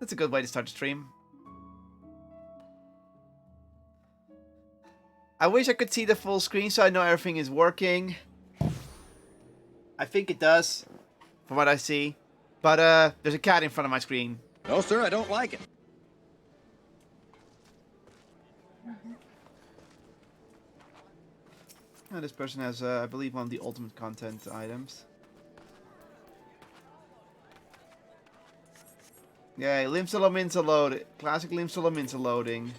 That's a good way to start the stream. I wish I could see the full screen so I know everything is working. I think it does, from what I see. But there's a cat in front of my screen. No, sir, I don't like it. Oh, this person has, I believe, one of the ultimate content items. Yay, Limsolo Minsa load. Classic Limsolo Minsa loading.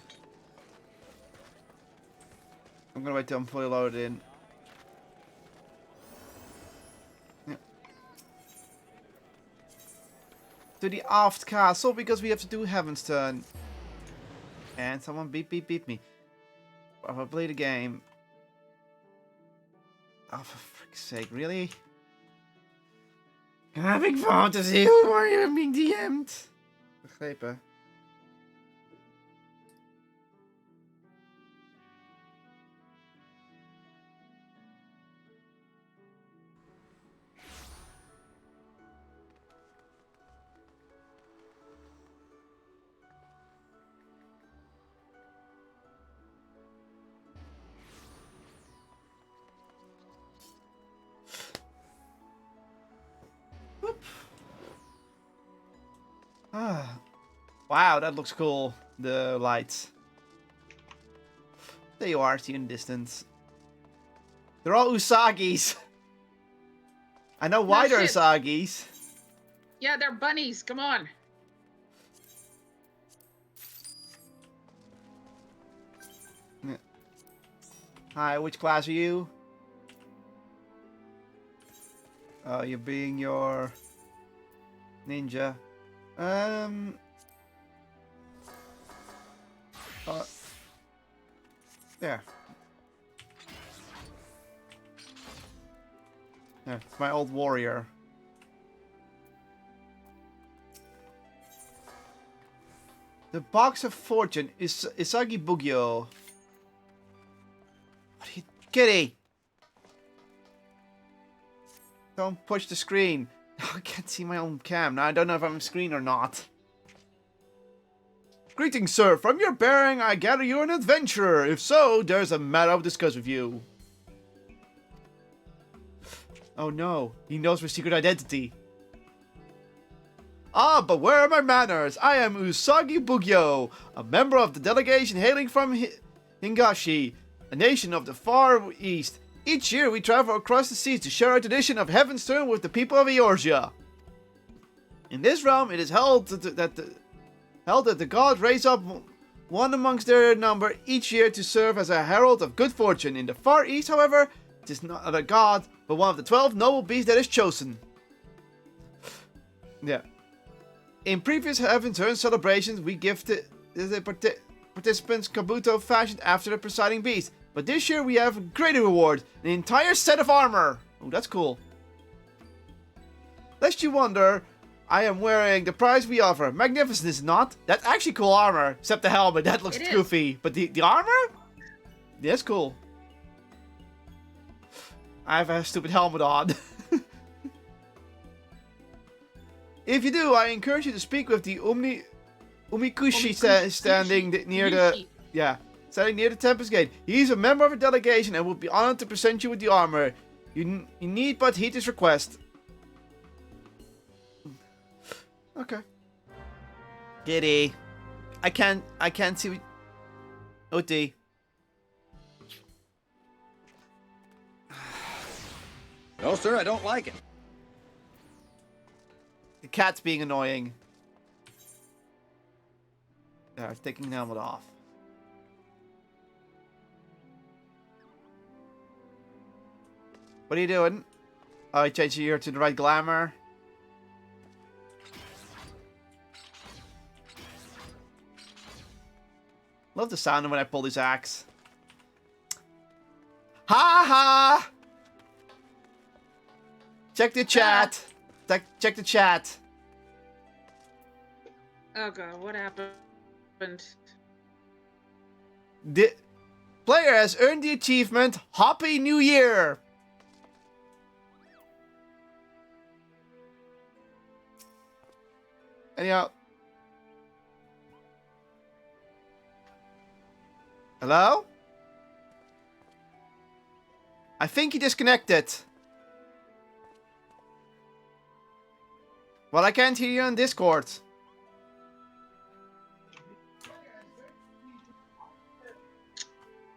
I'm gonna wait till I'm fully loaded in. Yeah. To the aft castle because we have to do Heaven's Turn. And someone beat me. If I play the game. Oh, for frick's sake, really? I'm having fantasy, who are you being DM'd? Begrepen. Ah. Wow, that looks cool. The lights. There you are, see you in the distance. They're all Usagis. I know why they're Usagis. Yeah, they're bunnies. Come on. Yeah. Hi, which class are you? Oh, you're being your ninja. There. Yeah, it's my old warrior. The box of fortune is Isagi Bugyo. What are you, kitty? Don't push the screen. I can't see my own cam. Now I don't know if I'm on screen or not. Greetings, sir. From your bearing, I gather you're an adventurer. If so, there's a matter of discuss with you. Oh no, he knows my secret identity. Ah, but where are my manners? I am Usagi Bugyo, a member of the delegation hailing from Hingashi, a nation of the far east. Each year we travel across the seas to share our tradition of Heaven's Turn with the people of Eorzea. In this realm, it is held that the gods raise up one amongst their number each year to serve as a herald of good fortune. In the far east, however, it is not a god, but one of the 12 noble beasts that is chosen. Yeah. In previous Heaven's Turn celebrations, we gifted the participants Kabuto fashioned after the presiding beast. But this year we have a greater reward, an entire set of armor. Oh, that's cool. Lest you wonder, I am wearing the prize we offer. Magnificent, is it not? That's actually cool armor, except the helmet. That looks goofy. But the armor? Yeah, that's cool. I have a stupid helmet on. If you do, I encourage you to speak with the Umikushi standing near the... Yeah, standing near the Tempest Gate. He's a member of a delegation and would be honored to present you with the armor. You need but heed his request. Okay. Giddy. I can't see... OT. No, sir, I don't like it. The cat's being annoying. There, it's taking the helmet off. What are you doing? Oh, I changed your ear to the right glamour. Love the sound of when I pull this axe. Ha ha! Check the chat. Check the chat. Oh god, what happened? The player has earned the achievement Happy New Year. Anyhow, Hello? I think he disconnected. Well, I can't hear you on Discord.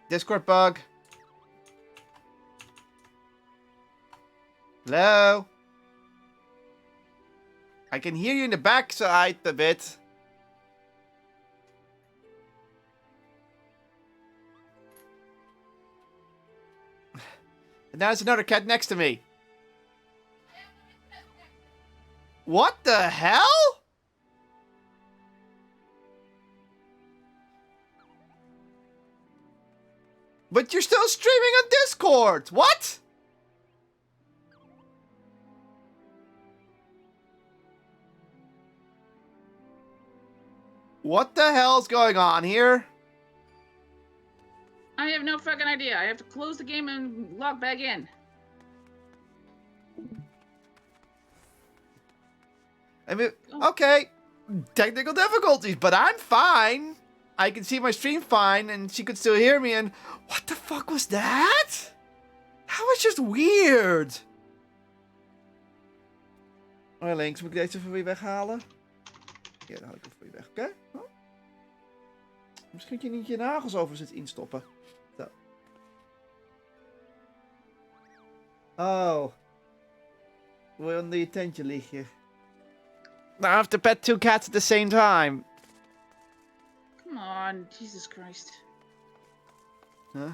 Discord bug. Hello? I can hear you in the backside a bit. And there's another cat next to me. What the hell? But you're still streaming on Discord. What? What the hell's going on here? I have no fucking idea. I have to close the game and log back in. I mean, okay, technical difficulties, but I'm fine. I can see my stream fine, and she could still hear me, and what the fuck was that? That was just weird. Oh, links, moet ik deze voor je weghalen? Ja, dan haal ik het voor je weg, oké? Oh. Misschien kun je niet je nagels over zitten instoppen. Zo. Oh. Wil je onder je tentje liggen? I have to pet 2 cats at the same time. Come on, Jesus Christ. Huh?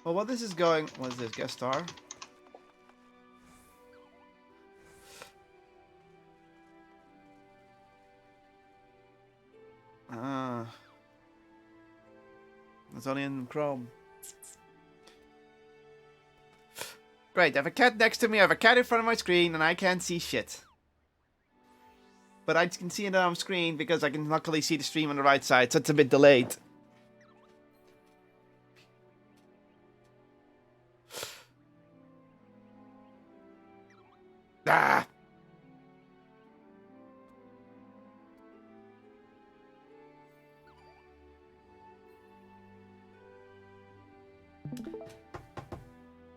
Well, what this is going... What is this? Guest star? It's only in Chrome. Great, I have a cat next to me, I have a cat in front of my screen, and I can't see shit. But I can see it on screen because I can luckily see the stream on the right side, so it's a bit delayed. Ah!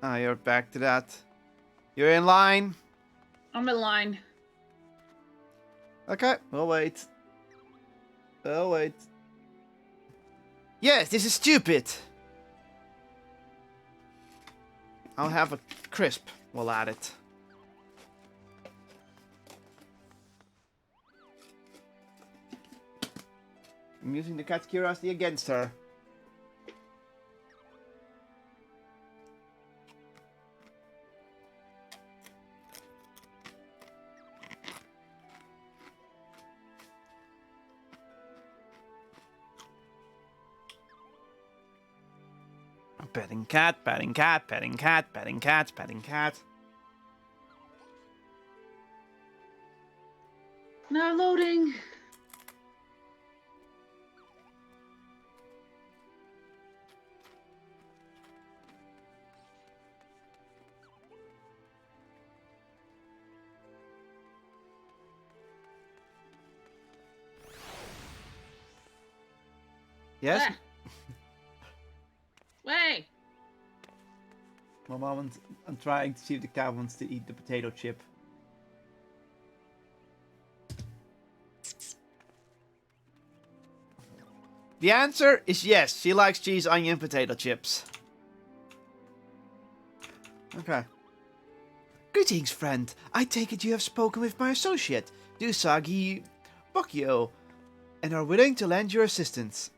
Ah, you're back to that. You're in line. I'm in line. Okay, we'll wait. We'll wait. Yes, this is stupid. I'll have a crisp. We'll add it. I'm using the cat's curiosity against her. Petting cat, petting cat, petting cat, petting cat, petting cat. Now loading. Yes? Ah. Way. My mom, I'm trying to see if the cat wants to eat the potato chip. The answer is yes. She likes cheese, onion, potato chips. Okay. Greetings, friend. I take it you have spoken with my associate, Usagi Bokyo, and are willing to lend your assistance.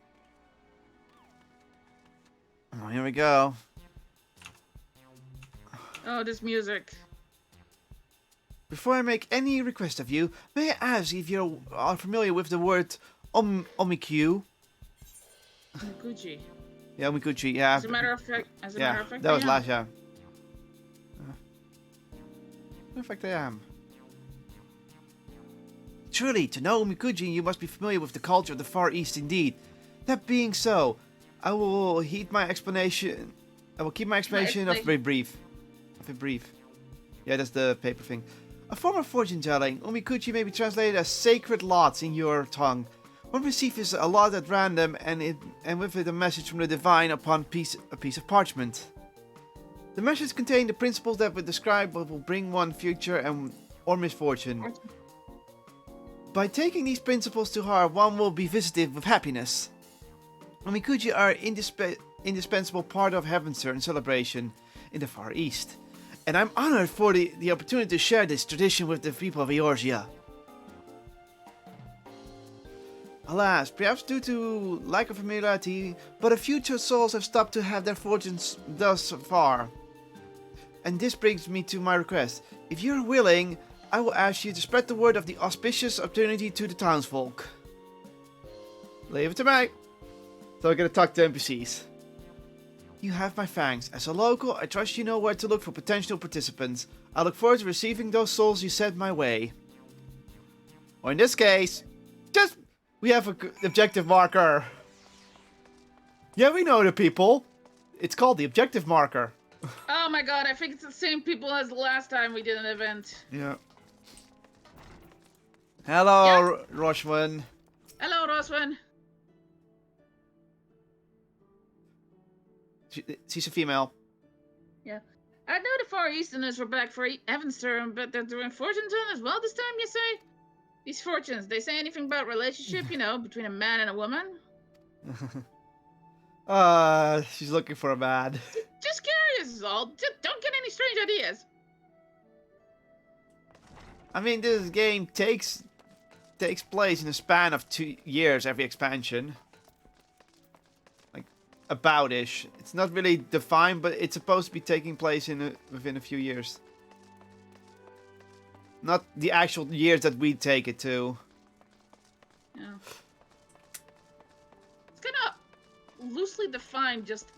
Oh, here we go. Oh, this music. Before I make any request of you, may I ask if you are familiar with the word omikyu? Gucci. Yeah, omikuchi, yeah. As a matter of fact, that was I am. last year. In fact, I am. Truly, to know omikuji, you must be familiar with the culture of the Far East indeed. That being so, I will heed my explanation. I will keep my explanation of very brief. Of a brief. Yeah, that's the paper thing. A form of fortune telling. Omikuchi may be translated as sacred lots in your tongue. One receives a lot at random, and with it a message from the divine upon a piece of parchment. The message contains the principles that would describe what will bring one future or misfortune. By taking these principles to heart, one will be visited with happiness. Omikuji are indispensable part of Heavenstern celebration in the Far East. And I'm honored for the opportunity to share this tradition with the people of Eorzea. Alas, perhaps due to lack of familiarity, but a few souls have stopped to have their fortunes thus far. And this brings me to my request. If you're willing, I will ask you to spread the word of the auspicious opportunity to the townsfolk. Leave it to me. So we're gonna talk to NPCs. You have my thanks. As a local, I trust you know where to look for potential participants. I look forward to receiving those souls you sent my way. Or in this case, we have an objective marker. Yeah, we know the people. It's called the objective marker. Oh my god, I think it's the same people as the last time we did an event. Yeah. Hello, Roshman. Hello, Roswin. She's a female. Yeah. I know the Far Easterners were back for Evanston, but they're doing fortune telling as well this time, you say? These fortunes, they say anything about relationship, between a man and a woman? She's looking for a man. Just curious is all. Just don't get any strange ideas. I mean, this game takes place in a span of 2 years every expansion. Like, about-ish. It's not really defined, but it's supposed to be taking place within a few years. Not the actual years that we take it to. Yeah. It's kind of loosely defined just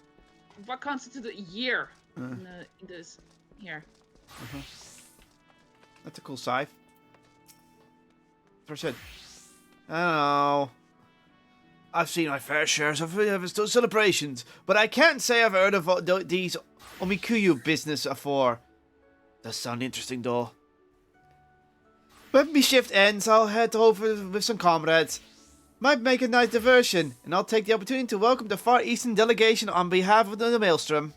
what constitutes a year in this here. That's a cool scythe. That's what I said. I don't know. I've seen my fair shares of celebrations, but I can't say I've heard of these Omikuyu business before. Does sound interesting though. When my shift ends, I'll head over with some comrades. Might make a nice diversion, and I'll take the opportunity to welcome the Far Eastern delegation on behalf of the Maelstrom.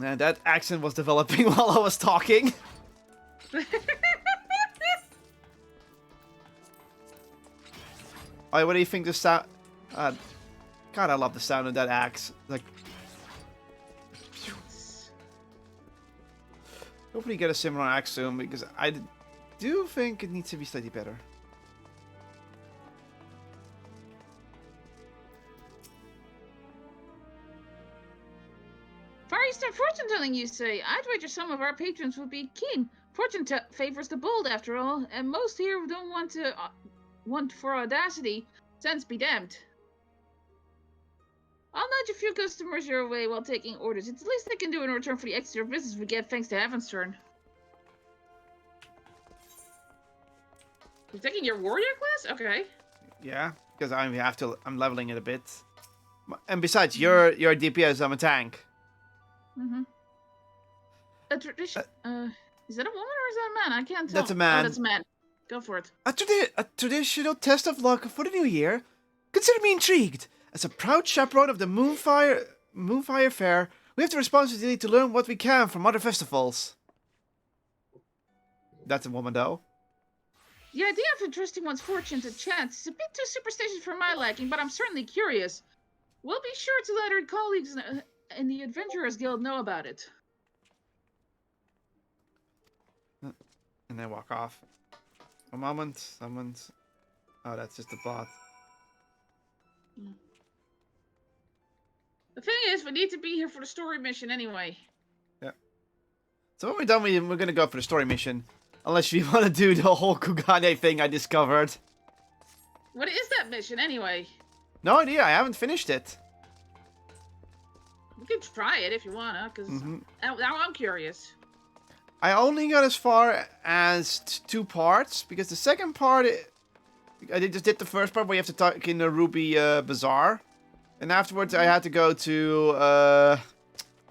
And that accent was developing while I was talking. Alright, what do you think the sound... God, I love the sound of that axe. Like... Hopefully get a similar axe soon, because I do think it needs to be slightly better. Far Eastern fortune telling, you say? I'd wager some of our patrons would be keen. Fortune favors the bold, after all, and most here don't want for audacity. Sense be damned. I'll nudge a few customers your way while taking orders. It's the least I can do in return for the extra business we get thanks to Heavenstern. You're taking your warrior class? Okay. Yeah, because I'm leveling it a bit. And besides, you're a DPS, I'm a tank. Mm-hmm. A tradition. Is that a woman or is that a man? I can't tell. That's a man. Oh, that's a man. Go for it. A traditional test of luck for the new year? Consider me intrigued. As a proud chaperone of the Moonfire Fair, we have the responsibility to learn what we can from other festivals. That's a woman, though. The idea of entrusting one's fortune to chance is a bit too superstitious for my liking, but I'm certainly curious. We'll be sure to let our colleagues in the Adventurers Guild know about it. And then walk off. A moment, someone's... Oh, that's just a bot. The thing is, we need to be here for the story mission anyway. Yeah. So when we're done, we're gonna go for the story mission. Unless you want to do the whole Kugane thing I discovered. What is that mission anyway? No idea, I haven't finished it. We can try it if you wanna, because now I'm curious. I only got as far as 2 parts, because the second part, I just did the first part where you have to talk in the Ruby Bazaar. And afterwards I had to go to,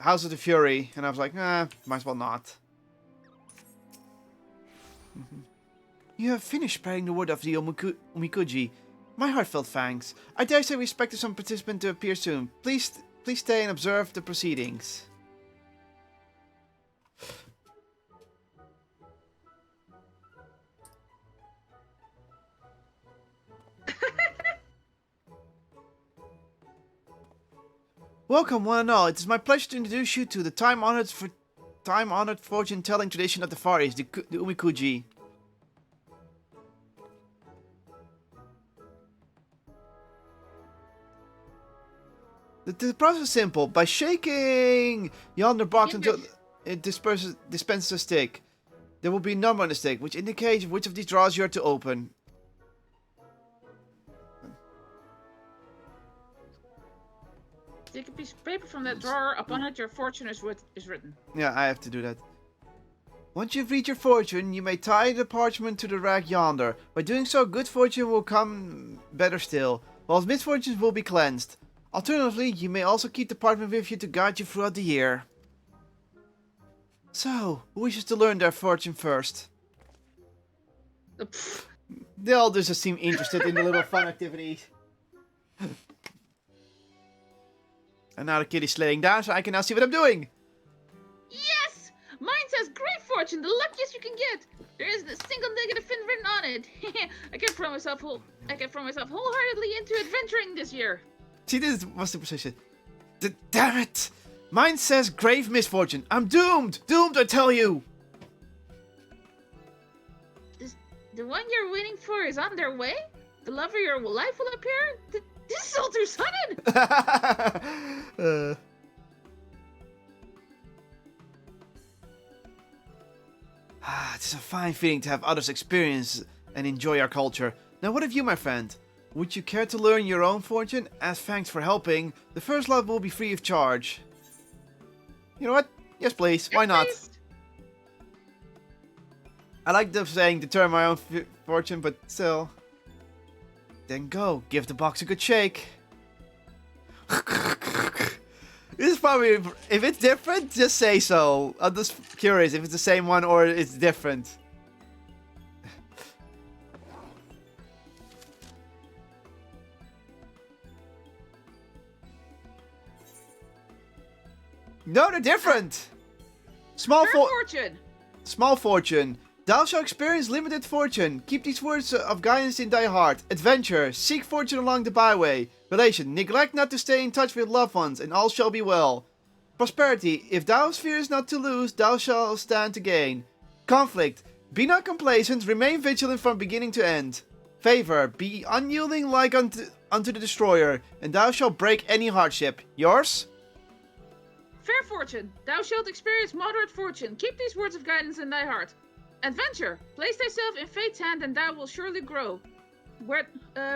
House of the Fury, and I was like, might as well not. You have finished spreading the word of the Omikuji. My heartfelt thanks. I dare say we expect some participant to appear soon. Please stay and observe the proceedings. Welcome, one and all. It is my pleasure to introduce you to the time-honored fortune-telling tradition of the Far East, the Omikuji. The process is simple. By shaking yonder box until it dispenses a stick, there will be a number on the stick, which indicates which of these drawers you are to open. Take a piece of paper from that drawer. Upon it, your fortune is written. Yeah, I have to do that. Once you've reached your fortune, you may tie the parchment to the rack yonder. By doing so, good fortune will come better still, whilst misfortunes will be cleansed. Alternatively, you may also keep the parchment with you to guide you throughout the year. So, who wishes to learn their fortune first? They all just seem interested in the little fun activities. And now the kid is sliding down, so I can now see what I'm doing. Yes! Mine says great fortune, the luckiest you can get. There isn't a single negative thing written on it. I can throw myself wholeheartedly into adventuring this year. See, this was the precision. Damn it! Mine says grave misfortune. I'm doomed! Doomed, I tell you! The one you're waiting for is on their way? The love of your life will appear? This is all too sudden! It's a fine feeling to have others experience and enjoy our culture. Now what of you, my friend? Would you care to learn your own fortune? As thanks for helping, the first lot will be free of charge. You know what? Yes, please. Why not? Please. I like the saying determine my own fortune, but still. Then go. Give the box a good shake. This is probably... If it's different, just say so. I'm just curious if it's the same one or it's different. No, they're different. Small fortune. Small fortune. Thou shalt experience limited fortune. Keep these words of guidance in thy heart. Adventure. Seek fortune along the byway. Relation. Neglect not to stay in touch with loved ones, and all shall be well. Prosperity. If thou fearest not to lose, thou shalt stand to gain. Conflict. Be not complacent. Remain vigilant from beginning to end. Favor. Be unyielding like unto the destroyer, and thou shalt break any hardship. Yours? Fair fortune. Thou shalt experience moderate fortune. Keep these words of guidance in thy heart. Adventure. Place thyself in fate's hand and thou will surely grow.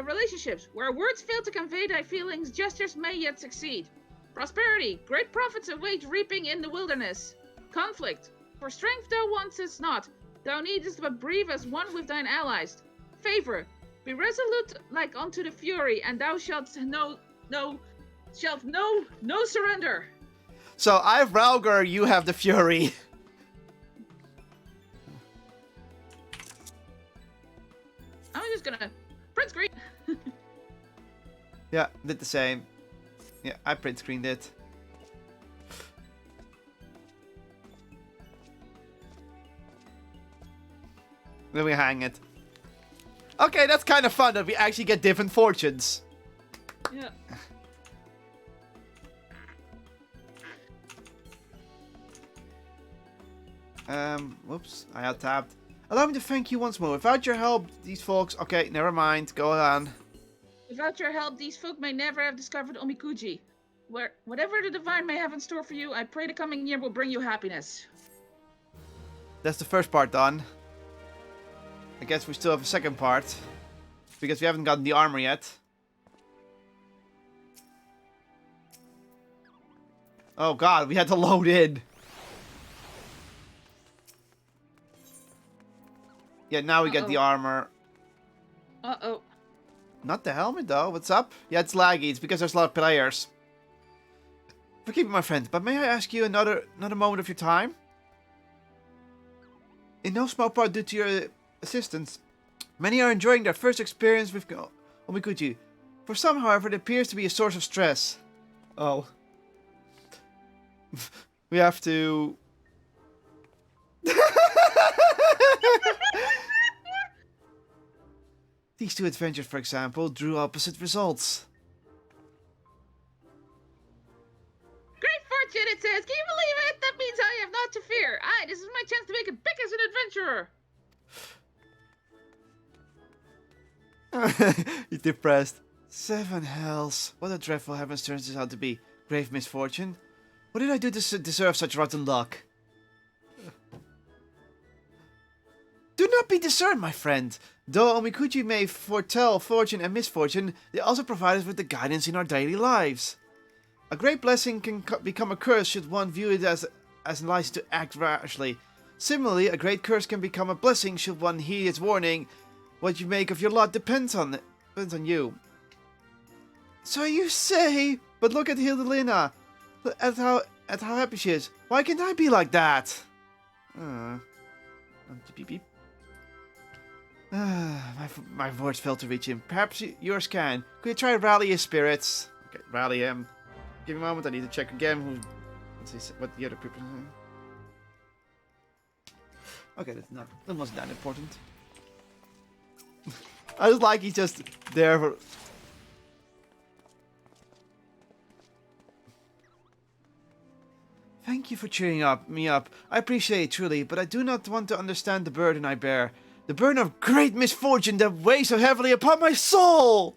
Relationships. Where words fail to convey thy feelings, gestures may yet succeed. Prosperity. Great profits await reaping in the wilderness. Conflict. For strength thou wantest not. Thou needest but breathe as one with thine allies. Favor. Be resolute like unto the fury, and thou shalt know no surrender. So I have Ralgar, you have the Fury. I'm just gonna print screen. Yeah, did the same. Yeah, I print screened it. Then we hang it. Okay, that's kind of fun that we actually get different fortunes. Yeah. Whoops, I had tabbed. Allow me to thank you once more. Without your help, these folks... Okay, never mind. Go on. Without your help, these folk may never have discovered Omikuji. Whatever the divine may have in store for you, I pray the coming year will bring you happiness. That's the first part done. I guess we still have a second part. Because we haven't gotten the armor yet. Oh god, we had to load in. Yeah, now we get the armor. Uh-oh. Not the helmet though, what's up? Yeah, it's laggy, it's because there's a lot of players. Forgive me, my friend, but may I ask you another moment of your time? In no small part due to your assistance, many are enjoying their first experience with Omikuji. For some, however, it appears to be a source of stress. Oh. We have to... These two adventures, for example, drew opposite results. Great fortune, it says. Can you believe it? That means I have naught to fear. Aye, this is my chance to make it big as an adventurer. He's depressed. 7 hells. What a dreadful heavens turns this out to be. Grave misfortune. What did I do to deserve such rotten luck? Do not be discerned, my friend. Though Omikuji may foretell fortune and misfortune, they also provide us with the guidance in our daily lives. A great blessing can become a curse should one view it as a license to act rashly. Similarly, a great curse can become a blessing should one heed its warning. What you make of your lot depends on you. So you say, but look at Hildelina. At how happy she is. Why can't I be like that? Beep beep. My words failed to reach him. Perhaps yours can. Could you try to rally his spirits? Okay, rally him. Give me a moment. I need to check again. Let's see what the other people. Okay, that wasn't that important. I just like he's just there for. Thank you for cheering me up. I appreciate it truly, but I do not want to understand the burden I bear. The burden of great misfortune that weighs so heavily upon my soul!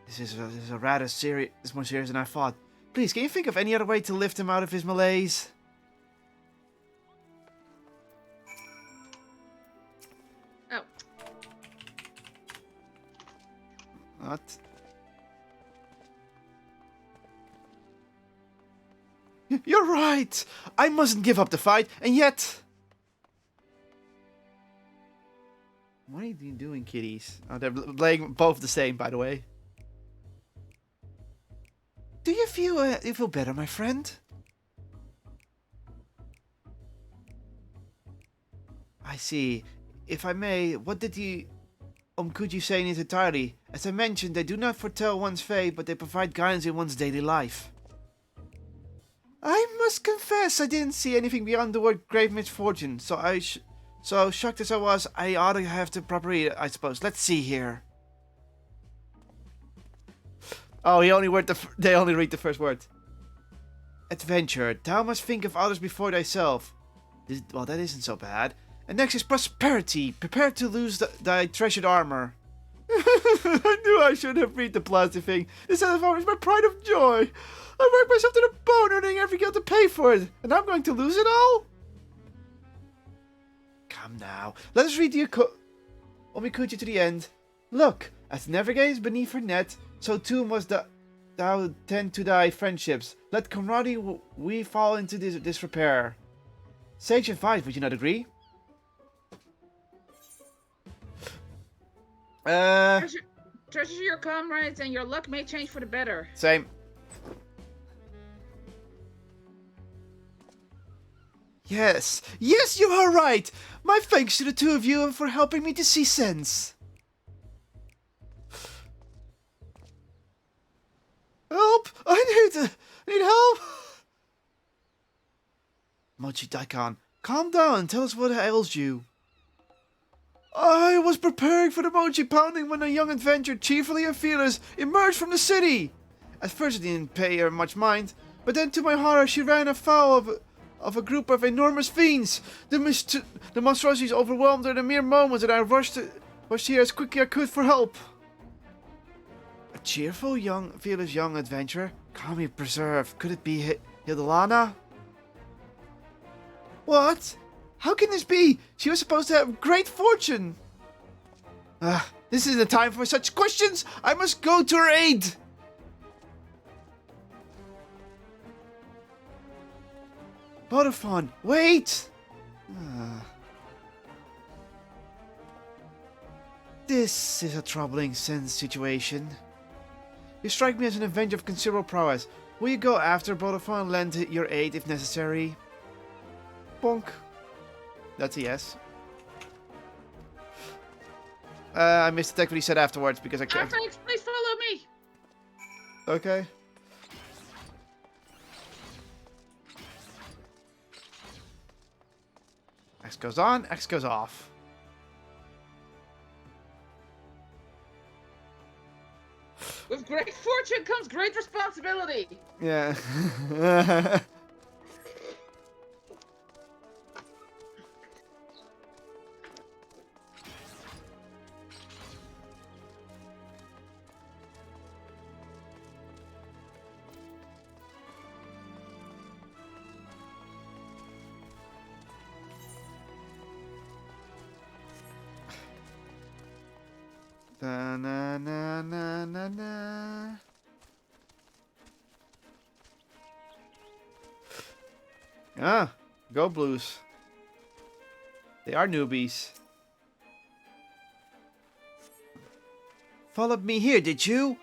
This is a rather serious... It's more serious than I thought. Please, can you think of any other way to lift him out of his malaise? Oh. What? You're right! I mustn't give up the fight, and yet... What are you doing, kitties? Oh, they're playing both the same, by the way. Do you feel better, my friend? I see. If I may, what did Omikuji say in his entirety? As I mentioned, they do not foretell one's fate, but they provide guidance in one's daily life. I must confess I didn't see anything beyond the word grave misfortune, so shocked as I was, I ought to have the proper read, I suppose. Let's see here. Oh, they only read the first word. Adventure. Thou must think of others before thyself. Well, that isn't so bad. And next is prosperity. Prepare to lose thy treasured armor. I knew I should have read the plastic thing. This armor is my pride of joy. I worked myself to the bone, earning every guild to pay for it, and I'm going to lose it all? Come now, let us read the Omikuji to the end. Look, as the navigator is beneath her net, so too must thou tend to thy friendships. Let camaraderie we fall into disrepair. Sage advice, would you not agree? Treasure your comrades and your luck may change for the better. Same. Yes, you are right. My thanks to the two of you for helping me to see sense. Help! I need help! Mochi Daikon, calm down and tell us what ails you. I was preparing for the mochi pounding when a young adventurer, cheerfully and fearless, emerged from the city. At first I didn't pay her much mind, but then to my horror she ran afoul of a group of enormous fiends. The monstrosities overwhelmed her in a mere moment, and I rushed here as quickly as I could for help. A cheerful, fearless young adventurer? Call me preserved. Could it be Hildelana? What? How can this be? She was supposed to have great fortune. This isn't the time for such questions. I must go to her aid. Butterfawn, wait! This is a troubling situation. You strike me as an avenger of considerable prowess. Will you go after Vodafone and lend your aid if necessary? Bonk. That's a yes. I missed the text what he said afterwards because I can't. Thanks, please follow me. Okay. X goes on, X goes off. With great fortune comes great responsibility. Yeah. Na na na na na na. Ah, go Blues. They are newbies. Followed me here, did you?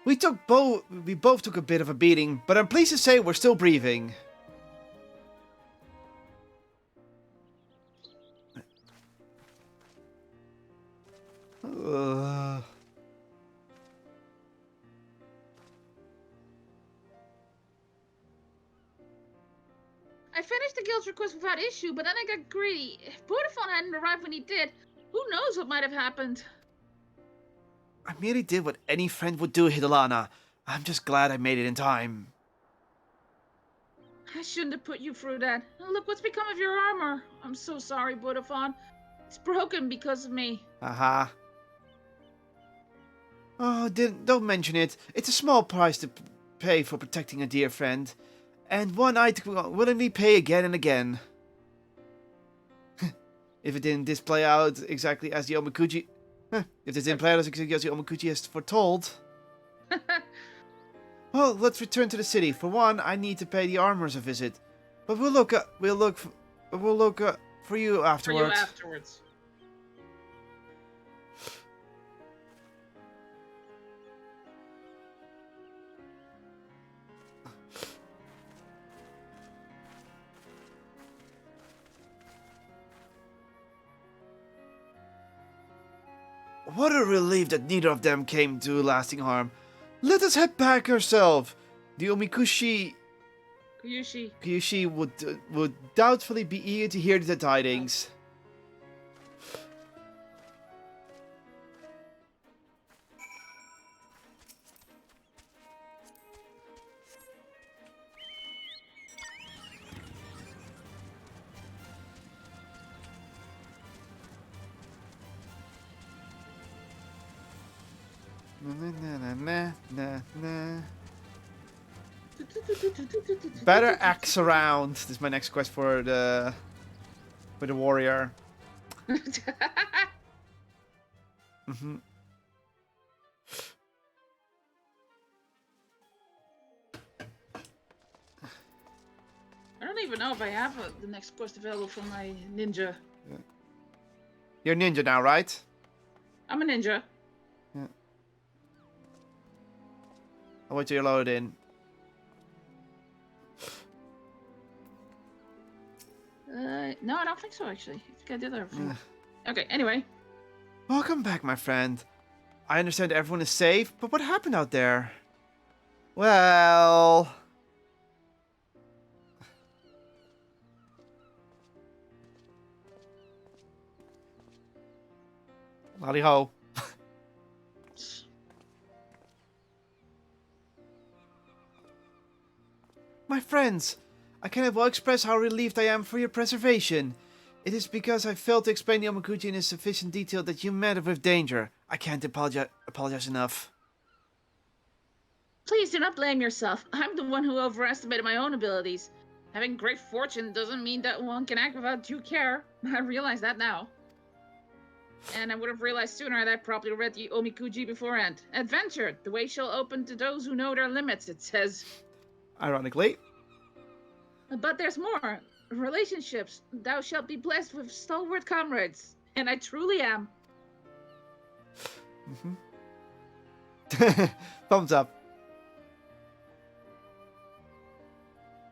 We both took a bit of a beating, but I'm pleased to say we're still breathing. I finished the guild's request without issue, but then I got greedy. If Vodafone hadn't arrived when he did, who knows what might have happened. I merely did what any friend would do, Hidalana. I'm just glad I made it in time. I shouldn't have put you through that. Look what's become of your armor. I'm so sorry, Vodafone. It's broken because of me. Aha. Oh, don't mention it. It's a small price to pay for protecting a dear friend. And one I willingly pay again and again. If it didn't display out exactly as the Omakuchi... if this didn't play out as exactly as the Omakuchi has foretold... Well, let's return to the city. For one, I need to pay the armors a visit. But we'll look for you afterwards. What a relief that neither of them came to lasting harm. Let us head back ourselves. The Kyushi would doubtfully be eager to hear the tidings. Better axe around. This is my next quest for the warrior. Mm-hmm. I don't even know if I have the next quest available for my ninja. Yeah. You're a ninja now, right? I'm a ninja. Yeah. I'll wait till you're loaded in. No, I don't think so, actually. I think I did everything. Okay, anyway. Welcome back, my friend. I understand everyone is safe, but what happened out there? Well... Howdy ho. My friends, I cannot well express how relieved I am for your preservation. It is because I failed to explain the Omakuchi in sufficient detail that you met with danger. I can't apologize enough. Please do not blame yourself. I'm the one who overestimated my own abilities. Having great fortune doesn't mean that one can act without due care. I realize that now. And I would have realized sooner had I properly read the Omikuji beforehand. Adventure, the way shall open to those who know their limits, it says. Ironically. But there's more. Relationships. Thou shalt be blessed with stalwart comrades. And I truly am. Mm-hmm. Thumbs up.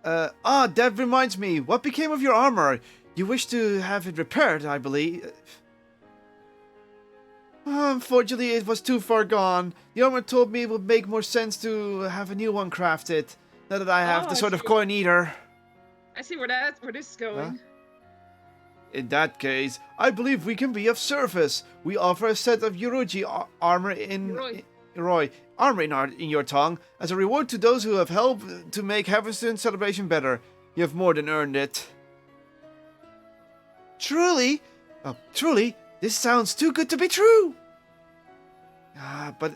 That reminds me. What became of your armor? You wish to have it repaired, I believe. Unfortunately, it was too far gone. The armor told me it would make more sense to have a new one crafted. Now that I have the I sword of see. coin eater. I see where this is going. In that case, I believe we can be of service. We offer a set of Yoruji armor in Yoroi. armor in your tongue as a reward to those who have helped to make Heavenstone celebration better. You have more than earned it. Truly, this sounds too good to be true. But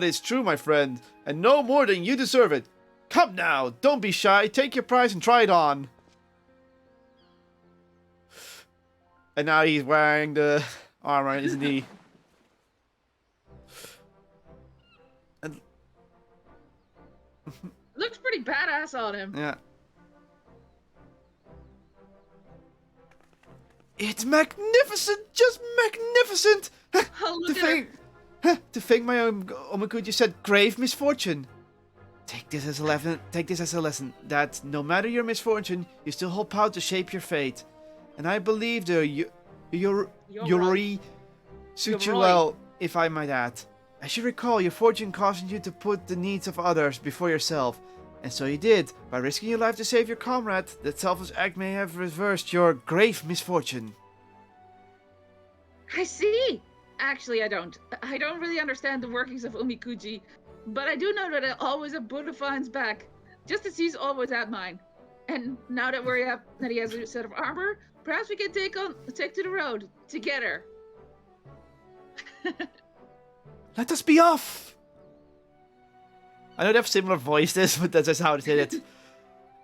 it's true, my friend, and no more than you deserve it. Come now, don't be shy. Take your prize and try it on. And now he's wearing the armor, isn't he? And Looks pretty badass on him. yeah. It's magnificent, just magnificent. Oh, look at her. To think my own Omakuji said grave misfortune. Take this as a lesson that no matter your misfortune, you still hold power to shape your fate. And I believe the Yoroi suit you Yoroi. well, if I might add. As you recall, your fortune cautioned you to put the needs of others before yourself. And so you did. By risking your life to save your comrade, that selfless act may have reversed your grave misfortune. I see. Actually, I don't. I don't really understand the workings of Umikuji, but I do know that I always have Budafine's back, just as he's always at mine. And now that he has a set of armor, perhaps we can take to the road together. Let us be off! I know they have similar voices, but that's just how they did it.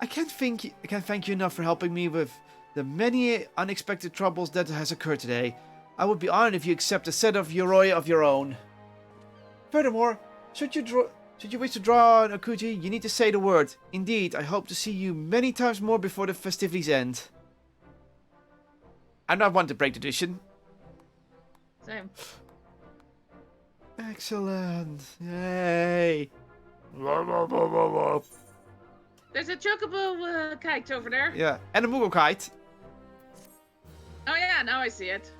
I can't thank you enough for helping me with the many unexpected troubles that has occurred today. I would be honored if you accept a set of Yoroi of your own. Furthermore, should you wish to draw an Okuji, you need to say the word. Indeed, I hope to see you many times more before the festivities end. I'm not one to break tradition. Same. Excellent. Yay. There's a chocobo kite over there. Yeah, and a Moogle kite. Oh yeah, now I see it.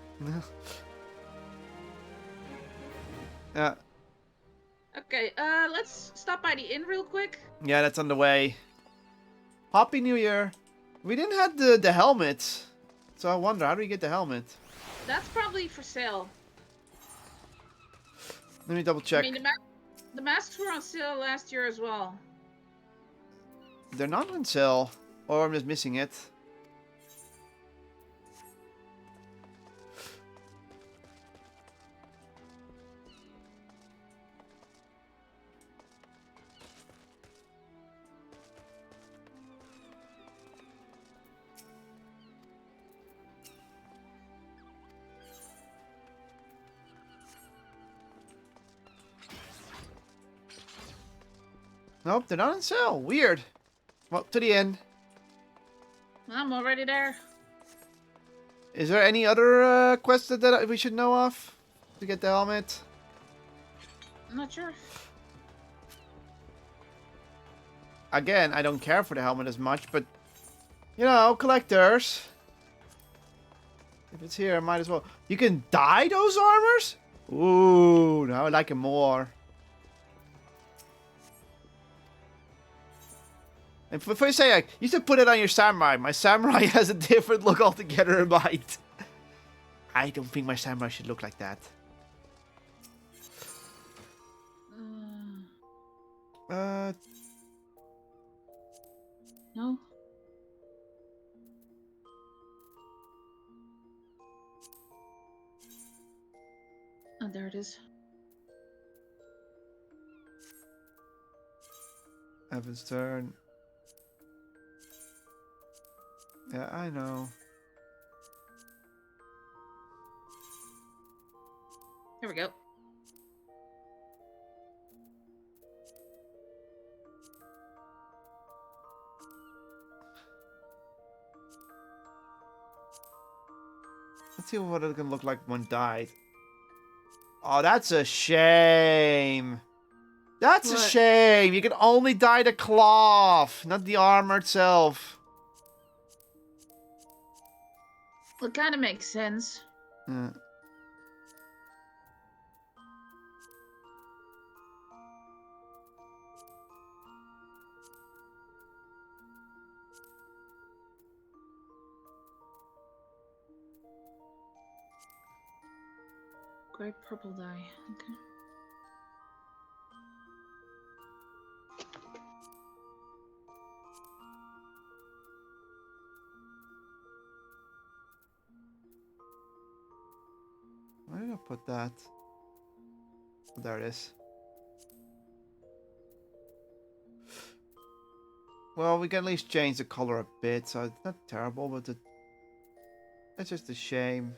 Yeah. Okay, let's stop by the inn real quick. Yeah, that's on the way. Happy New Year. We didn't have the helmet. So I wonder, how do we get the helmet? That's probably for sale. Let me double check. I mean, the masks were on sale last year as well. They're not on sale. Or I'm just missing it. Nope, they're not on sale. Weird. Well, to the end. I'm already there. Is there any other quests that we should know of to get the helmet? I'm not sure. Again, I don't care for the helmet as much, but you know, collectors. If it's here, I might as well. You can dye those armors? Ooh, now I like it more. And before you say, like, you should put it on your samurai. My samurai has a different look altogether in mind. I don't think my samurai should look like that. No. Oh, there it is. Evan's turn. Yeah, I know. Here we go. Let's see what it can look like when died. Oh, that's a shame. That's a What? shame. You can only dye the cloth, not the armor itself. Well, it kind of makes sense. Yeah. Great purple dye. Okay. Where did I put that? Oh, there it is. Well, we can at least change the color a bit, so it's not terrible, but it's just a shame.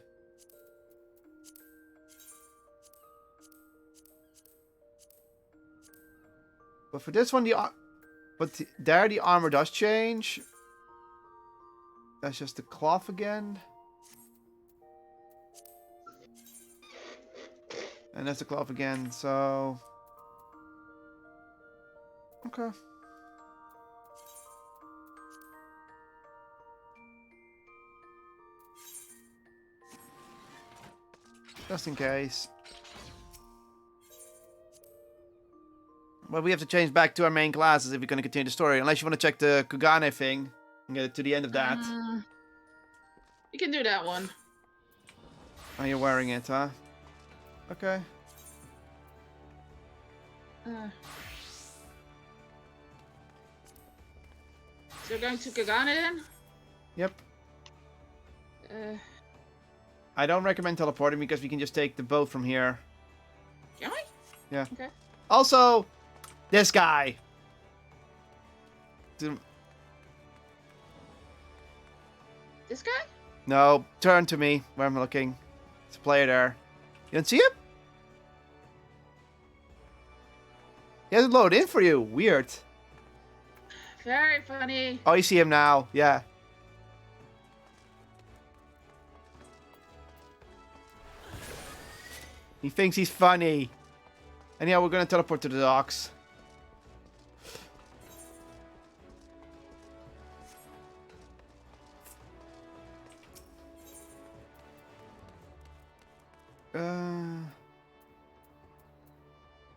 But for this one, there the armor does change. That's just the cloth again. And that's the cloth again, so... Okay. Just in case. Well, we have to change back to our main classes if we're going to continue the story. Unless you want to check the Kugane thing and get it to the end of that. You can do that one. Oh, you're wearing it, huh? Okay. So you're going to Kagane then? Yep. Uh, I don't recommend teleporting because we can just take the boat from here. can we? Yeah. Okay. Also, this guy. This guy? No, turn to me where I'm looking. It's a player there. You don't see him? He hasn't loaded in for you. Weird. Very funny. Oh, you see him now. Yeah. He thinks he's funny. Anyhow, we're going to teleport to the docks.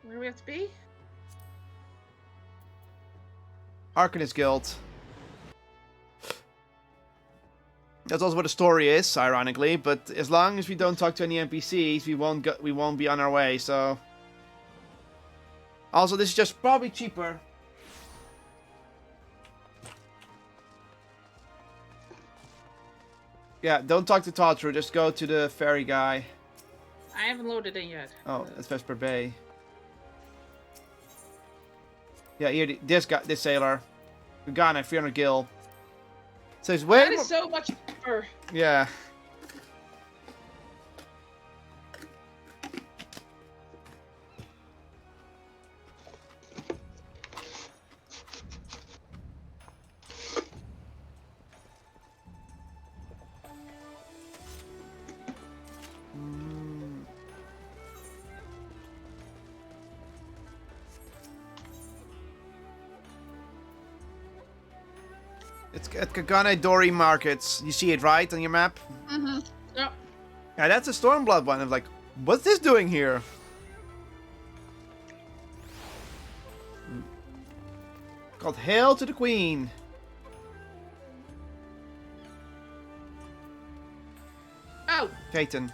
Where do we have to be? Arcanist Guild. That's also what the story is, ironically. But as long as we don't talk to any NPCs, we won't be on our way. So, also this is just probably cheaper. Yeah, don't talk to Totru. Just go to the ferry guy. I haven't loaded in yet. Oh, that's Vesper Bay. Yeah, here, this guy, this sailor. Ghana, 300 gil. So it's way That more... is so much cheaper. Yeah. It's at Kagane Dori Markets. You see it, right, on your map? Mm-hmm. Yep. Yeah, that's a Stormblood one. I'm like, what's this doing here? Called Hail to the Queen. Oh, Peyton.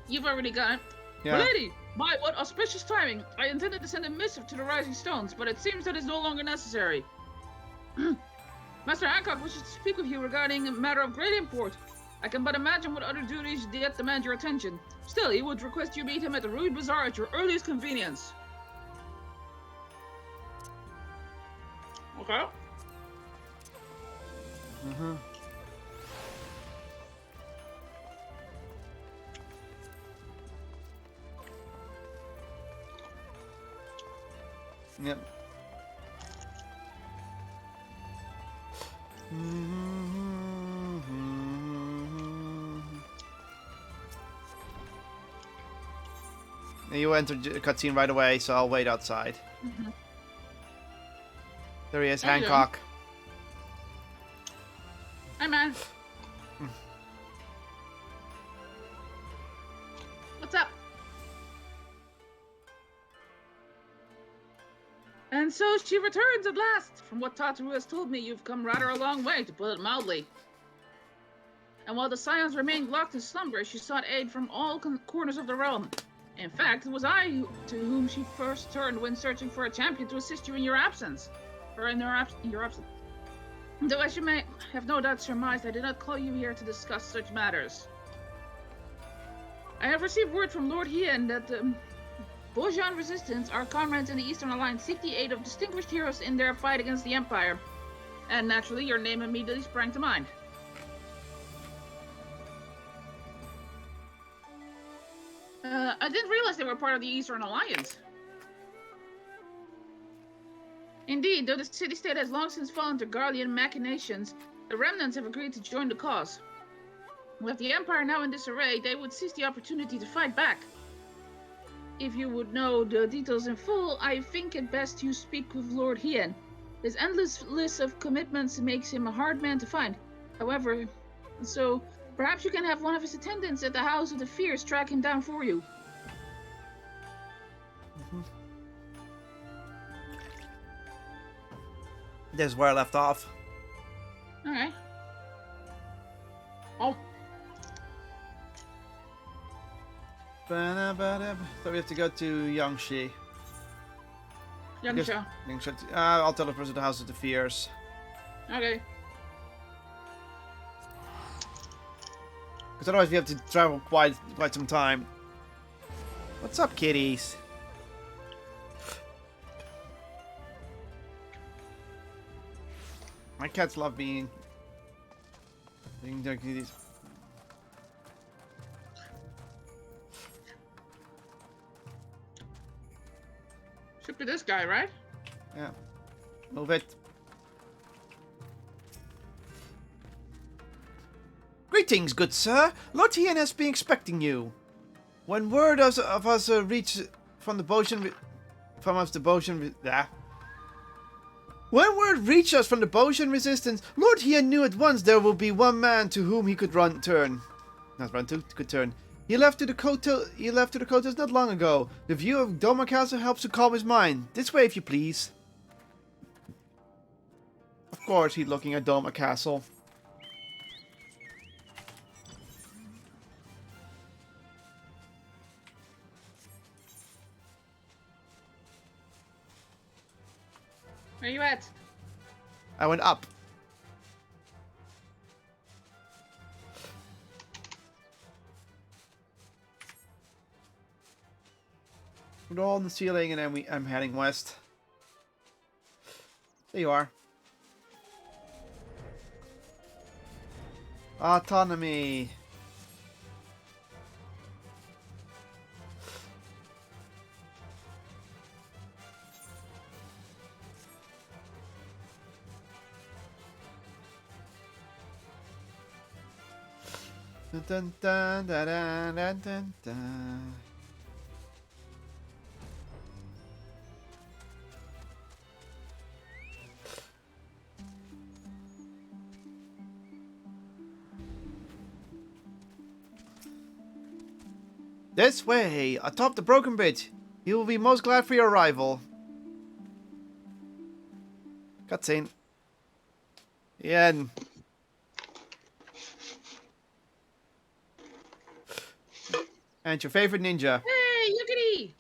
you've already got it. Yeah. Lady, by what auspicious timing! I intended to send a missive to the Rising Stones, but it seems that it's no longer necessary. Master Hancock wishes to speak with you regarding a matter of great import. I can but imagine what other duties yet demand your attention. Still, he would request you meet him at the Ruby Bazaar at your earliest convenience. Okay. Mm-hmm. Yep. Mm-hmm. You entered the cutscene right away, so I'll wait outside. There he is, How you doing? Hancock. Hi, man. What's up? And so she returns at last. From what Tataru has told me, you've come rather a long way, to put it mildly. And while the Scions remained locked in slumber, she sought aid from all corners of the realm. In fact, it was I to whom she first turned when searching for a champion to assist you in your absence. Or in your absence. Though as you may have no doubt surmised, I did not call you here to discuss such matters. I have received word from Lord Hien that the Bojan Resistance, our comrades in the Eastern Alliance, seek the aid of distinguished heroes in their fight against the Empire. And naturally, your name immediately sprang to mind. I didn't realize they were part of the Eastern Alliance. Indeed, though the city-state has long since fallen to Garlean machinations, the remnants have agreed to join the cause. With the Empire now in disarray, they would seize the opportunity to fight back. If you would know the details in full, I think it best you speak with Lord Hien. His endless list of commitments makes him a hard man to find. However, so perhaps you can have one of his attendants at the House of the Fierce track him down for you. This is where I left off. Alright. Oh. So we have to go to Yangshi. Yangsha. I'll teleport to the House of the Fierce. Okay. Because otherwise we have to travel quite some time. What's up, kitties? My cats love being their kitties. Should be this guy, right? Yeah. Move it. Greetings, good sir. Lord Hien has been expecting you. When word of us reached from the Bojan... When word reached us from the Bojan resistance, Lord Hien knew at once there would be one man to whom he could turn. He left to the Kotas not long ago. The view of Doma Castle helps to calm his mind. This way, if you please. Of course, he's looking at Doma Castle. Where you at? I went up. We're all on the ceiling, and then I'm heading west. There you are. Autonomy. Dun, dun, dun, dun, dun, dun, dun, dun. This way, atop the broken bridge. He will be most glad for your arrival. Cutscene. The end. And your favorite ninja. Hey, lookity!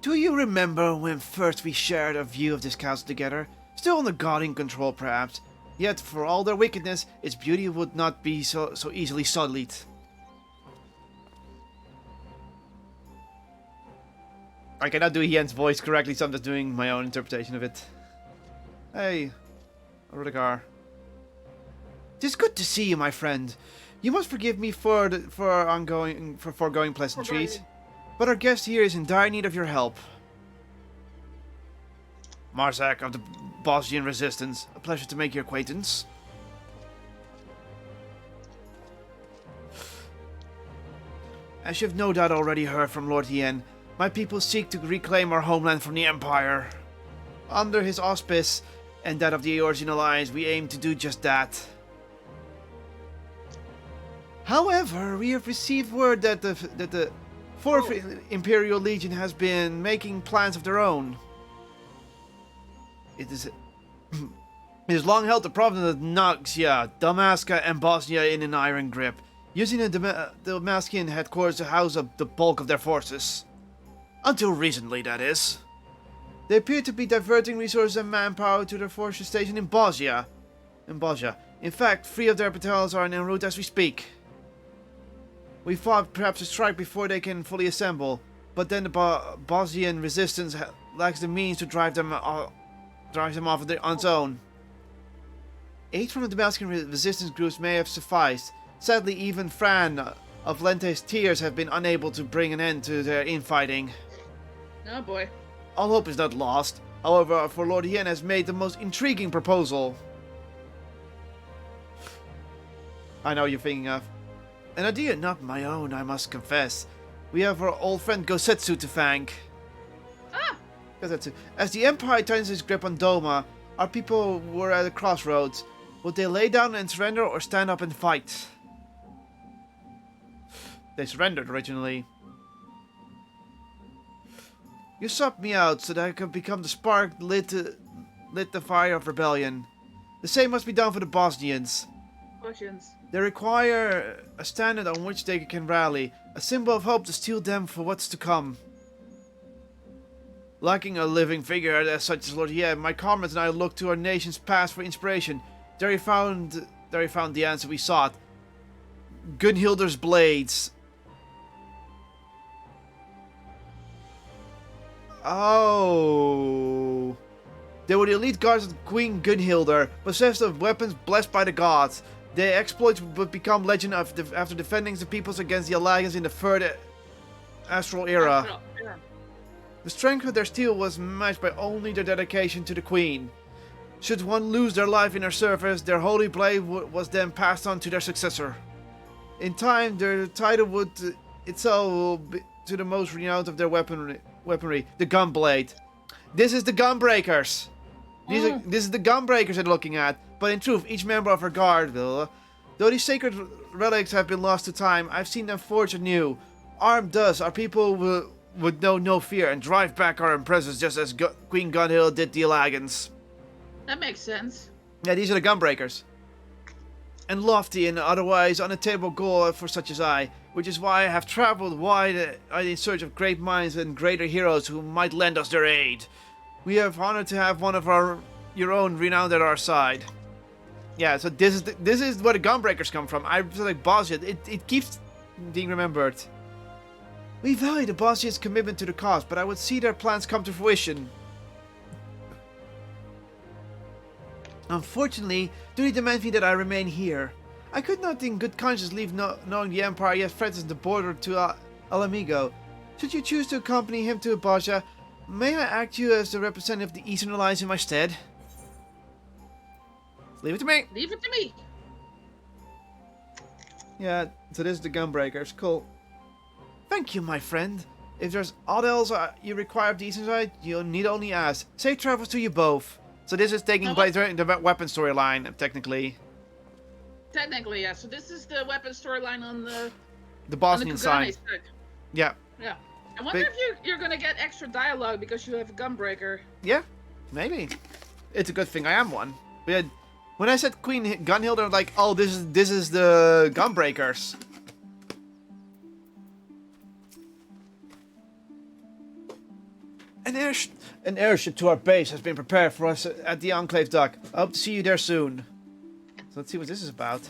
Do you remember when first we shared a view of this castle together? Still under Guardian control, perhaps. Yet, for all their wickedness, its beauty would not be so easily sullied. I cannot do Ian's voice correctly, so I'm just doing my own interpretation of it. Hey, Rudigar. It is good to see you, my friend. You must forgive me for foregoing pleasantries, but our guest here is in dire need of your help. Marzak of the Bosnian Resistance, a pleasure to make your acquaintance. As you have no doubt already heard from Lord Yen, my people seek to reclaim our homeland from the Empire. Under his auspice and that of the Eorzean Alliance, we aim to do just that. However, we have received word that the Fourth Imperial Legion has been making plans of their own. It is long held the province of Naxia, Damaska, and Bosnia in an iron grip, using the Damascian headquarters to house the bulk of their forces. Until recently, that is. They appear to be diverting resources and manpower to their forces stationed in Bosnia. In fact, 3 of their battalions are en route as we speak. We thought perhaps a strike before they can fully assemble, but then the Bosnian resistance lacks the means to drive them off on its own. Aid from the Damascus resistance groups may have sufficed. Sadly, even Fran of Lente's Tears have been unable to bring an end to their infighting. Oh boy. All hope is not lost. However, for Lord Yen has made the most intriguing proposal. I know you're thinking of. An idea not my own, I must confess. We have our old friend Gosetsu to thank. Ah! Gosetsu. As the Empire tightens its grip on Doma, our people were at a crossroads. Would they lay down and surrender or stand up and fight? They surrendered originally. You subbed me out so that I could become the spark lit the fire of rebellion. The same must be done for the Bosnians. Bosnians. They require a standard on which they can rally, a symbol of hope to steel them for what's to come. Lacking a living figure as such as Lord Yen, my comrades and I looked to our nation's past for inspiration. There we found the answer we sought. Gunhilder's blades. Oh. They were the elite guards of Queen Gunhilder, possessed of weapons blessed by the gods. Their exploits would become legend after defending the peoples against the Alliance in the Third Astral Era. The strength of their steel was matched by only their dedication to the Queen. Should one lose their life in her service, their holy blade was then passed on to their successor. In time, their title would itself be to the most renowned of their weaponry, the Gunblade. This is the Gunbreakers. This is the Gunbreakers they're looking at. But in truth, each member of our guard, though these sacred relics have been lost to time, I've seen them forge anew. Armed thus, our people would know no fear and drive back our oppressors just as Queen Gunhild did the Alagans. That makes sense. Yeah, these are the Gunbreakers. And lofty and otherwise unattainable goal for such as I, which is why I have traveled wide in search of great minds and greater heroes who might lend us their aid. We have honored to have one of your own renowned at our side. Yeah, so this is where the Gunbreakers come from. I feel like Bosnia, it keeps being remembered. We value the Bosnians' commitment to the cause, but I would see their plans come to fruition. Unfortunately, duty demands me that I remain here. I could not in good conscience leave knowing the Empire yet threatens the border to Alamigo. Should you choose to accompany him to Bosnia, may I act you as the representative of the Eastern Alliance in my stead? Leave it to me. Leave it to me. Yeah, so this is the Gunbreakers. Cool. Thank you, my friend. If there's aught else you require of the Eastern side, you'll need only ask. Safe travels to you both. So this is taking place in the weapon storyline, technically. Technically, yeah. So this is the weapon storyline on the Bosnian side. Yeah. Yeah. I wonder if you're gonna get extra dialogue because you have a Gunbreaker. Yeah, maybe. It's a good thing I am one. But when I said Queen Gunhild, I was like, oh, this is the Gunbreakers. An airship to our base has been prepared for us at the Enclave Dock. I hope to see you there soon. So let's see what this is about.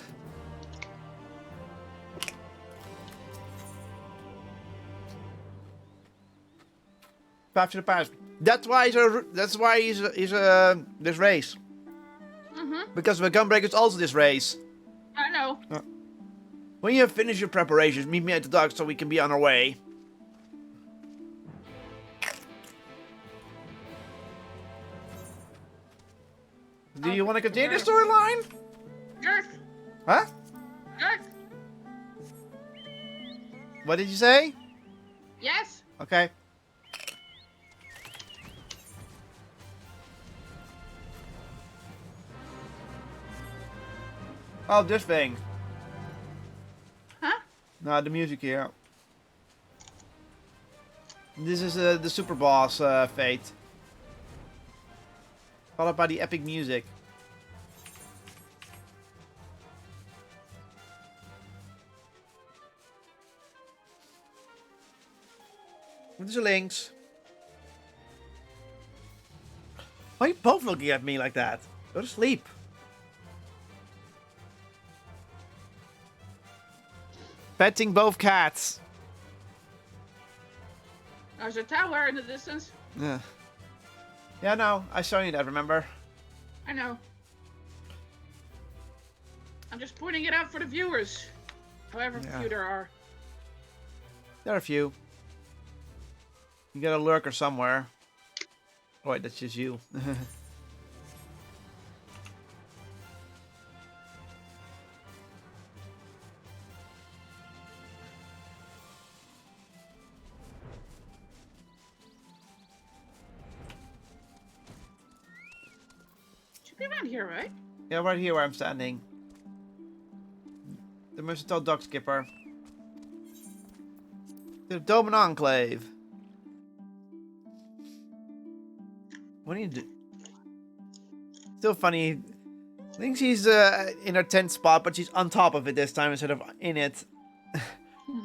Path to the past. That's why he's this race. Because the Gunbreaker's also this race. I know. When you have finished your preparations, meet me at the dock so we can be on our way. Do you want to continue the storyline? Yes. Huh? Yes. What did you say? Yes. Okay. Oh, this thing. Huh? No, the music here. This is the super boss fate. Followed by the epic music. There's links. Why are you both looking at me like that? Go to sleep. Petting both cats. There's a tower in the distance. Yeah. Yeah, no, I saw you that, remember? I know. I'm just pointing it out for the viewers. However few there are. There are a few. You got a lurker somewhere. Oh, wait, that's just you. Should be around here, right? Yeah, right here where I'm standing. The Mercantile Dock Skipper. The Doman Enclave. What do you do? Still funny. I think she's in her tent spot, but she's on top of it this time instead of in it.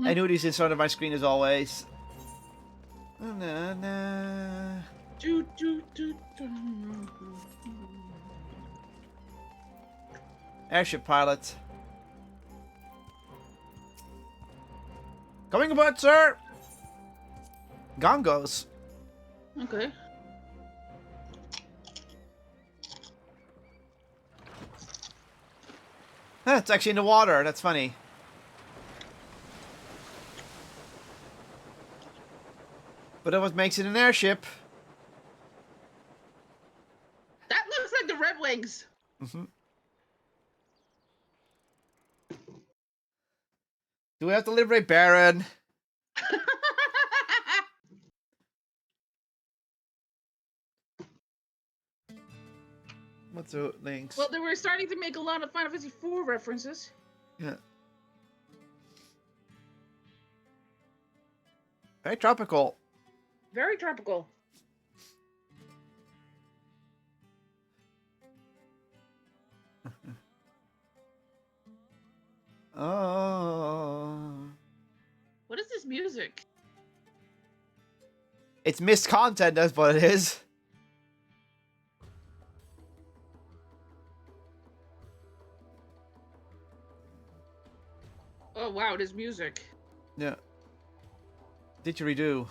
I knew this in front of my screen as always. Na, na. Airship pilot. Coming aboard, sir! Gongos. Okay. Huh, it's actually in the water. That's funny. But that what makes it an airship. That looks like the Red Wings. Do we have to liberate Baron? What's the links? Well, they were starting to make a lot of Final Fantasy IV references. Yeah. Very tropical. Very tropical. Oh. What is this music? It's missed content, that's what it is. Oh wow, this music. Yeah. Didgeridoo.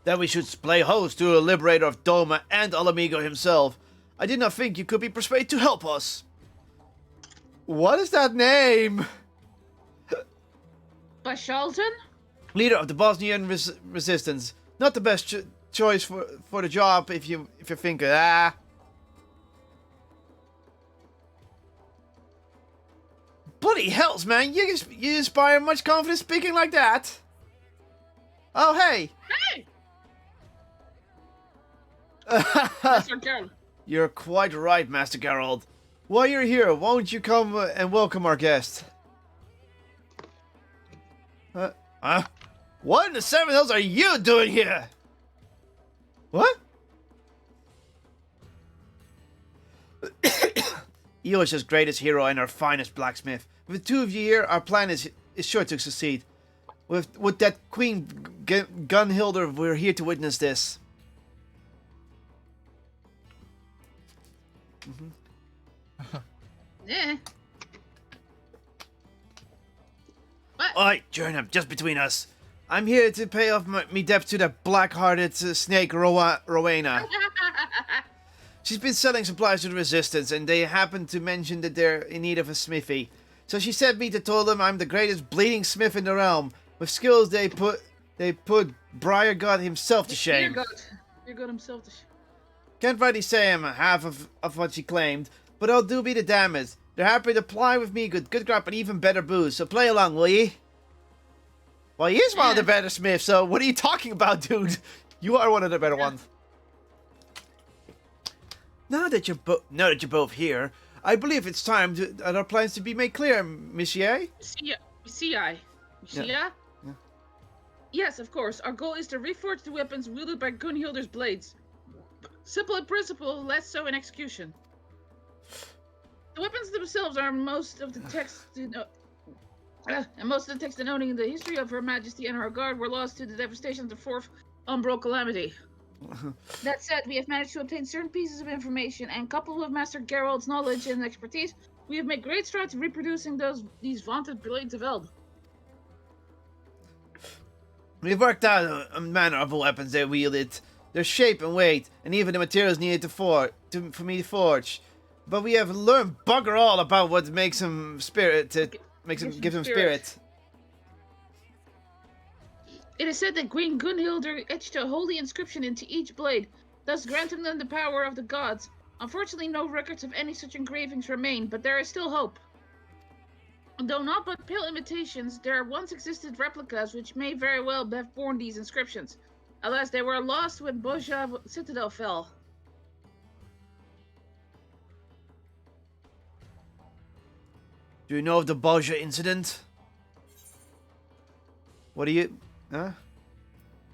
That we should play host to the liberator of Doma and Alamigo himself. I did not think you could be persuaded to help us. What is that name? Bashalton? Leader of the Bosnian resistance. Not the best choice for the job if you think Bloody hells, man! You inspire much confidence speaking like that. Oh hey! Hey! Mr. Gerald. You're quite right, Master Gerald. While you're here, won't you come and welcome our guest? What in the seven hells are you doing here? What? Eosh's greatest hero and our finest blacksmith. With the two of you here, our plan is sure to succeed. With that Queen Gunhilda, we're here to witness this. Eh. What? Alright, Jernam, just between us. I'm here to pay off me debt to that black-hearted snake Rowena. She's been selling supplies to the Resistance, and they happened to mention that they're in need of a smithy. So she sent me to tell them I'm the greatest bleeding smith in the realm, with skills they put Briar God himself to shame. Briar God himself to shame. Can't rightly say I'm half of what she claimed, but I'll do be the damned. They're happy to ply with me good grab and even better booze, so play along, will ye? Well, he is one of the better smiths, so what are you talking about, dude? You are one of the better ones. Now that you're both here, I believe it's time that our plans to be made clear, Monsieur. Yeah. Yes, of course. Our goal is to reforge the weapons wielded by Gunhilder's blades. Simple in principle, less so in execution. The weapons themselves are most of the text denoting the history of Her Majesty and her guard were lost to the devastation of the Fourth Umbral Calamity. That said, we have managed to obtain certain pieces of information, and coupled with Master Geralt's knowledge and expertise, we have made great strides in reproducing these vaunted blades of Eld. We've worked out a manner of the weapons they wielded, their shape and weight, and even the materials needed for me to forge. But we have learned bugger all about what makes them gives them spirit. It is said that Queen Gunhilder etched a holy inscription into each blade, thus granting them the power of the gods. Unfortunately, no records of any such engravings remain, but there is still hope. Though not but pale imitations, there once existed replicas which may very well have borne these inscriptions. Alas, they were lost when Boja Citadel fell. Do you know of the Boja incident? What do you... Huh?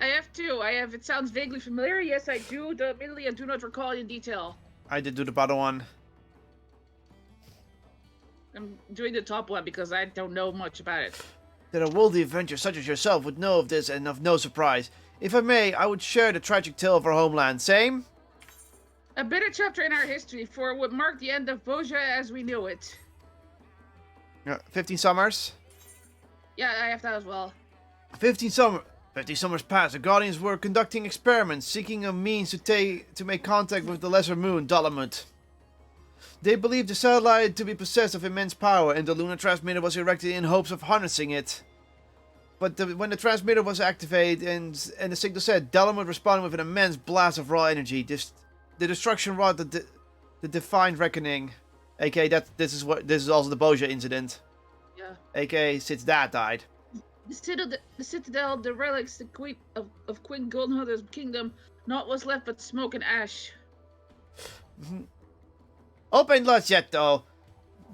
I have two. It sounds vaguely familiar. Yes, I do. Admittedly, I do not recall in detail. I did do the bottom one. I'm doing the top one because I don't know much about it. That a worldly adventurer such as yourself would know of this and of no surprise. If I may, I would share the tragic tale of our homeland. Same? A bitter chapter in our history, for it would mark the end of Boja as we knew it. 15 summers? Yeah, I have that as well. 50 summers past, the Guardians were conducting experiments, seeking a means to make contact with the lesser moon, Dalamut. They believed the satellite to be possessed of immense power, and the lunar transmitter was erected in hopes of harnessing it. But when the transmitter was activated and the signal said, Dalamut responded with an immense blast of raw energy. The destruction wrought the defined reckoning. aka this is also the Boja incident. Yeah. aka since Dad died. The Citadel, the relics, the Queen of Queen Gunhilder's kingdom, naught was left but smoke and ash. Open lost yet though.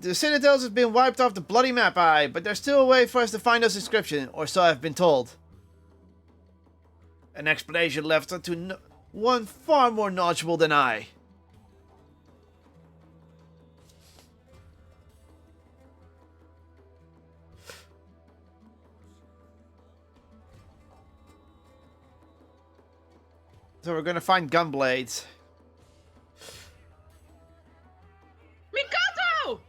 The Citadels has been wiped off the bloody map, aye, but there's still a way for us to find those inscriptions, or so I've been told. An explanation left to one far more knowledgeable than I. So we're gonna find gunblades. Mikoto!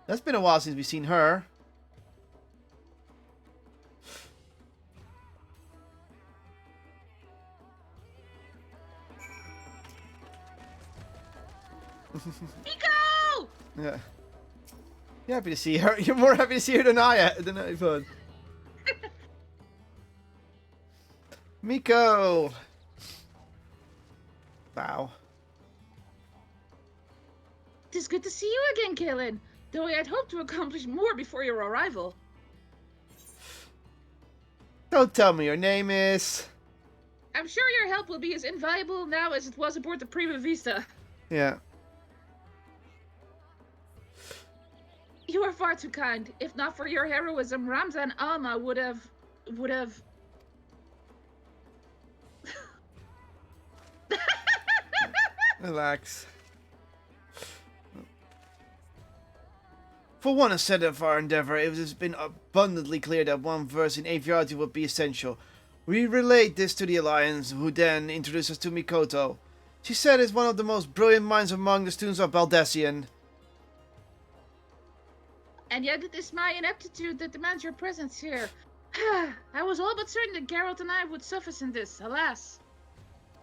That's been a while since we've seen her. Miko! Yeah. You're happy to see her. You're more happy to see her than I've heard. Miko! Wow. It is good to see you again, Kaelin, though I had hoped to accomplish more before your arrival. Don't tell me your name is... I'm sure your help will be as invaluable now as it was aboard the Prima Vista. Yeah. You are far too kind. If not for your heroism, Ramzan Alma would have... Relax. For one ascent of our endeavor, it has been abundantly clear that one verse in aviarity would be essential. We relayed this to the Alliance, who then introduced us to Mikoto. She said is one of the most brilliant minds among the students of Baldesion. And yet it is my ineptitude that demands your presence here. I was all but certain that Geralt and I would suffice in this, alas.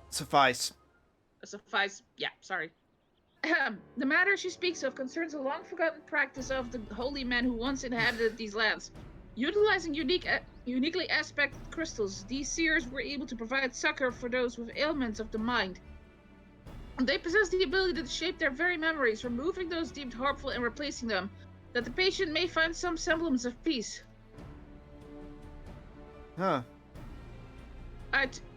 Suffice. Suffice. Yeah, sorry. The matter she speaks of concerns a long-forgotten practice of the holy men who once inhabited these lands. Utilizing uniquely aspected crystals, these seers were able to provide succor for those with ailments of the mind. They possess the ability to shape their very memories, removing those deemed harmful and replacing them, that the patient may find some semblance of peace. Huh.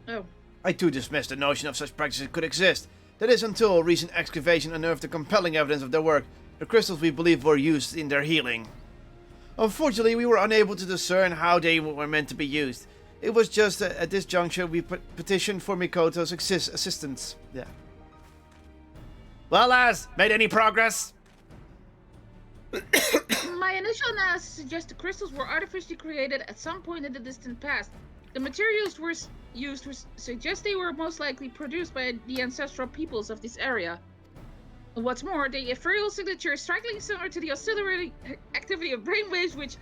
Oh. I too dismissed the notion of such practices could exist. That is until a recent excavation unearthed the compelling evidence of their work. The crystals we believe were used in their healing. Unfortunately, we were unable to discern how they were meant to be used. It was just at this juncture we petitioned for Mikoto's assistance. Yeah. Well, lads, made any progress? My initial analysis suggests the crystals were artificially created at some point in the distant past. The materials used suggest they were most likely produced by the ancestral peoples of this area. What's more, the ethereal signature is strikingly similar to the oscillatory activity of brainwaves, which,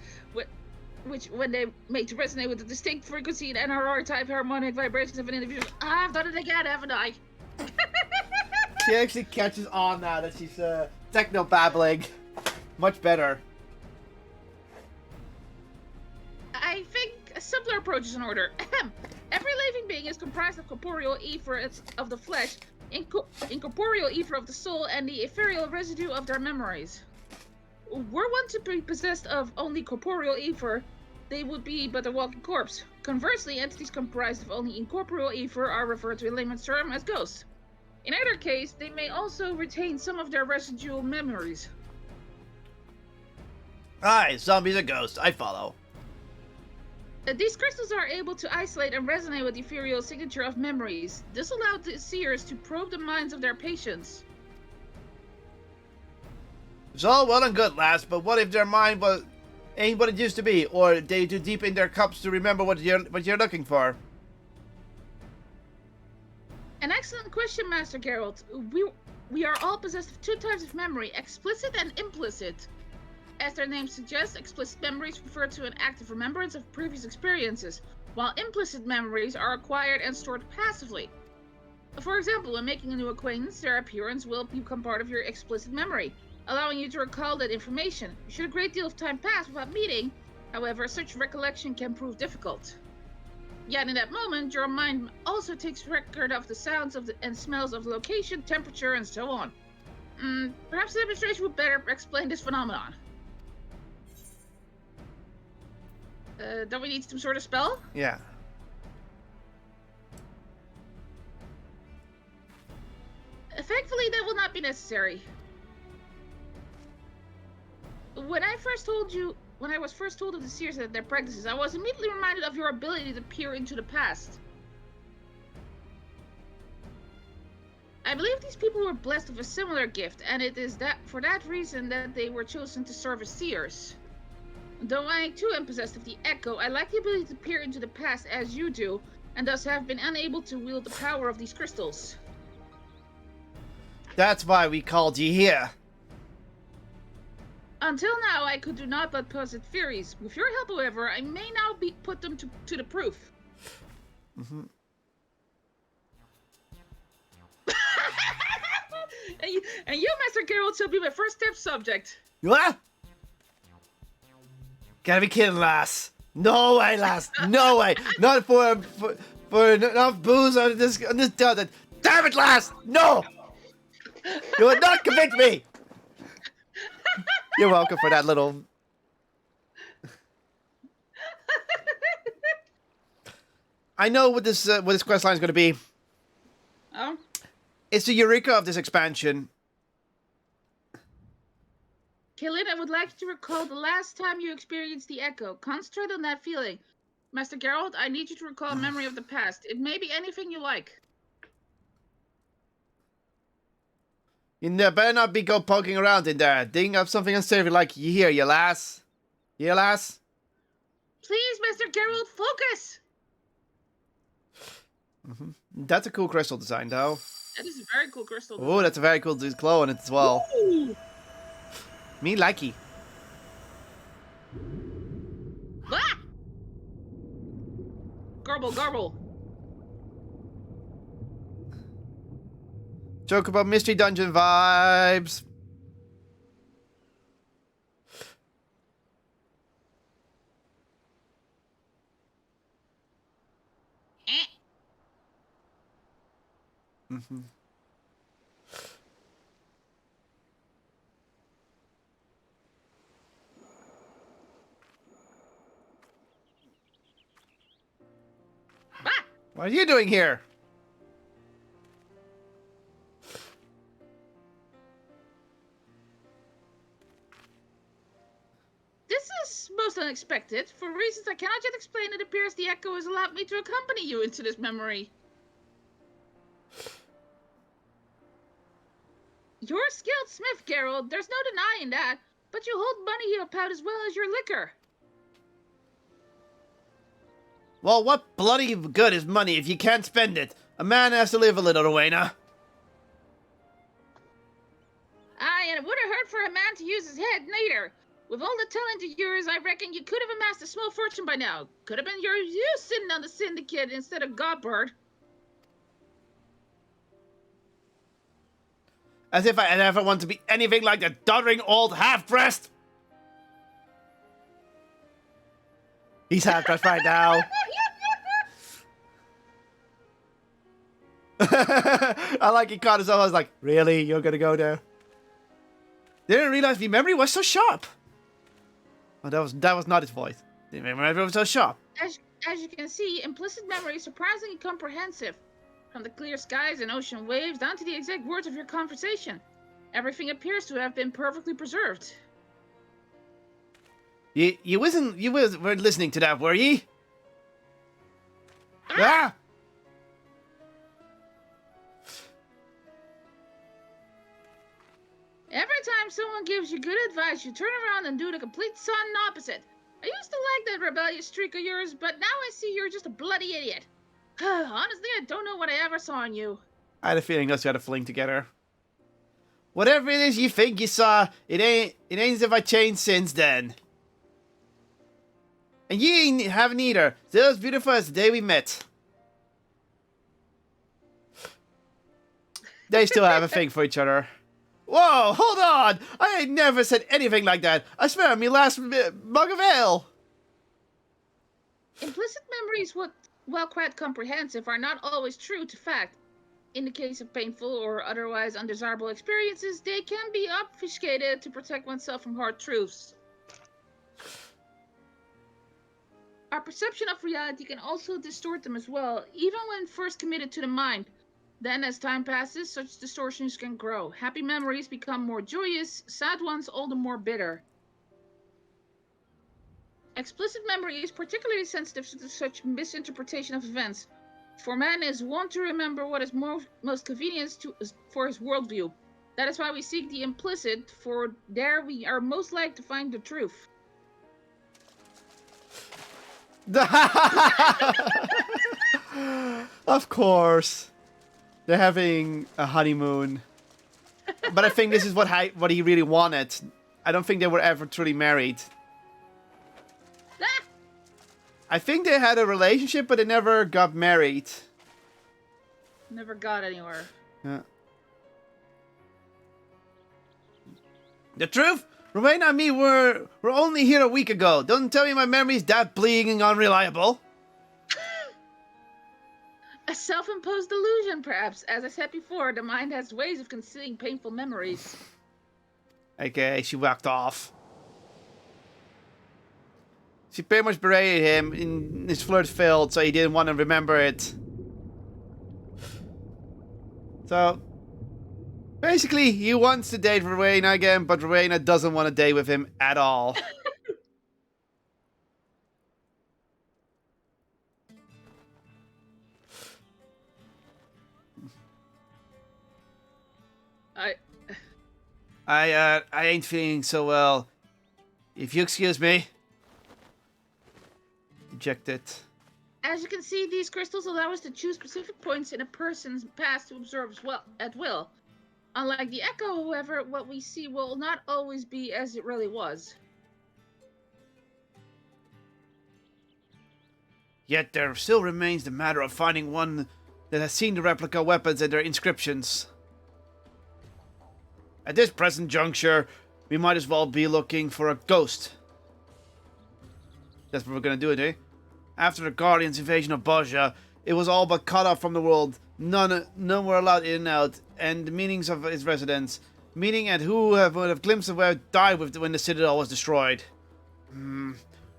when they make to resonate with the distinct frequency and NRR-type harmonic vibrations of an individual. I've done it again, haven't I? She actually catches on now that she's techno-babbling. Much better. I think a simpler approach is in order. Every living being is comprised of corporeal ether of the flesh, incorporeal ether of the soul, and the ethereal residue of their memories. Were one to be possessed of only corporeal ether, they would be but a walking corpse. Conversely, entities comprised of only incorporeal ether are referred to in layman's term as ghosts. In either case, they may also retain some of their residual memories. Aye, zombies and ghosts, I follow. These crystals are able to isolate and resonate with the ethereal signature of memories. This allowed the seers to probe the minds of their patients. It's all well and good, lads, but what if their mind ain't what it used to be, or they too deep in their cups to remember what you're looking for? An excellent question, Master Geralt. We are all possessed of two types of memory, explicit and implicit. As their name suggests, explicit memories refer to an active remembrance of previous experiences, while implicit memories are acquired and stored passively. For example, when making a new acquaintance, their appearance will become part of your explicit memory, allowing you to recall that information. Should a great deal of time pass without meeting, however, such recollection can prove difficult. Yet in that moment, your mind also takes record of the sounds and smells of the location, temperature, and so on. Perhaps the demonstration would better explain this phenomenon. Don't we need some sort of spell? Yeah. Thankfully, that will not be necessary. When I was first told of the seers and their practices, I was immediately reminded of your ability to peer into the past. I believe these people were blessed with a similar gift, and it is for that reason that they were chosen to serve as seers. Though I too am possessed of the echo, I lack the ability to peer into the past as you do, and thus have been unable to wield the power of these crystals. That's why we called you here. Until now, I could do not but posit theories. With your help, however, I may now put them to the proof. Mm-hmm. and you, Master Geralt, shall be my first step subject. What? Gotta be kidding, lass. No way, lass. No way. Not for enough booze on this donut. Damn it, lass. No. You would not convict me. You're welcome for that little. I know what this quest line is going to be. Oh? It's the eureka of this expansion. Killin, I would like you to recall the last time you experienced the echo. Concentrate on that feeling. Master Geralt, I need you to recall a memory of the past. It may be anything you like. You better not be go poking around in there, digging up something unsavory like you hear, you lass. You lass? Please, Master Geralt, focus! Mm-hmm. That's a cool crystal design, though. That is a very cool crystal design. Oh, that's a very cool glow on it as well. Ooh. Me likey. Ah! Garble, garble. Joke about Mystery Dungeon vibes. Eh. Mm-hmm. Ah! What are you doing here? This is most unexpected. For reasons I cannot yet explain, it appears the Echo has allowed me to accompany you into this memory. You're a skilled smith, Geralt. There's no denying that. But you hold money about as well as your liquor. Well, what bloody good is money if you can't spend it? A man has to live a little, Rowena. Aye, and it would have hurt for a man to use his head, neither. With all the talent of yours, I reckon you could have amassed a small fortune by now. Could have been you sitting on the syndicate instead of Godbird. As if I ever want to be anything like a doddering old half-breast. He's half-dressed right now. I like he caught himself. I was like, really? You're gonna go there? Didn't realize the memory was so sharp. Oh, that was not his voice. The memory was so sharp. As you can see, implicit memory is surprisingly comprehensive. From the clear skies and ocean waves down to the exact words of your conversation. Everything appears to have been perfectly preserved. You weren't listening to that, were ye? Ah! Every time someone gives you good advice, you turn around and do the complete sudden opposite. I used to like that rebellious streak of yours, but now I see you're just a bloody idiot. Honestly, I don't know what I ever saw in you. I had a feeling us had a fling together. Whatever it is you think you saw, it ain't as if I changed since then. And you haven't either. Still as beautiful as the day we met. They still have a thing for each other. Whoa, hold on! I ain't never said anything like that. I swear on me last mug of ale. Implicit memories, while quite comprehensive, are not always true to fact. In the case of painful or otherwise undesirable experiences, they can be obfuscated to protect oneself from hard truths. Our perception of reality can also distort them as well, even when first committed to the mind. Then, as time passes, such distortions can grow. Happy memories become more joyous, sad ones all the more bitter. Explicit memory is particularly sensitive to such misinterpretation of events, for man is wont to remember what is most convenient for his worldview. That is why we seek the implicit, for there we are most likely to find the truth. Of course. They're having a honeymoon. But I think this is what he really wanted. I don't think they were ever truly married. Ah! I think they had a relationship, but they never got married. Never got anywhere. Yeah. The truth? Rowena and me were only here a week ago. Don't tell me my memory's that bleak and unreliable. A self-imposed delusion, perhaps. As I said before, the mind has ways of concealing painful memories. Okay, she walked off. She pretty much berated him in his flirt failed, so he didn't want to remember it. So, basically, he wants to date Rowena again, but Rowena doesn't want to date with him at all. I ain't feeling so well. If you excuse me. Ejected. As you can see, these crystals allow us to choose specific points in a person's past to observe at will. Unlike the echo, however, what we see will not always be as it really was. Yet there still remains the matter of finding one that has seen the replica weapons and their inscriptions. At this present juncture, we might as well be looking for a ghost. That's what we're gonna do it, eh? After the Guardians' invasion of Baja, it was all but cut off from the world. None were allowed in and out, and the meanings of its residents, meaning and who would have glimpsed of where it died when the citadel was destroyed.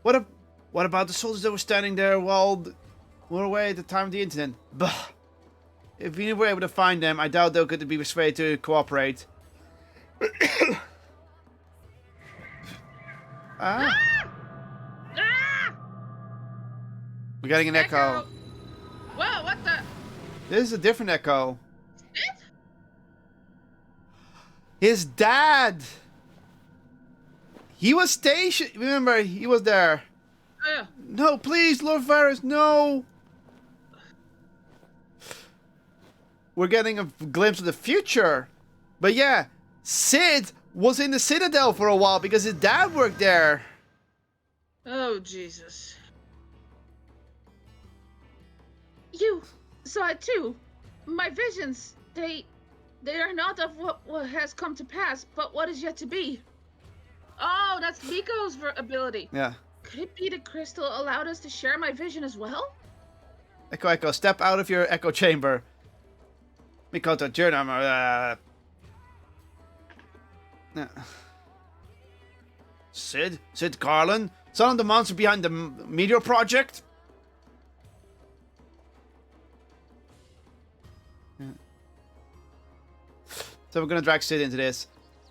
What about the soldiers that were standing there while we were away at the time of the incident? Bah! If we were able to find them, I doubt they could be persuaded to cooperate. Ah! We're getting an echo. Whoa, what the? This is a different echo. It? His dad! He was stationed. Remember, he was there. Oh, yeah. No, please, Lord Varys, no! We're getting a glimpse of the future. But yeah, Sid was in the Citadel for a while because his dad worked there. Oh, Jesus. You saw it too. My visions, they are not of what has come to pass, but what is yet to be. Oh, that's Miko's ability. Yeah. Could it be the crystal allowed us to share my vision as well? Echo, step out of your echo chamber. Mikoto, Jernam, Sid Garland? Son of the monster behind the Meteor Project? Yeah. So we're gonna drag Sid into this.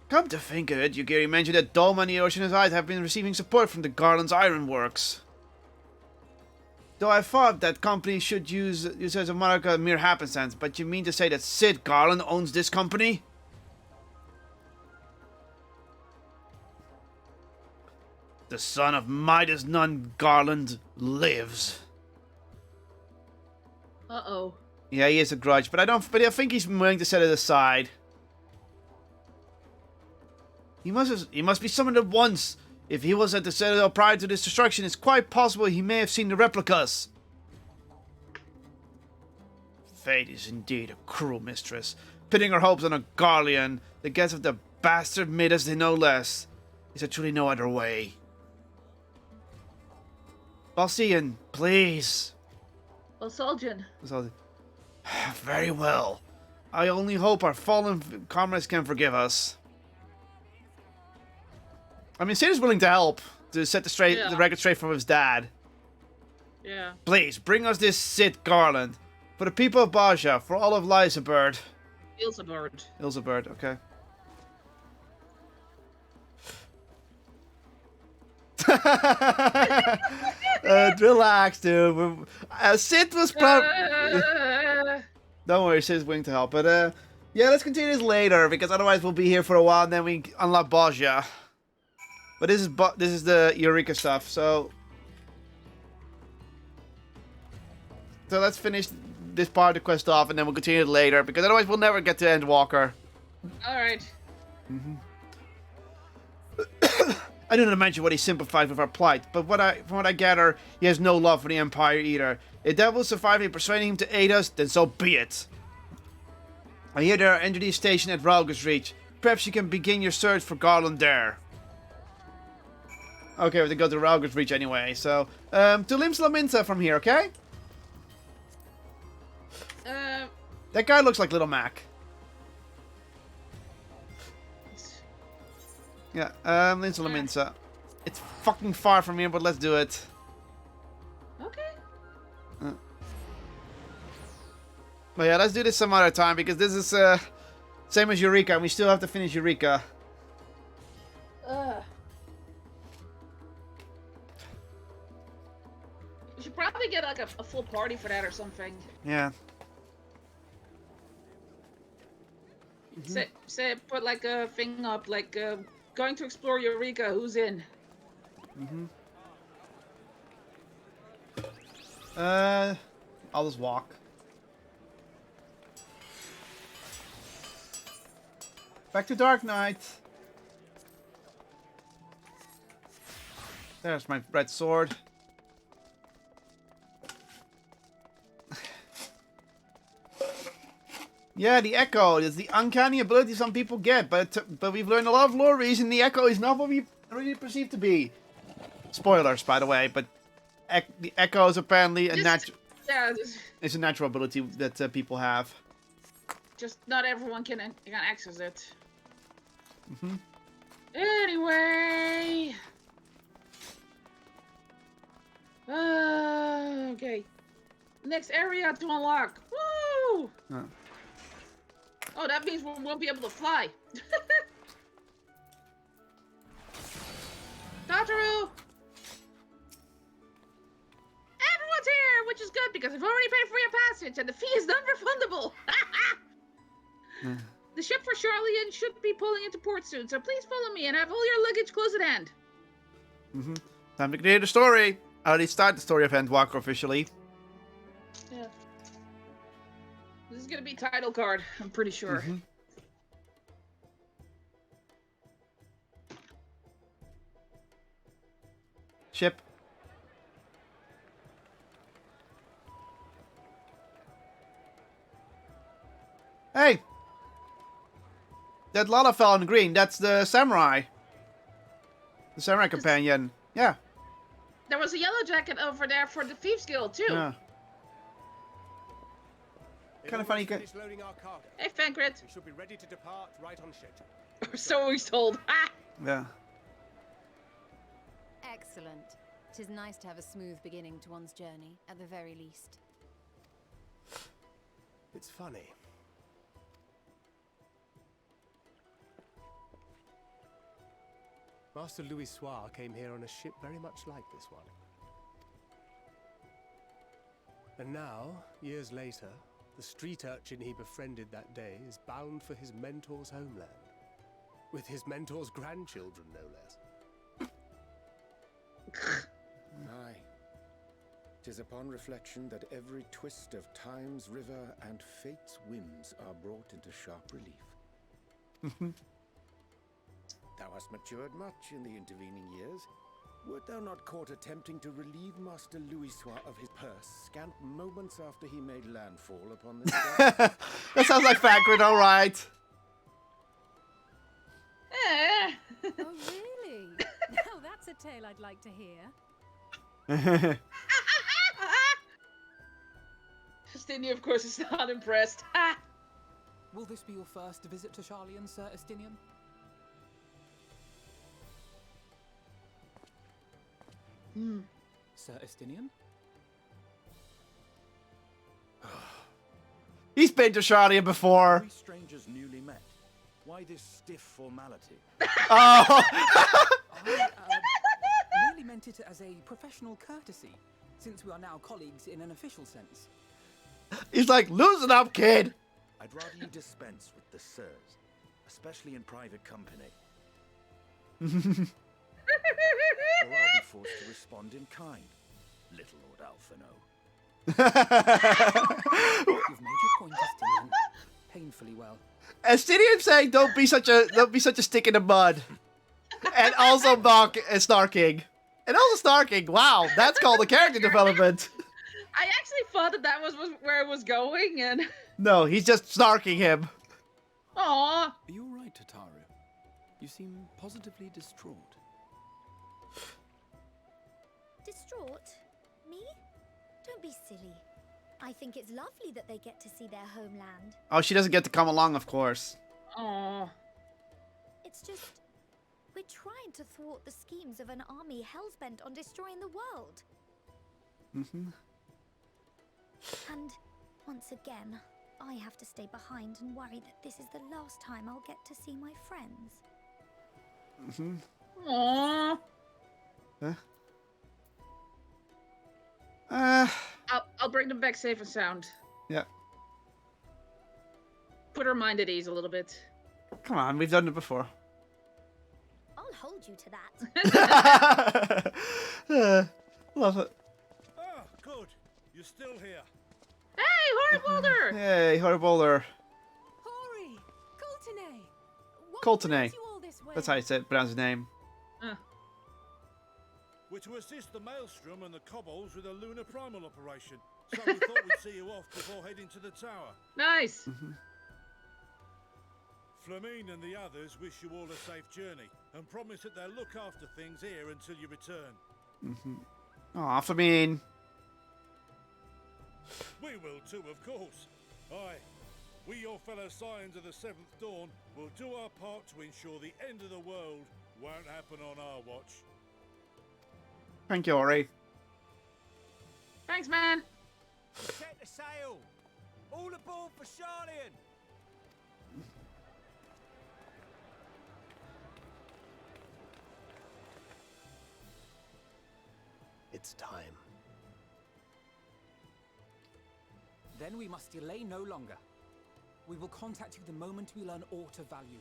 Come to think of it, Yugiri mentioned that Doma and the Ocean's Eyes have been receiving support from the Garland's Ironworks. Though I thought that company should use as a monarch a mere happenstance, but you mean to say that Sid Garland owns this company? The son of Midas Nun Garland lives. Uh-oh. Yeah, he is a grudge, but I think he's willing to set it aside. He must be summoned at once. If he was at the Citadel prior to this destruction, it's quite possible he may have seen the replicas. Fate is indeed a cruel mistress, pitting her hopes on a Garlean, the guess of the bastard Midas they no less. Is there truly no other way? Balsian, please. Balsuljan. Very well. I only hope our fallen comrades can forgive us. I mean, Sid is willing to help to set the record straight from his dad. Yeah. Please, bring us this Sid Garland. For the people of Baja, for all of Lysabird. Ilsabird, okay. Relax, dude. Sid was probably... Don't worry, Sid's willing to help. But, yeah, let's continue this later, because otherwise we'll be here for a while, and then we unlock Baja. But this is the Eureka stuff, so let's finish this part of the quest off, and then we'll continue it later, because otherwise we'll never get to Endwalker. Alright. I didn't mention what he sympathized with our plight, but from what I gather, he has no love for the Empire either. If that will survive in persuading him to aid us, then so be it. I hear there are entity station at Ralgus Reach. Perhaps you can begin your search for Garland there. Okay, we have to go to Ralgus Reach anyway, so... to Lims Laminta from here, okay? That guy looks like Little Mac. Yeah, Lims Laminta. It's fucking far from here, but let's do it. Okay. But yeah, let's do this some other time, because this is, same as Eureka, and we still have to finish Eureka. We should probably get like a full party for that or something. Yeah. Say put like a thing up, like going to explore Eureka, who's in? I'll just walk. Back to Dark Knight. There's my red sword. Yeah, the echo is the uncanny ability some people get, but we've learned a lot of lore reason the echo is not what we really perceive to be. Spoilers, by the way, but the echo is apparently it's a natural ability that people have. Just not everyone can access it. Anyway. Okay. Next area to unlock. Woo! Oh, that means we won't be able to fly. Tataru! Everyone's here, which is good because I've already paid for your passage and the fee is non-refundable. The ship for Charlian should be pulling into port soon, so please follow me and have all your luggage close at hand. Time to create the story. I already started the story of Endwalker officially. Yeah. This is gonna be title card, I'm pretty sure. Ship. Hey! That Lala fell in green, that's the samurai. The samurai companion. Yeah. There was a yellow jacket over there for the Thieves Guild, too. Yeah. Kind of funny. Hey, Fankrit. We should be ready to depart right on ship. So we're told. Yeah. Excellent. It is nice to have a smooth beginning to one's journey, at the very least. It's funny. Master Louis Soir came here on a ship very much like this one. And now, years later, the street urchin he befriended that day is bound for his mentor's homeland. With his mentor's grandchildren, no less. Aye. 'Tis upon reflection that every twist of time's river and fate's whims are brought into sharp relief. Thou hast matured much in the intervening years. Wert thou not caught attempting to relieve Master Louis Soir of his purse scant moments after he made landfall upon this ground? That sounds like Fankrit, alright. Oh, really? Now that's a tale I'd like to hear. Justinian, of course, is not impressed. Will this be your first visit to Charlian, Sir Estinian? Sir Estinian? He's been to Charlian before. Three strangers newly met. Why this stiff formality? Oh. I merely meant it as a professional courtesy, since we are now colleagues in an official sense. He's like, loosen up, kid. I'd rather you dispense with the sirs, especially in private company. Or I'll be forced to respond in kind, little Lord Alphino. You've made your point, Estinian. Painfully well. Estinian saying, don't be such a stick in the mud. And also snarking. And also snarking. Wow, that's called a character development. I actually thought that was where it was going, and... No, he's just snarking him. Aww. Are you all right, Tataru? You seem positively distraught. Distraught? Me? Don't be silly. I think it's lovely that they get to see their homeland. Oh, she doesn't get to come along, of course. Aww. It's just... we're trying to thwart the schemes of an army hellbent on destroying the world. And, once again, I have to stay behind and worry that this is the last time I'll get to see my friends. Aww. I'll bring them back safe and sound. Yeah. Put her mind at ease a little bit. Come on, we've done it before. I'll hold you to that. Love it. Ah, good. You're still here. Hey, Horribolder! Hey, Horribolder. Hori! Coltene! What Coltene. brings you all this way? That's how you pronounce his name. We're to assist the Maelstrom and the Kobolds with a lunar primal operation. So we thought we'd see you off before heading to the tower. Nice. Flamine and the others wish you all a safe journey and promise that they'll look after things here until you return. Aw, Flamine. We will too, of course. Aye. We, your fellow Scions of the Seventh Dawn, will do our part to ensure the end of the world won't happen on our watch. Thank you, Ori. Thanks, man. Set the sail! All aboard for Charlian! It's time. Then we must delay no longer. We will contact you the moment we learn aught of value.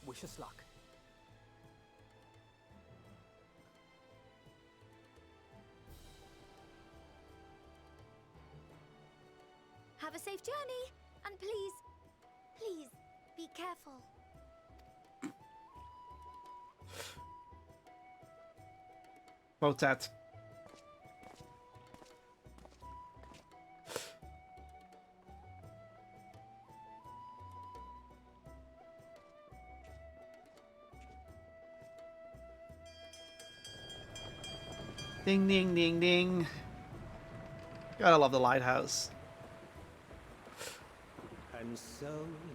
Wish us luck. Have a safe journey, and please, please, be careful. Quote that. Ding, ding, ding, ding. Gotta love the lighthouse. And so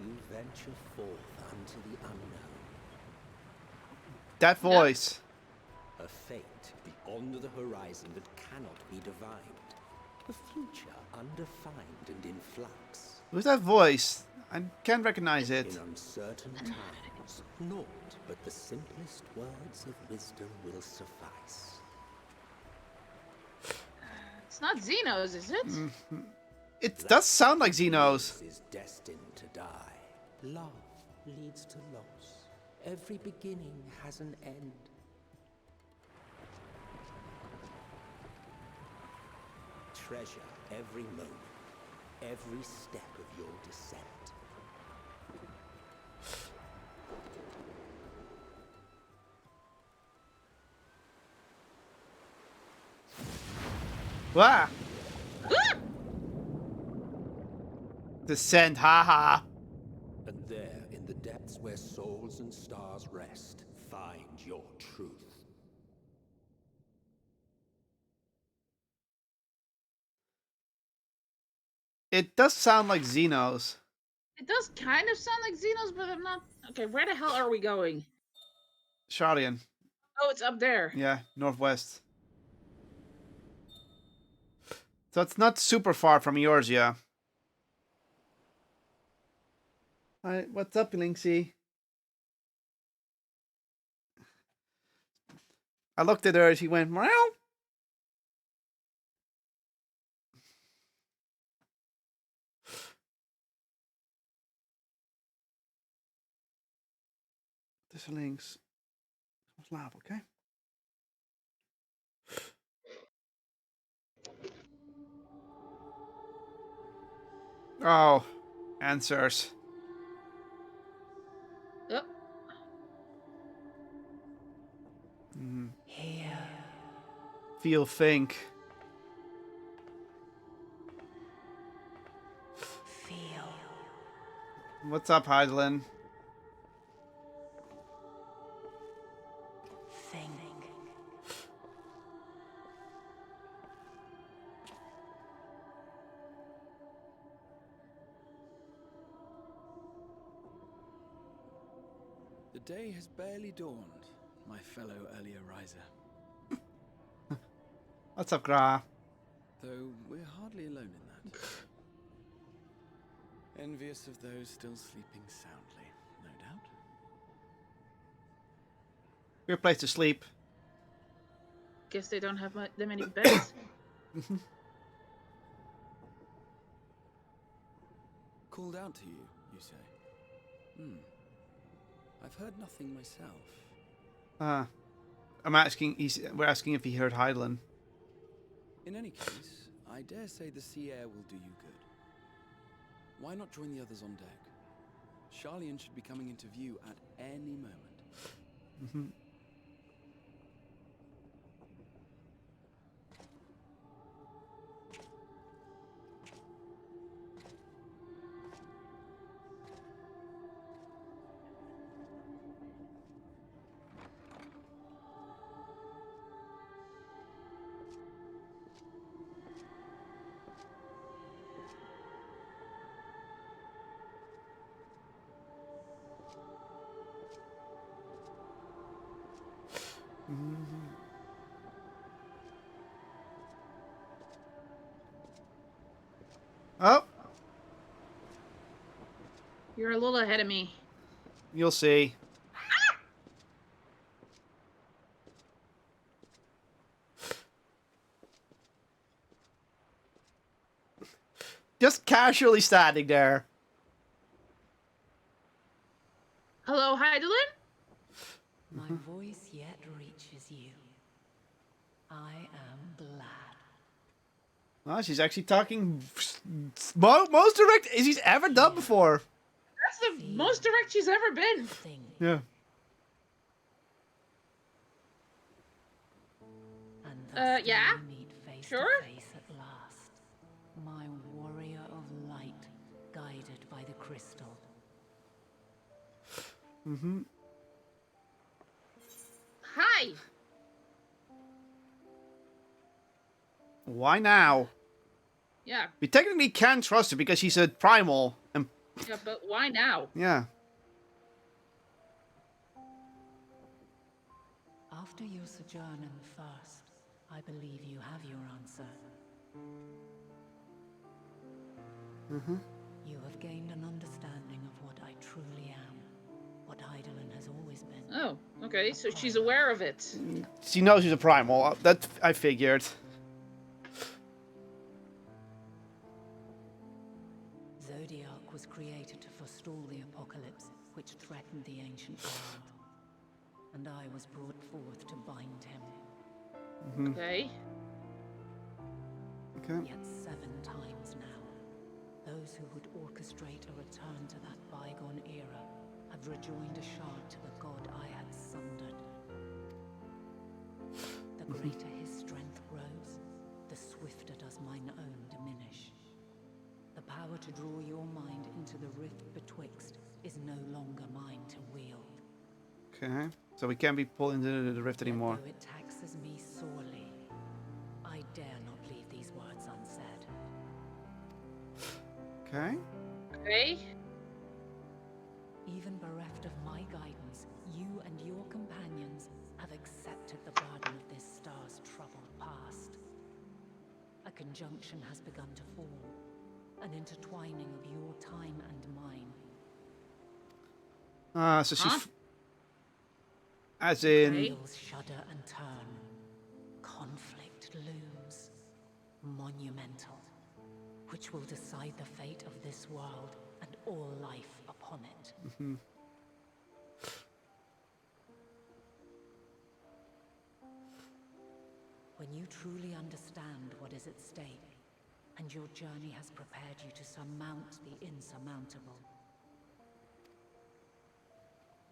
you venture forth unto the unknown. That voice. A fate beyond the horizon that cannot be divined. A future undefined and in flux. Who's that voice? I can't recognize it. In uncertain times, naught but the simplest words of wisdom will suffice. It's not Xenos, is it? It does sound like Xenos. Is destined to die. Love leads to loss. Every beginning has an end. Treasure every moment, every step of your descent. Wah! Descent, haha. And there, in the depths where souls and stars rest, find your truth. It does sound like Xenos. It does kind of sound like Xenos, but I'm not... Okay, where the hell are we going? Charlian. Oh, it's up there. Yeah, northwest. So it's not super far from yours, yeah. Alright, what's up, Linksy? I looked at her, she went, meow. Tussen links. Slaap, okay? Oh, answers. Yep. Here. Feel, think. Feel. What's up, Heidelin? Think. The day has barely dawned, my fellow earlier riser. What's up, Gra? Though we're hardly alone in that. Envious of those still sleeping soundly, no doubt. Weird place to sleep. Guess they don't have that many beds. Called out to you, you say? I've heard nothing myself. I'm asking. We're asking if he heard Heidelin. In any case, I dare say the sea air will do you good. Why not join the others on deck? Charlian should be coming into view at any moment. Oh, You're a little ahead of me. you'll see. Just casually standing there. Hello, Heidelin? My voice yet reaches you. I am glad. Well, she's actually talking most direct as she's ever done before. That's the most direct she's ever been. Yeah. Yeah? Meet face Sure? to face at last. My warrior of light, guided by the crystal. Mm-hmm. Hi. Why now? Yeah. We technically can't trust her because she's a primal. And Yeah, but why now? yeah. After your sojourn in the First, I believe you have your answer. Mm-hmm. You have gained an understanding of what I truly am, what Heidelin has always been. Oh, okay, so she's aware of it. She knows she's a primal. That I figured. Zodiac was created to forestall the apocalypse, which threatened the ancient world. And I was brought forth to bind him. Mm-hmm. Okay. Okay. Yet 7 times now, those who would orchestrate a return to that bygone era have rejoined a shard to the god I had sundered. The greater his strength grows, the swifter does mine own diminish. The power to draw your mind into the rift betwixt is no longer mine to wield. Okay. So we can't be pulled into the rift anymore. Though it taxes me sorely, I dare not leave these words unsaid. Okay. Okay. Even bereft of my guidance, you and your companions have accepted the burden of this star's troubled past. A conjunction has begun to form, an intertwining of your time and mine. So she's... As in... Wheels shudder and turn. Conflict looms. Monumental. Which will decide the fate of this world and all life upon it. Mm-hmm. When you truly understand what is at stake, and your journey has prepared you to surmount the insurmountable,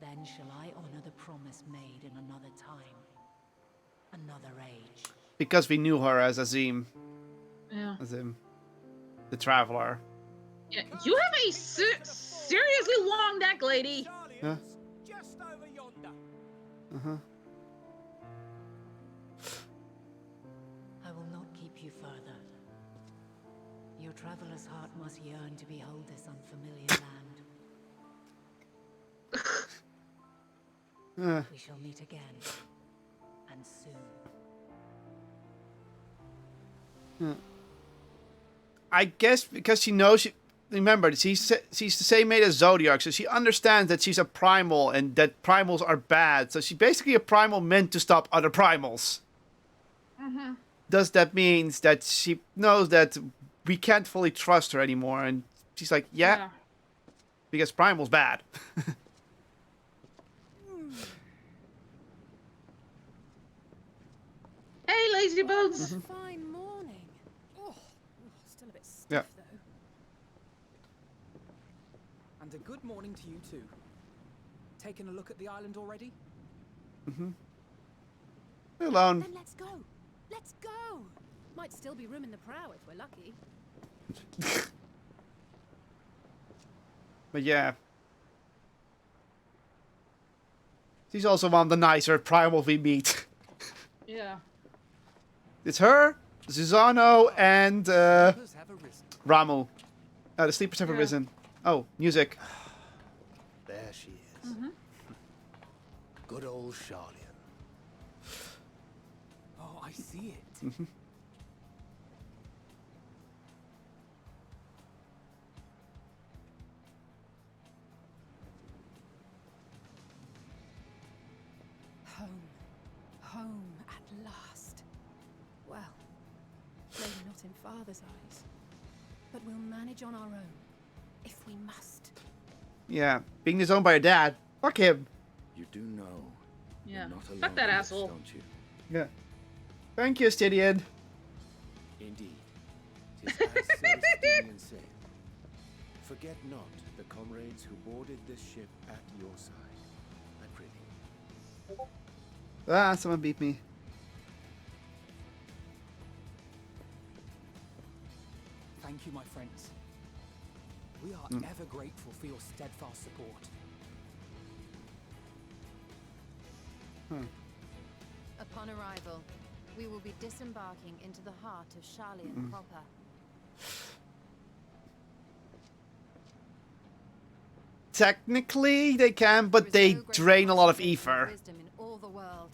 then shall I honor the promise made in another time, another age. Because we knew her as Azim. Yeah. Azim. The Traveler. Yeah, you have a seriously long neck, lady. Yeah. Just over yonder. Uh-huh. I will not keep you further. Your traveler's heart must yearn to behold this unfamiliar land. We shall meet again, and soon. I guess because she knows... Remember, she's the same mate as Zodiac, so she understands that she's a primal and that primals are bad. So she's basically a primal meant to stop other primals. Mm-hmm. Thus, that means that she knows that we can't fully trust her anymore. And she's like, yeah. Because primal's bad. Hey, lazy bones. Mm-hmm. Fine morning. Oh, still a bit stiff, Yeah. though. And a good morning to you too. Taking a look at the island already? Mm-hmm. Alone. Then let's go. Let's go. Might still be room in the prow if we're lucky. But yeah. She's also one of the nicer primals we meet. Yeah. It's her, Susano, and Ramu. The sleepers have arisen. Oh, music. There she is. Good old Charlian. see it. Home at last. Well, maybe not in Father's eyes, but we'll manage on our own, if we must. Yeah, being disowned by your dad. Fuck him. You do know. Yeah. You're not alone Fuck that in this, asshole. don't you? Yeah. Thank you, Stydian. Indeed. 'Tis as Stydian said. Forget not the comrades who boarded this ship at your side. I prithee. Ah, someone beat me. Thank you, my friends. We are ever grateful for your steadfast support. Upon arrival, we will be disembarking into the heart of Sharlayan proper. Technically, they can, but they drain a lot of ether. Wisdom in all the world.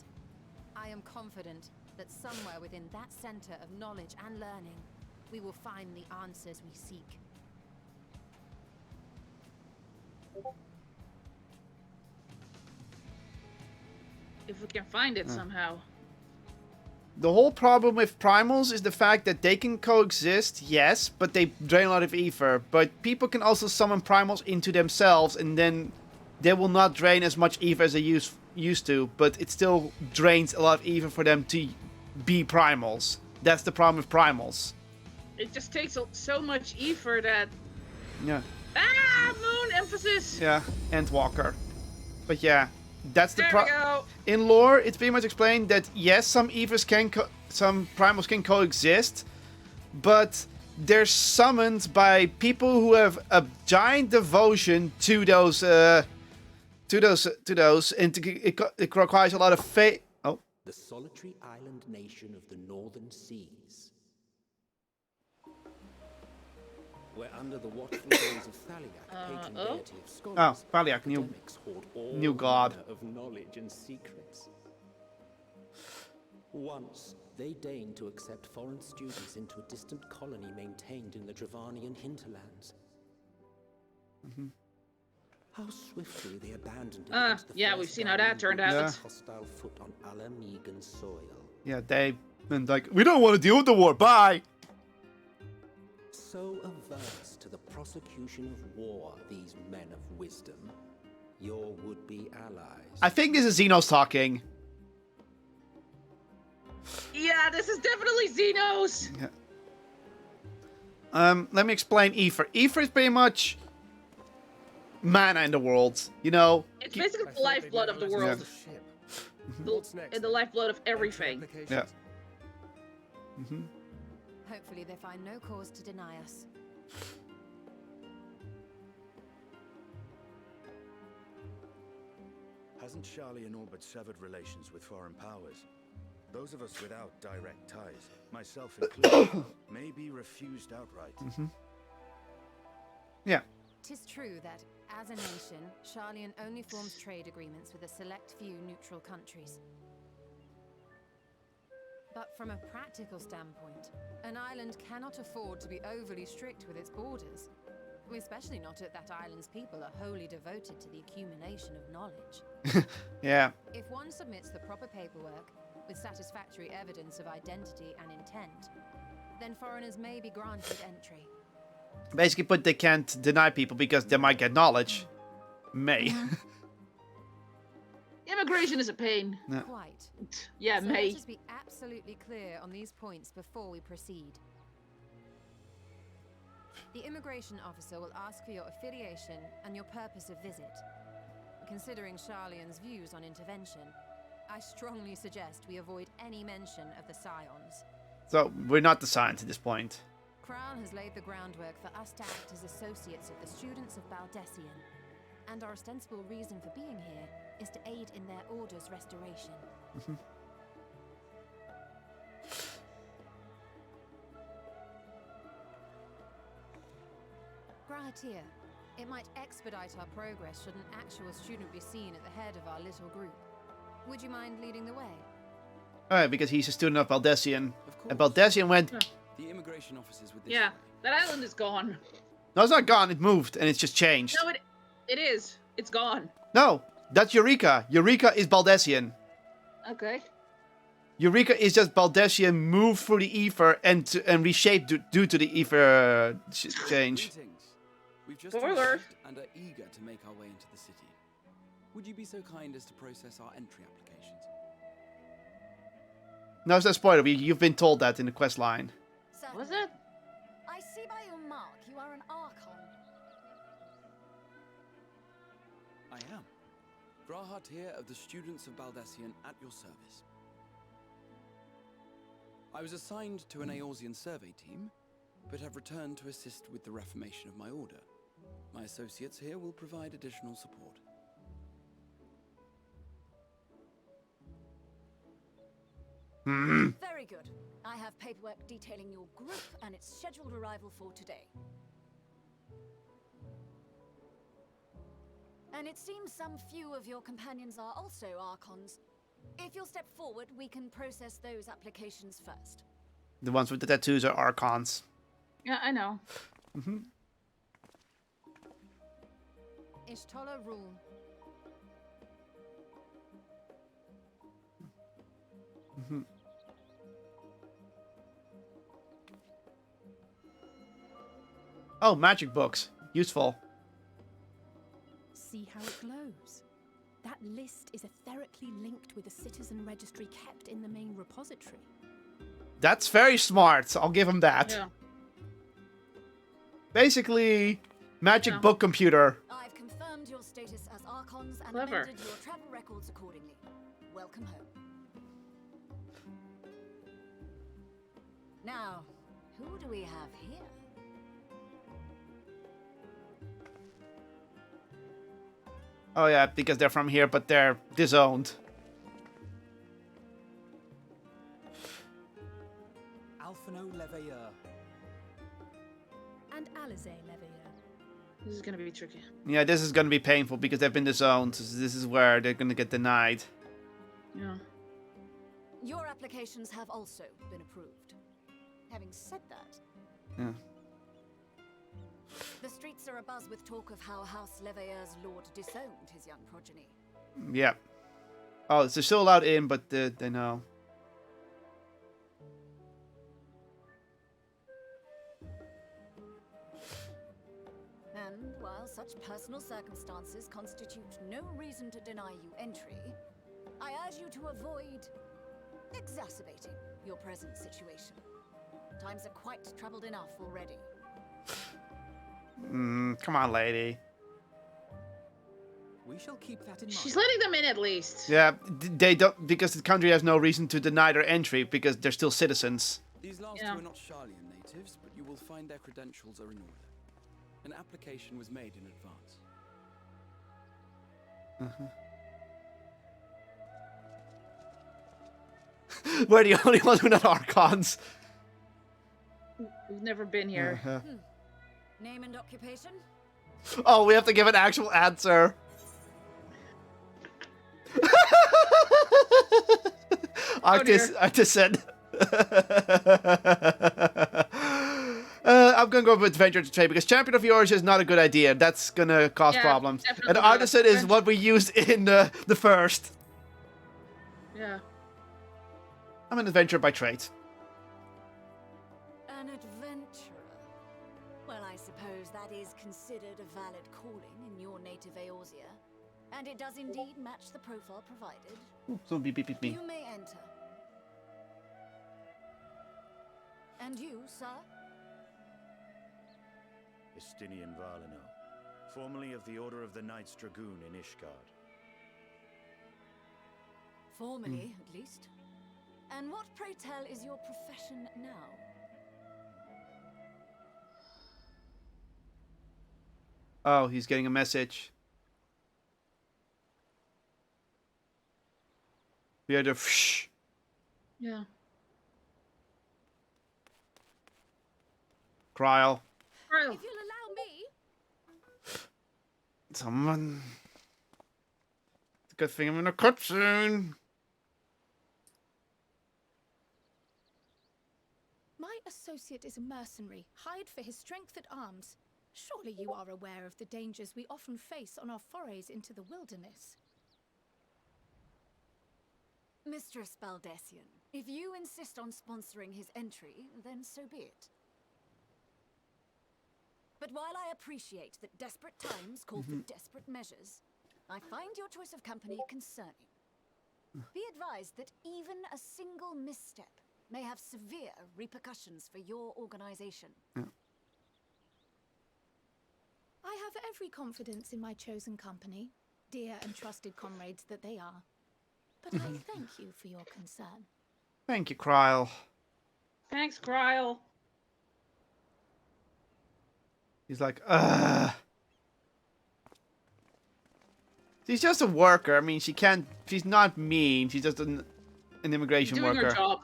I am confident that somewhere within that center of knowledge and learning, we will find the answers we seek. If we can find it somehow. The whole problem with primals is the fact that they can coexist, yes, but they drain a lot of ether. But people can also summon primals into themselves, and then they will not drain as much ether as they used to, but it still drains a lot of ether for them to be primals. That's the problem with primals. It just takes so much ether that... Yeah. Ah, moon emphasis! Yeah, Endwalker. But yeah, that's the There we go. In lore, it's pretty much explained that yes, some ethers some primals can coexist, but they're summoned by people who have a giant devotion to those, and it requires a lot of faith. Oh. The solitary island nation of the northern seas. Where under the watchful gaze of Thaliak, patron deity of scholars, Oh, Thaliak, academics hoard all new god. manner of knowledge and secrets. Once, they deigned to accept foreign students into a distant colony maintained in the Dravanian hinterlands. How swiftly they abandoned it. once the yeah, first we've seen how that turned out. Yeah. hostile foot on Alamegan soil. Yeah, they and like, we don't want to deal with the war. Bye. So averse to the prosecution of war, these men of wisdom, your would-be allies. I think this is Xenos talking. Yeah, this is definitely Xenos! Yeah. Let me explain ether. Ether is pretty much mana in the world, you know? It's basically the lifeblood of the world. The lifeblood of everything. Yeah. Hopefully they find no cause to deny us. Hasn't Sharlayan all but severed relations with foreign powers? Those of us without direct ties, myself included, may be refused outright. Yeah. 'Tis true that, as a nation, Sharlayan only forms trade agreements with a select few neutral countries. But from a practical standpoint, an island cannot afford to be overly strict with its borders. Especially not if that island's people are wholly devoted to the accumulation of knowledge. Yeah. If one submits the proper paperwork, with satisfactory evidence of identity and intent, then foreigners may be granted entry. Basically, but they can't deny people because they might get knowledge. May. Immigration is a pain. Yeah. Quite. Yeah, so may. let us be absolutely clear on these points before we proceed. The immigration officer will ask for your affiliation and your purpose of visit. Considering Sharlayan's views on intervention, I strongly suggest we avoid any mention of the Scions. So, we're not the Scions at this point. Kral has laid the groundwork for us to act as associates of the students of Baldessian, and our ostensible reason for being here is to aid in their order's restoration. Grahatir, it might expedite our progress should an actual student be seen at the head of our little group. Would you mind leading the way? Oh, because he's a student of Baldessian. And Baldessian went... The immigration officers with this Yeah, that island is gone. No, it's not gone. It moved, and it's just changed. No, it is. It's gone. No, that's Eureka. Eureka is Baldessian. Okay. Eureka is just Baldessian moved through the ether and reshaped due to the ether change. Greetings. We've just Spoiler. arrived and are eager to make our way into the city. Would you be so kind as to process our entry applications? No, it's a spoiler. You've been told that in the quest line. Was it? I see by your mark you are an Archon. I am. Grahat here of the Students of Baldessian at your service. I was assigned to an Eorzean survey team, but have returned to assist with the reformation of my order. My associates here will provide additional support. Very good. I have paperwork detailing your group and its scheduled arrival for today. And it seems some few of your companions are also Archons. If you'll step forward, we can process those applications first. The ones with the tattoos are Archons. Yeah, I know. Ishtola rule. Oh, magic books. Useful. See how it glows. That list is etherically linked with a citizen registry kept in the main repository. That's very smart. I'll give him that. Yeah. Basically, magic book computer. I've confirmed your status as Archons and Clever. amended your travel records accordingly. Welcome home. Now, who do we have here? Oh yeah, because they're from here, but they're disowned. Alphino Leveilleur. And Alize Leveilleur. This is gonna be tricky. Yeah, this is gonna be painful because they've been disowned. So this is where they're gonna get denied. Yeah. Your applications have also been approved. Having said that, Yeah. the streets are abuzz with talk of how House Leveilleur's lord disowned his young progeny. Yeah. Oh, they're still allowed in, but they know. And while such personal circumstances constitute no reason to deny you entry, I urge you to avoid exacerbating your present situation. Times are quite troubled enough already. Come on, lady. We shall keep that in mind. She's letting them in at least. Yeah, they don't, because the country has no reason to deny their entry because they're still citizens. These last two are not Sharlayan natives, but you will find their credentials are in order. An application was made in advance. We're the only ones who are not Archons. We've never been here. Name and occupation? Oh, we have to give an actual answer. Artisan. I'm gonna go with adventure to trade because champion of yours is not a good idea. That's gonna cause problems. And artisan is what we used in the first. Yeah. I'm an adventurer by trade. An adventurer. Well, I suppose that is considered a valid calling in your native Eorzea. And it does indeed match the profile provided. So beep beep beep me. You may enter. And you, sir? Estinian Valino, formerly of the Order of the Knights Dragoon in Ishgard. Formerly, at least. And what, pray tell, is your profession now? Oh, he's getting a message. We had a fsh. Yeah. Cryle. Cryle. If you'll allow me. Someone. It's a good thing I'm in a cutscene. associate is a mercenary, hired for his strength at arms. Surely you are aware of the dangers we often face on our forays into the wilderness. Mistress Baldessian, if you insist on sponsoring his entry, then so be it. But while I appreciate that desperate times call for desperate measures, I find your choice of company concerning. Be advised that even a single misstep may have severe repercussions for your organization. I have every confidence in my chosen company, dear and trusted comrades that they are. But I thank you for your concern. Thank you, Kryle. Thanks, Kryle. He's like, ugh. She's just a worker. I mean, she's not mean. She's just an immigration Doing worker. her job.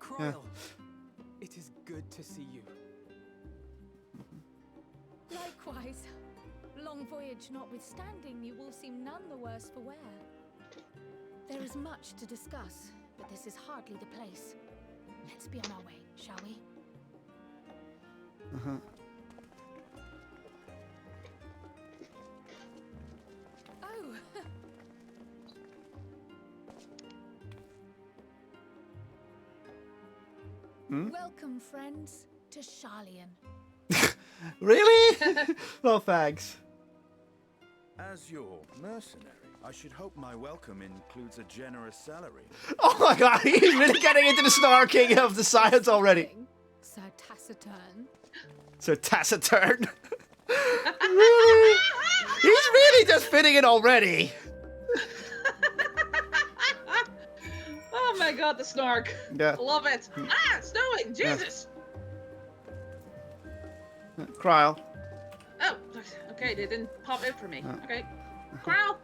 Kryle, Yeah. it is good to see you. Likewise. Long voyage notwithstanding, you will seem none the worse for wear. There is much to discuss, but this is hardly the place. Let's be on our way, shall we? Oh. Welcome, friends, to Charlian. Really? No thanks. As your mercenary, I should hope my welcome includes a generous salary. Oh my god, he's really getting into the snarking of the science already. Sir Taciturn. So taciturn. Really? He's really just fitting it already. Oh my god, the snark. Yeah. Love it. Ah, snowing. Jesus. Kryle. Oh, okay, they didn't pop it for me. Okay. Kryle,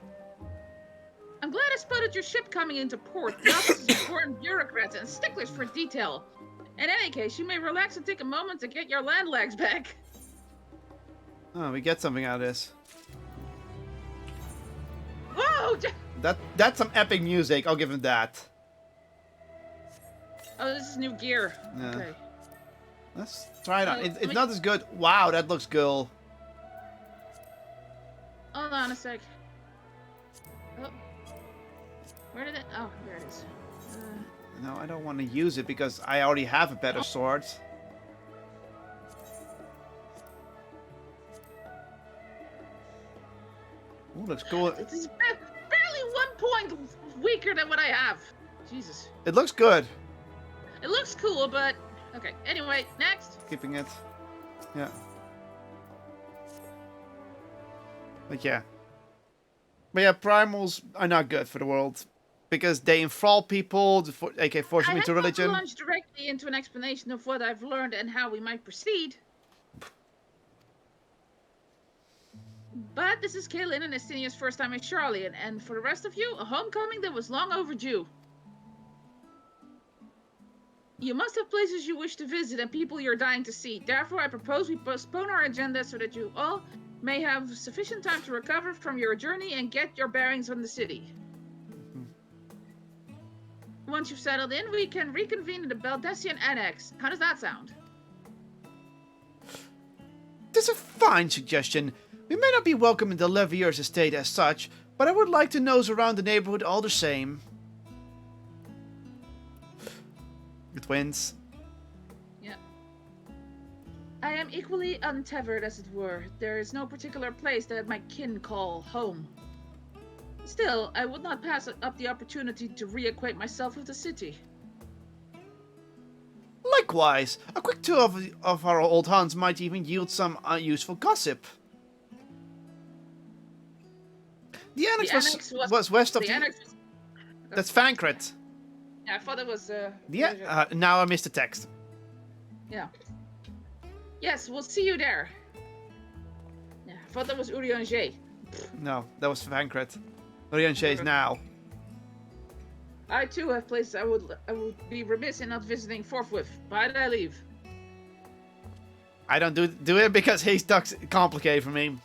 I'm glad I spotted your ship coming into port. The office is important bureaucrats and sticklers for detail. In any case, you may relax and take a moment to get your land legs back. Oh, we get something out of this. Whoa! That's some epic music. I'll give him that. Oh, this is new gear. Yeah. Okay. Let's try it out. It's not as good. Wow, that looks cool. Hold on a sec. Oh. Where did it? Oh, there it is. No, I don't want to use it because I already have a better sword. Ooh, looks cool. It is barely 1 point weaker than what I have. Jesus. It looks good. It looks cool, but okay. Anyway, next. Keeping it. Yeah. But yeah. But yeah, primals are not good for the world. Because they enthrall people, aka force them into religion. I launch directly into an explanation of what I've learned and how we might proceed. But this is Kaylin and Estinia's first time in Charlian, and for the rest of you, a homecoming that was long overdue. You must have places you wish to visit and people you're dying to see. Therefore, I propose we postpone our agenda so that you all may have sufficient time to recover from your journey and get your bearings on the city. Once you've settled in, we can reconvene in the Baldessian Annex. How does that sound? That's a fine suggestion. We may not be welcome in the Levier's estate as such, but I would like to nose around the neighborhood all the same. It wins. Yeah. I am equally untethered, as it were. There is no particular place that my kin call home. Still, I would not pass up the opportunity to reacquaint myself with the city. Likewise, a quick tour of our old haunts might even yield some useful gossip. The annex was west of the... That's Fankret. Yeah, I thought it was... Yeah, now I missed the text. Yeah. Yes, we'll see you there. Yeah, I thought that was Urianger. No, that was Fankret. Urianger is now. I too have places I would be remiss in not visiting forthwith. Why did I leave? I don't do it because Haystack's complicated for me.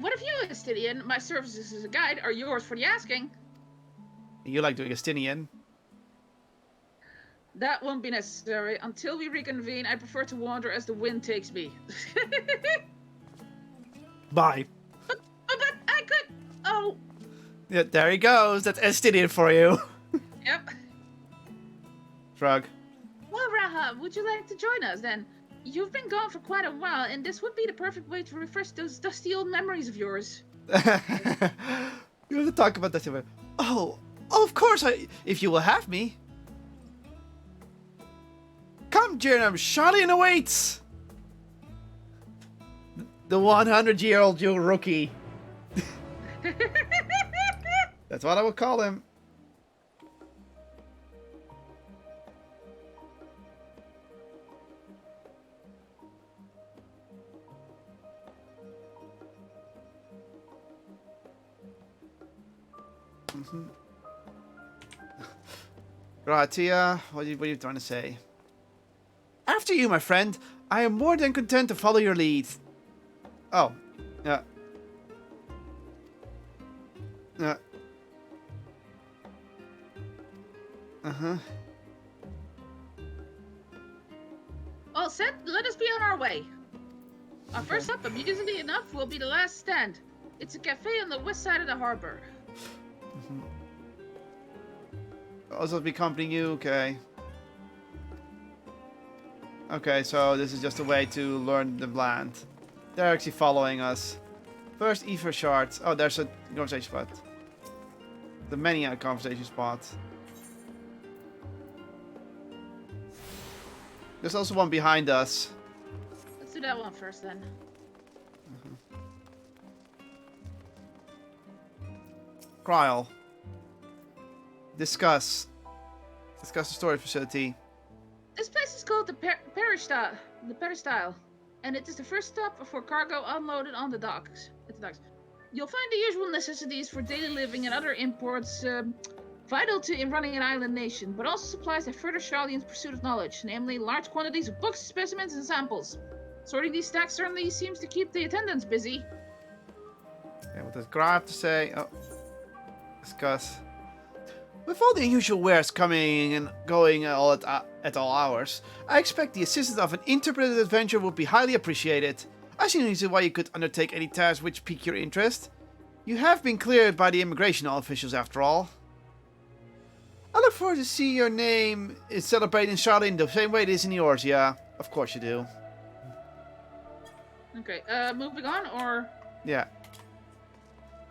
What of you, Estinian? My services as a guide are yours for the asking. You like doing Estinian? That won't be necessary. Until we reconvene, I prefer to wander as the wind takes me. Bye. But I could... Oh. Yeah, there he goes. That's Estinian for you. Yep. Shrug. Well, Raha, would you like to join us then? You've been gone for quite a while, and this would be the perfect way to refresh those dusty old memories of yours. You have to talk about that. Oh, of course, if you will have me. Come, Jernam, Charlian awaits! The 100-year-old you rookie. That's what I would call him. Right, Tia, what are you trying to say? After you, my friend. I am more than content to follow your lead. Oh, yeah. Yeah. Uh-huh. All set, let us be on our way. Our first stop, amusingly enough, will be the last stand. It's a cafe on the west side of the harbor. Also be accompanying you, okay. Okay, so this is just a way to learn the land. They're actually following us. First ether shards. Oh, there's a conversation spot. The many conversation spot. There's also one behind us. Let's do that one first then. Kryl. Discuss the storage facility. This place is called the Peristyle, and it is the first stop for cargo unloaded on the docks. You'll find the usual necessities for daily living and other imports vital to in running an island nation, but also supplies that further Charlian's pursuit of knowledge, namely large quantities of books, specimens, and samples. Sorting these stacks certainly seems to keep the attendants busy. Okay, what does Gra have to say? Oh, discuss. With all the unusual wares coming and going at all hours, I expect the assistance of an interpreted adventure would be highly appreciated. I see no reason why you could undertake any task which pique your interest. You have been cleared by the immigration officials after all. I look forward to see your name is celebrated in Charlotte in the same way it is in yours, yeah. Of course you do. Okay, moving on, or? Yeah.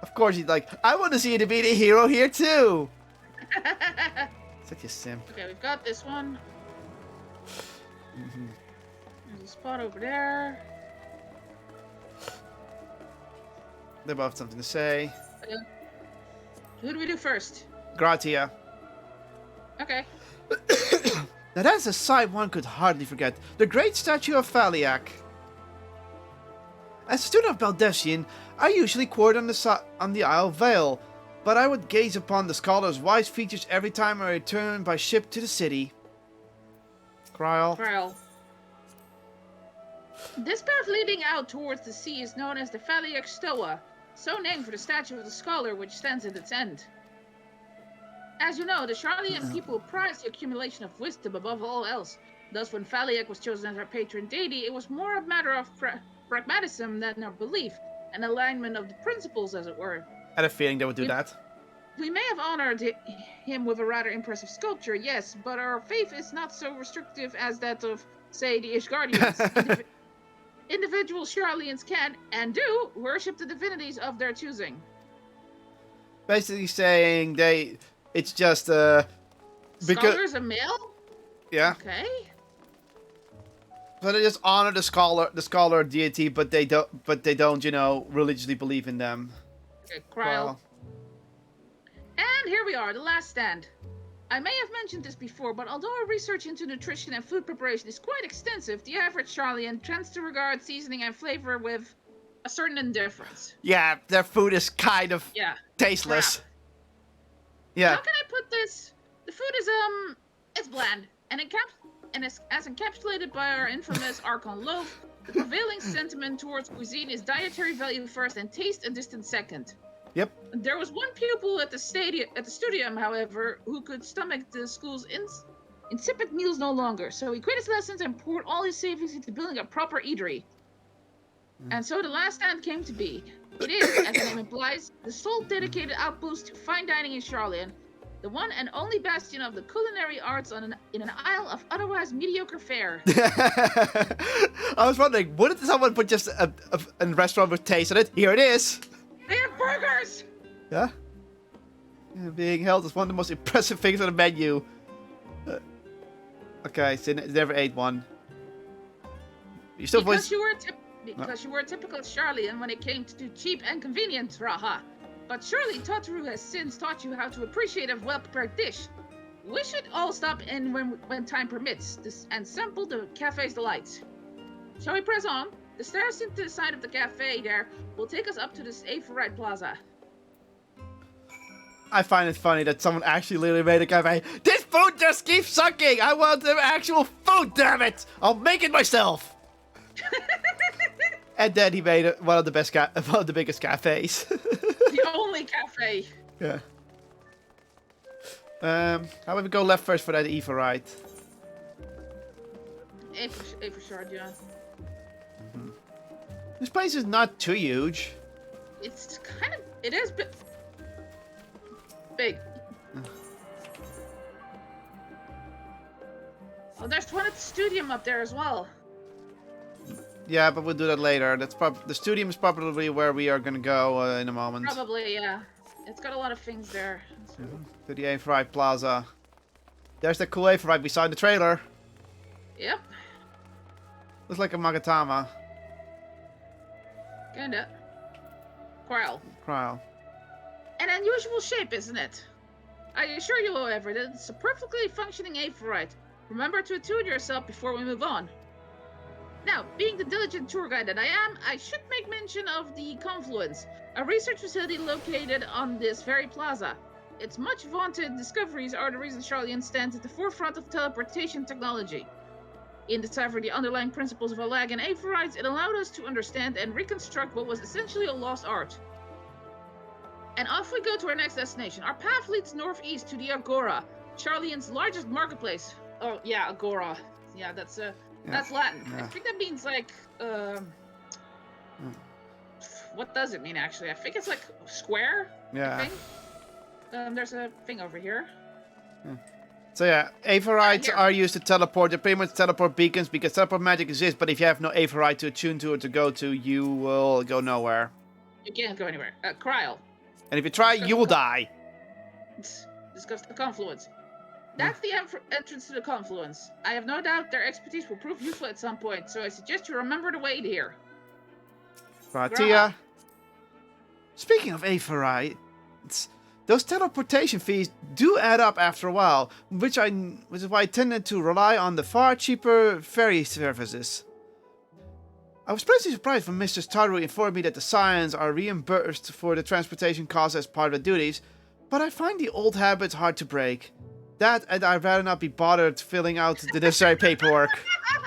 Of course he's like, I want to see you to be the hero here too! Such a simp. Okay, we've got this one. There's a spot over there. They both have something to say. Who do we do first? Gratia. Okay. Now that's a sight one could hardly forget. The great statue of Faliak. As a student of Baldessian, I usually quartered on the Isle Vale, but I would gaze upon the scholar's wise features every time I returned by ship to the city. Kryl. This path leading out towards the sea is known as the Faliak Stoa, so named for the statue of the scholar which stands at its end. As you know, the Charlian people prize the accumulation of wisdom above all else. Thus, when Faliak was chosen as our patron deity, it was more a matter of pragmatism than of belief, an alignment of the principles, as it were. I had a feeling they would do that. We may have honored him with a rather impressive sculpture, yes, but our faith is not so restrictive as that of, say, the Ishgardians. Individual Charlians can, and do, worship the divinities of their choosing. Basically saying it's just Scholar's a male? Yeah. Okay. So they just honor the scholar deity, but they don't, you know, religiously believe in them. Okay, Kryl. And here we are, the last stand. I may have mentioned this before, but although our research into nutrition and food preparation is quite extensive, the average Charlian tends to regard seasoning and flavor with a certain indifference. Yeah, their food is kind of tasteless. Crap. Yeah. How can I put this? The food is it's bland, and as encapsulated by our infamous Archon loaf, the prevailing sentiment towards cuisine is dietary value first and taste a distant second. Yep. There was one pupil at the studium, however, who could stomach the school's insipid meals no longer, so he quit his lessons and poured all his savings into building a proper eatery. And so the last stand came to be. It is, as the name implies, the sole dedicated outpost to fine dining in Charlian, the one and only bastion of the culinary arts in an isle of otherwise mediocre fare. I was wondering, wouldn't someone put just a restaurant with taste on it? Here it is! They have burgers! Yeah? Being held as one of the most impressive things on the menu. Okay, so they never ate one. You still Because you were a typical Charlian when it came to cheap and convenient, Raha. But surely Totru has since taught you how to appreciate a well-prepared dish. We should all stop in when time permits and sample the cafe's delights. Shall we press on? The stairs into the side of the cafe there will take us up to this Aphrodite Plaza. I find it funny that someone actually literally made a cafe. This food just keeps sucking! I want the actual food, damn it! I'll make it myself! And then he made one of the biggest cafes. The only cafe. Yeah. How about we go left first for that Eva ride? A for sure, yeah. This place is not too huge. It's kind of... It is big. Well, there's one at the Studium up there as well. Yeah, but we'll do that later. The Studium is probably where we are gonna go in a moment. Probably, yeah. It's got a lot of things there. So. To the Aphrodite Plaza. There's the cool Aphrodite beside the trailer. Yep. Looks like a Magatama. Kinda. Cryle. An unusual shape, isn't it? I assure you, however, that it's a perfectly functioning Aphrodite. Remember to attune yourself before we move on. Now, being the diligent tour guide that I am, I should make mention of the Confluence, a research facility located on this very plaza. Its much vaunted discoveries are the reason Charlian stands at the forefront of teleportation technology. In deciphering the underlying principles of Alag and Aphorites, it allowed us to understand and reconstruct what was essentially a lost art. And off we go to our next destination. Our path leads northeast to the Agora, Charlian's largest marketplace. Oh, yeah, Agora. Yeah, that's Latin. Yeah. I think that means like, what does it mean actually? I think it's like square. Yeah. There's a thing over here. So yeah, Aphorites are used to teleport. They're pretty much teleport beacons because teleport magic exists, but if you have no Aphorite to attune to or to go to, you will go nowhere. You can't go anywhere. Cryle. And if you try, you will die. Discuss the Confluence. That's the entrance to the Confluence. I have no doubt their expertise will prove useful at some point, so I suggest you remember to wait here. Tia. Speaking of Aphorite, those teleportation fees do add up after a while, which is why I tended to rely on the far cheaper ferry services. I was pleasantly surprised when Mr. Taru informed me that the Scions are reimbursed for the transportation costs as part of the duties, but I find the old habits hard to break. That, and I'd rather not be bothered filling out the necessary paperwork.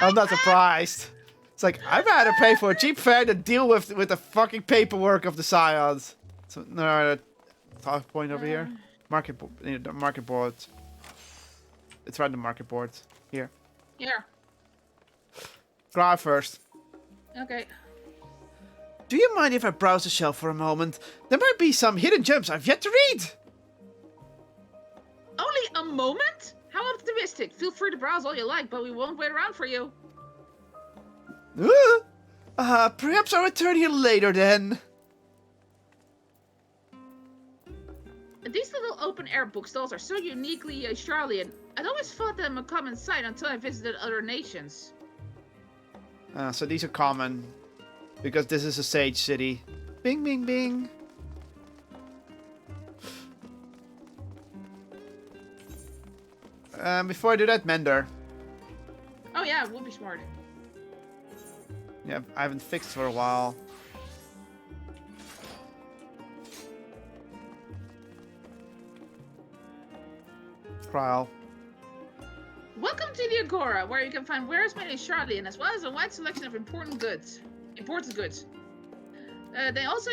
I'm not surprised. It's like, I'd rather pay for a cheap fare than deal with the fucking paperwork of the Scions. So, no, talk point over here. Market board. It's right the market board. Here. Here. Grab first. Okay. Do you mind if I browse the shelf for a moment? There might be some hidden gems I've yet to read. Only a moment? How optimistic. Feel free to browse all you like, but we won't wait around for you. Perhaps I'll return here later then. These little open-air bookstalls are so uniquely Charlian. I'd always thought them a common sight until I visited other nations. So these are common, because this is a sage city. Bing, bing, bing. Before I do that, Mender. Oh yeah, it would be smart. Yeah, I haven't fixed for a while. Cryle. Welcome to the Agora, where you can find wares made in Charlian, as well as a wide selection of imported goods. They also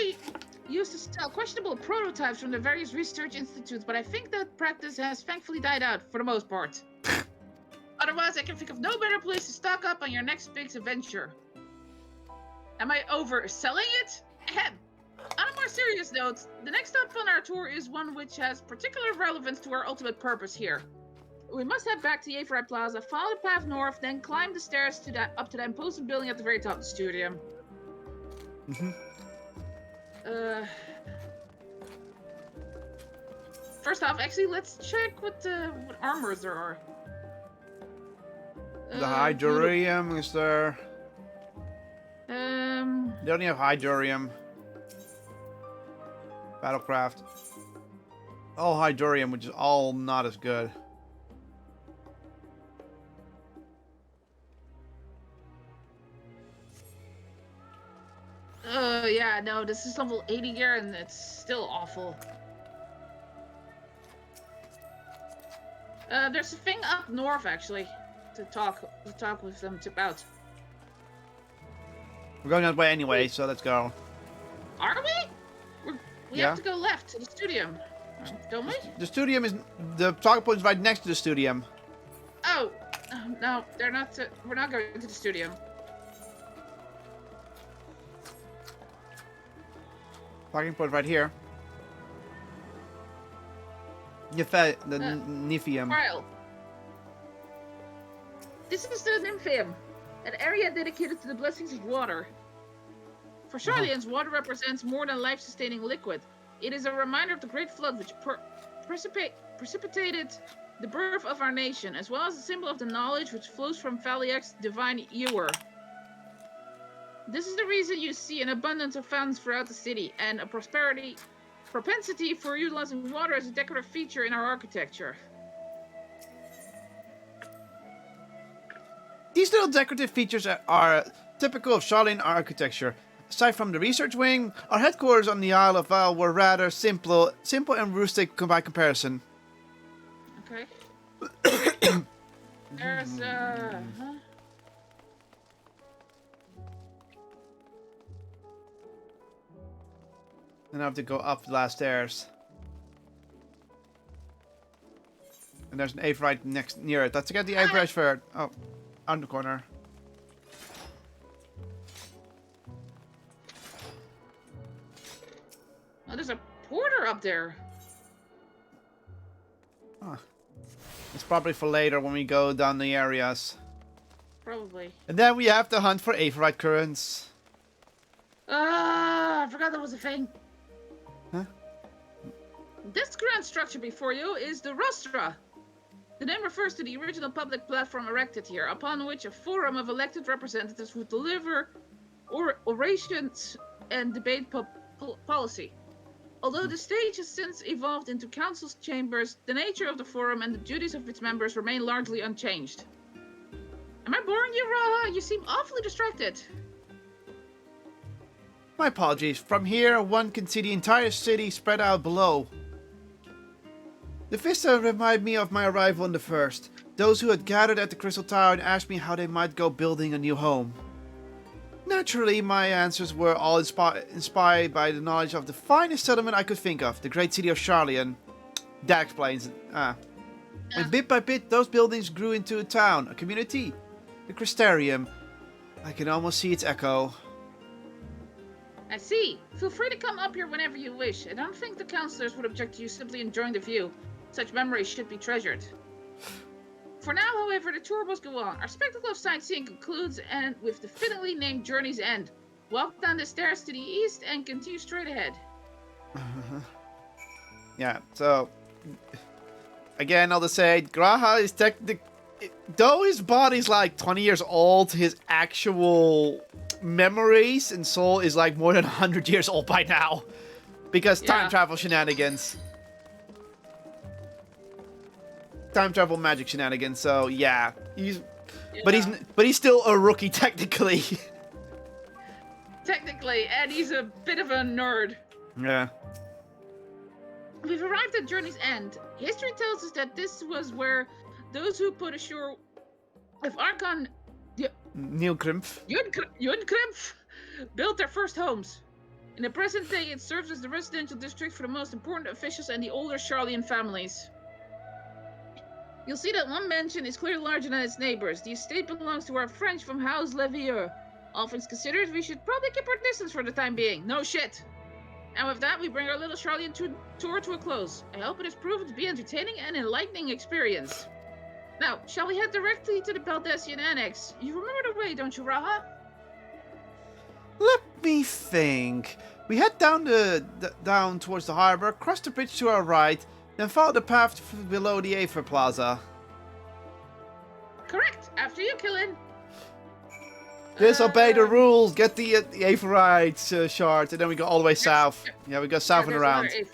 used to sell questionable prototypes from the various research institutes, but I think that practice has thankfully died out for the most part. Otherwise, I can think of no better place to stock up on your next big adventure. Am I overselling it? Ahem. On a more serious note, the next stop on our tour is one which has particular relevance to our ultimate purpose here. We must head back to Yevrite Plaza, follow the path north, then climb the stairs up to that imposing building at the very top of the studio. First off, actually, let's check what armors there are. The Hydurium is there. They only have Hydurium. Battlecraft. All Hydurium, which is all not as good. Yeah, no, this is level 80 gear and it's still awful. There's a thing up north actually to talk with them about. We're going that way anyway, so let's go. Are we? We have to go left to the studio, don't we? The studium is the talk point is right next to the studium. Oh, no, they're not. We're not going to the studio. Talking point right here. The Nymphium. Trial. This is the Nymphium, an area dedicated to the blessings of water. For Charlians, water represents more than life-sustaining liquid. It is a reminder of the great flood which precipitated the birth of our nation, as well as a symbol of the knowledge which flows from Valiak's divine ewer. This is the reason you see an abundance of fountains throughout the city, and a propensity for utilizing water as a decorative feature in our architecture. These little decorative features are typical of Charlian architecture. Aside from the research wing, our headquarters on the Isle of Val were rather simple and rustic by comparison. Okay. There's And I have to go up the last stairs. And there's an Averite near it. Let's get the Averite first. Oh, on the corner. Oh, there's a porter up there. Huh. It's probably for later when we go down the areas. Probably. And then we have to hunt for Averite currents. I forgot that was a thing. Huh? This grand structure before you is the Rostra. The name refers to the original public platform erected here, upon which a forum of elected representatives would deliver orations and debate policy. Although the stage has since evolved into council's chambers, the nature of the forum and the duties of its members remain largely unchanged. Am I boring you, Raha? You seem awfully distracted. My apologies. From here, one can see the entire city spread out below. The vista reminded me of my arrival in the first. Those who had gathered at the Crystal Tower and asked me how they might go building a new home. Naturally, my answers were all inspired by the knowledge of the finest settlement I could think of, the great city of Charlian. That explains it. And bit by bit, those buildings grew into a town, a community. The Crystarium. I can almost see its echo. I see. Feel free to come up here whenever you wish. I don't think the councillors would object to you simply enjoying the view. Such memories should be treasured. For now, however, the tour must go on. Our spectacle of sightseeing concludes and with the fittingly named Journey's End. Walk down the stairs to the east and continue straight ahead. Yeah, so... Again, I'll just say, Graha is technically... Though his body's like 20 years old, his actual memories and soul is like more than 100 years old by now. Because time travel shenanigans. Time travel magic shenanigans, so yeah. But he's still a rookie technically. Technically, and he's a bit of a nerd. Yeah. We've arrived at Journey's End. History tells us that this was where those who put ashore with Archon Yudkrimpf built their first homes. In the present day, it serves as the residential district for the most important officials and the older Charlian families. You'll see that one mansion is clearly larger than its neighbors. The estate belongs to our French from House Levieux. All things considered, we should probably keep our distance for the time being. No shit. And with that, we bring our little Charlian tour to a close. I hope it has proven to be entertaining and enlightening experience. Now, shall we head directly to the Baldessian Annex? You remember the way, don't you, Raha? Let me think. We head down towards the harbor, cross the bridge to our right, then follow the path below the Aether Plaza. Correct. After you, Killin. Disobey the rules. Get the Aetherite shard, and then we go all the way south. Yeah, we go south and around. There's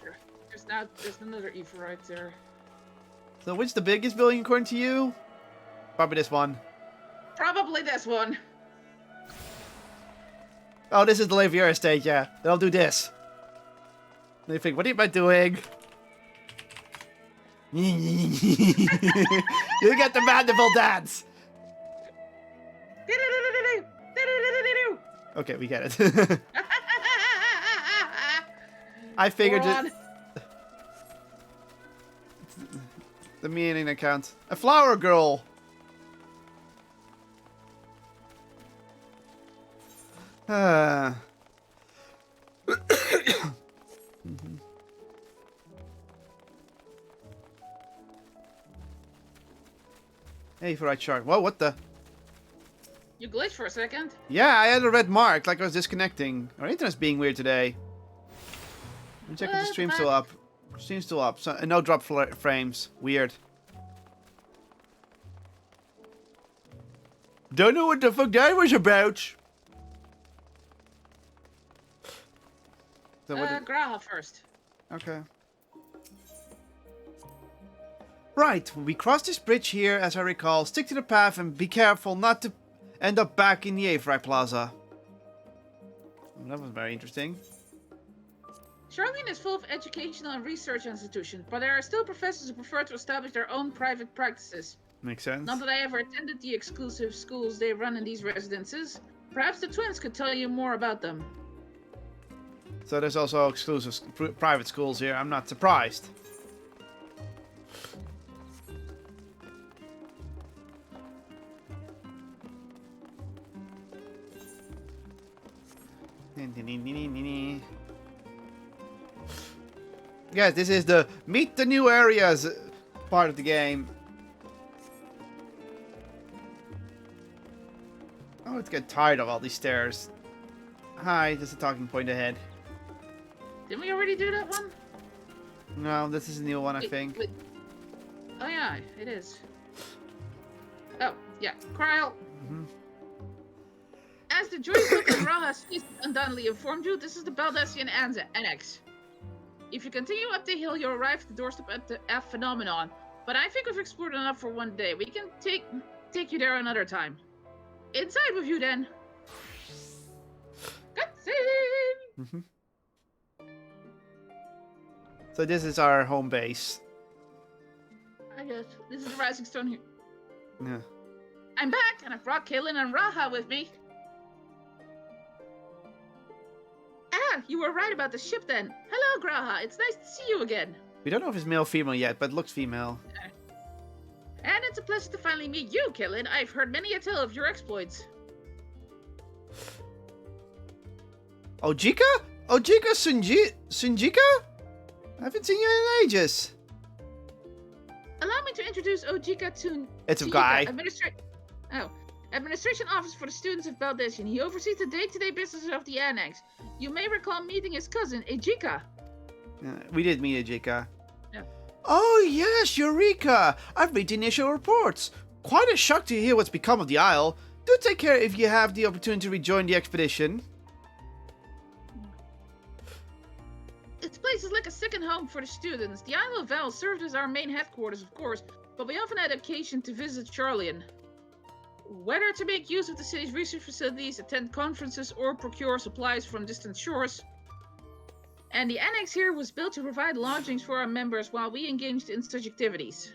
another Aetherite there. So which is the biggest building according to you? Probably this one. Probably this one. Oh, this is the Levier estate, yeah. They'll do this. They think, what am I doing? You get the mandible dance. Okay, we get it. I figured it. The meaning account. A flower girl. Hey, for right shark. Whoa, what the? You glitched for a second. Yeah, I had a red mark, like I was disconnecting. Our internet's being weird today. Let me check if the stream's still up. Stream's still up. So, no drop frames. Weird. Don't know what the fuck that was about. So Graha first. Okay. Right, we cross this bridge here, as I recall. Stick to the path and be careful not to end up back in the Aetherite Plaza. Well, that was very interesting. Charlene is full of educational and research institutions, but there are still professors who prefer to establish their own private practices. Makes sense. Not that I ever attended the exclusive schools they run in these residences. Perhaps the twins could tell you more about them. So there's also exclusive private schools here. I'm not surprised. Yes, this is the meet the new areas part of the game. Oh, let's get tired of all these stairs. Hi, there's a talking point ahead. Didn't we already do that one? No, this is a new one, I think. Wait. Oh yeah, it is. Oh, yeah. Krile. As the joyous look of Raha's face undoubtedly informed you, this is the Baldessian Annex. If you continue up the hill, you'll arrive at the doorstep at the F Phenomenon. But I think we've explored enough for one day. We can take you there another time. Inside with you, then. Cutscene! So this is our home base. I guess. This is the Rising Stone here. Yeah. I'm back, and I've brought Kaylin and Raha with me. Ah, you were right about the ship then. Hello, Graha. It's nice to see you again. We don't know if it's male or female yet, but it looks female. And it's a pleasure to finally meet you, Kaylin. I've heard many a tale of your exploits. Ojika? Ojika Sunjika? I haven't seen you in ages. Allow me to introduce Ojika to It's a guy. Administration Office for the Students of Baldessian. He oversees the day-to-day business of the Annex. You may recall meeting his cousin, Ejika. We did meet Ejika. Yeah. Oh yes, Eureka! I've read the initial reports. Quite a shock to hear what's become of the Isle. Do take care if you have the opportunity to rejoin the expedition. Its place is like a second home for the students. The Isle of Val served as our main headquarters, of course, but we often had occasion to visit Charlian. Whether to make use of the city's research facilities, attend conferences, or procure supplies from distant shores. And the annex here was built to provide lodgings for our members while we engaged in such activities.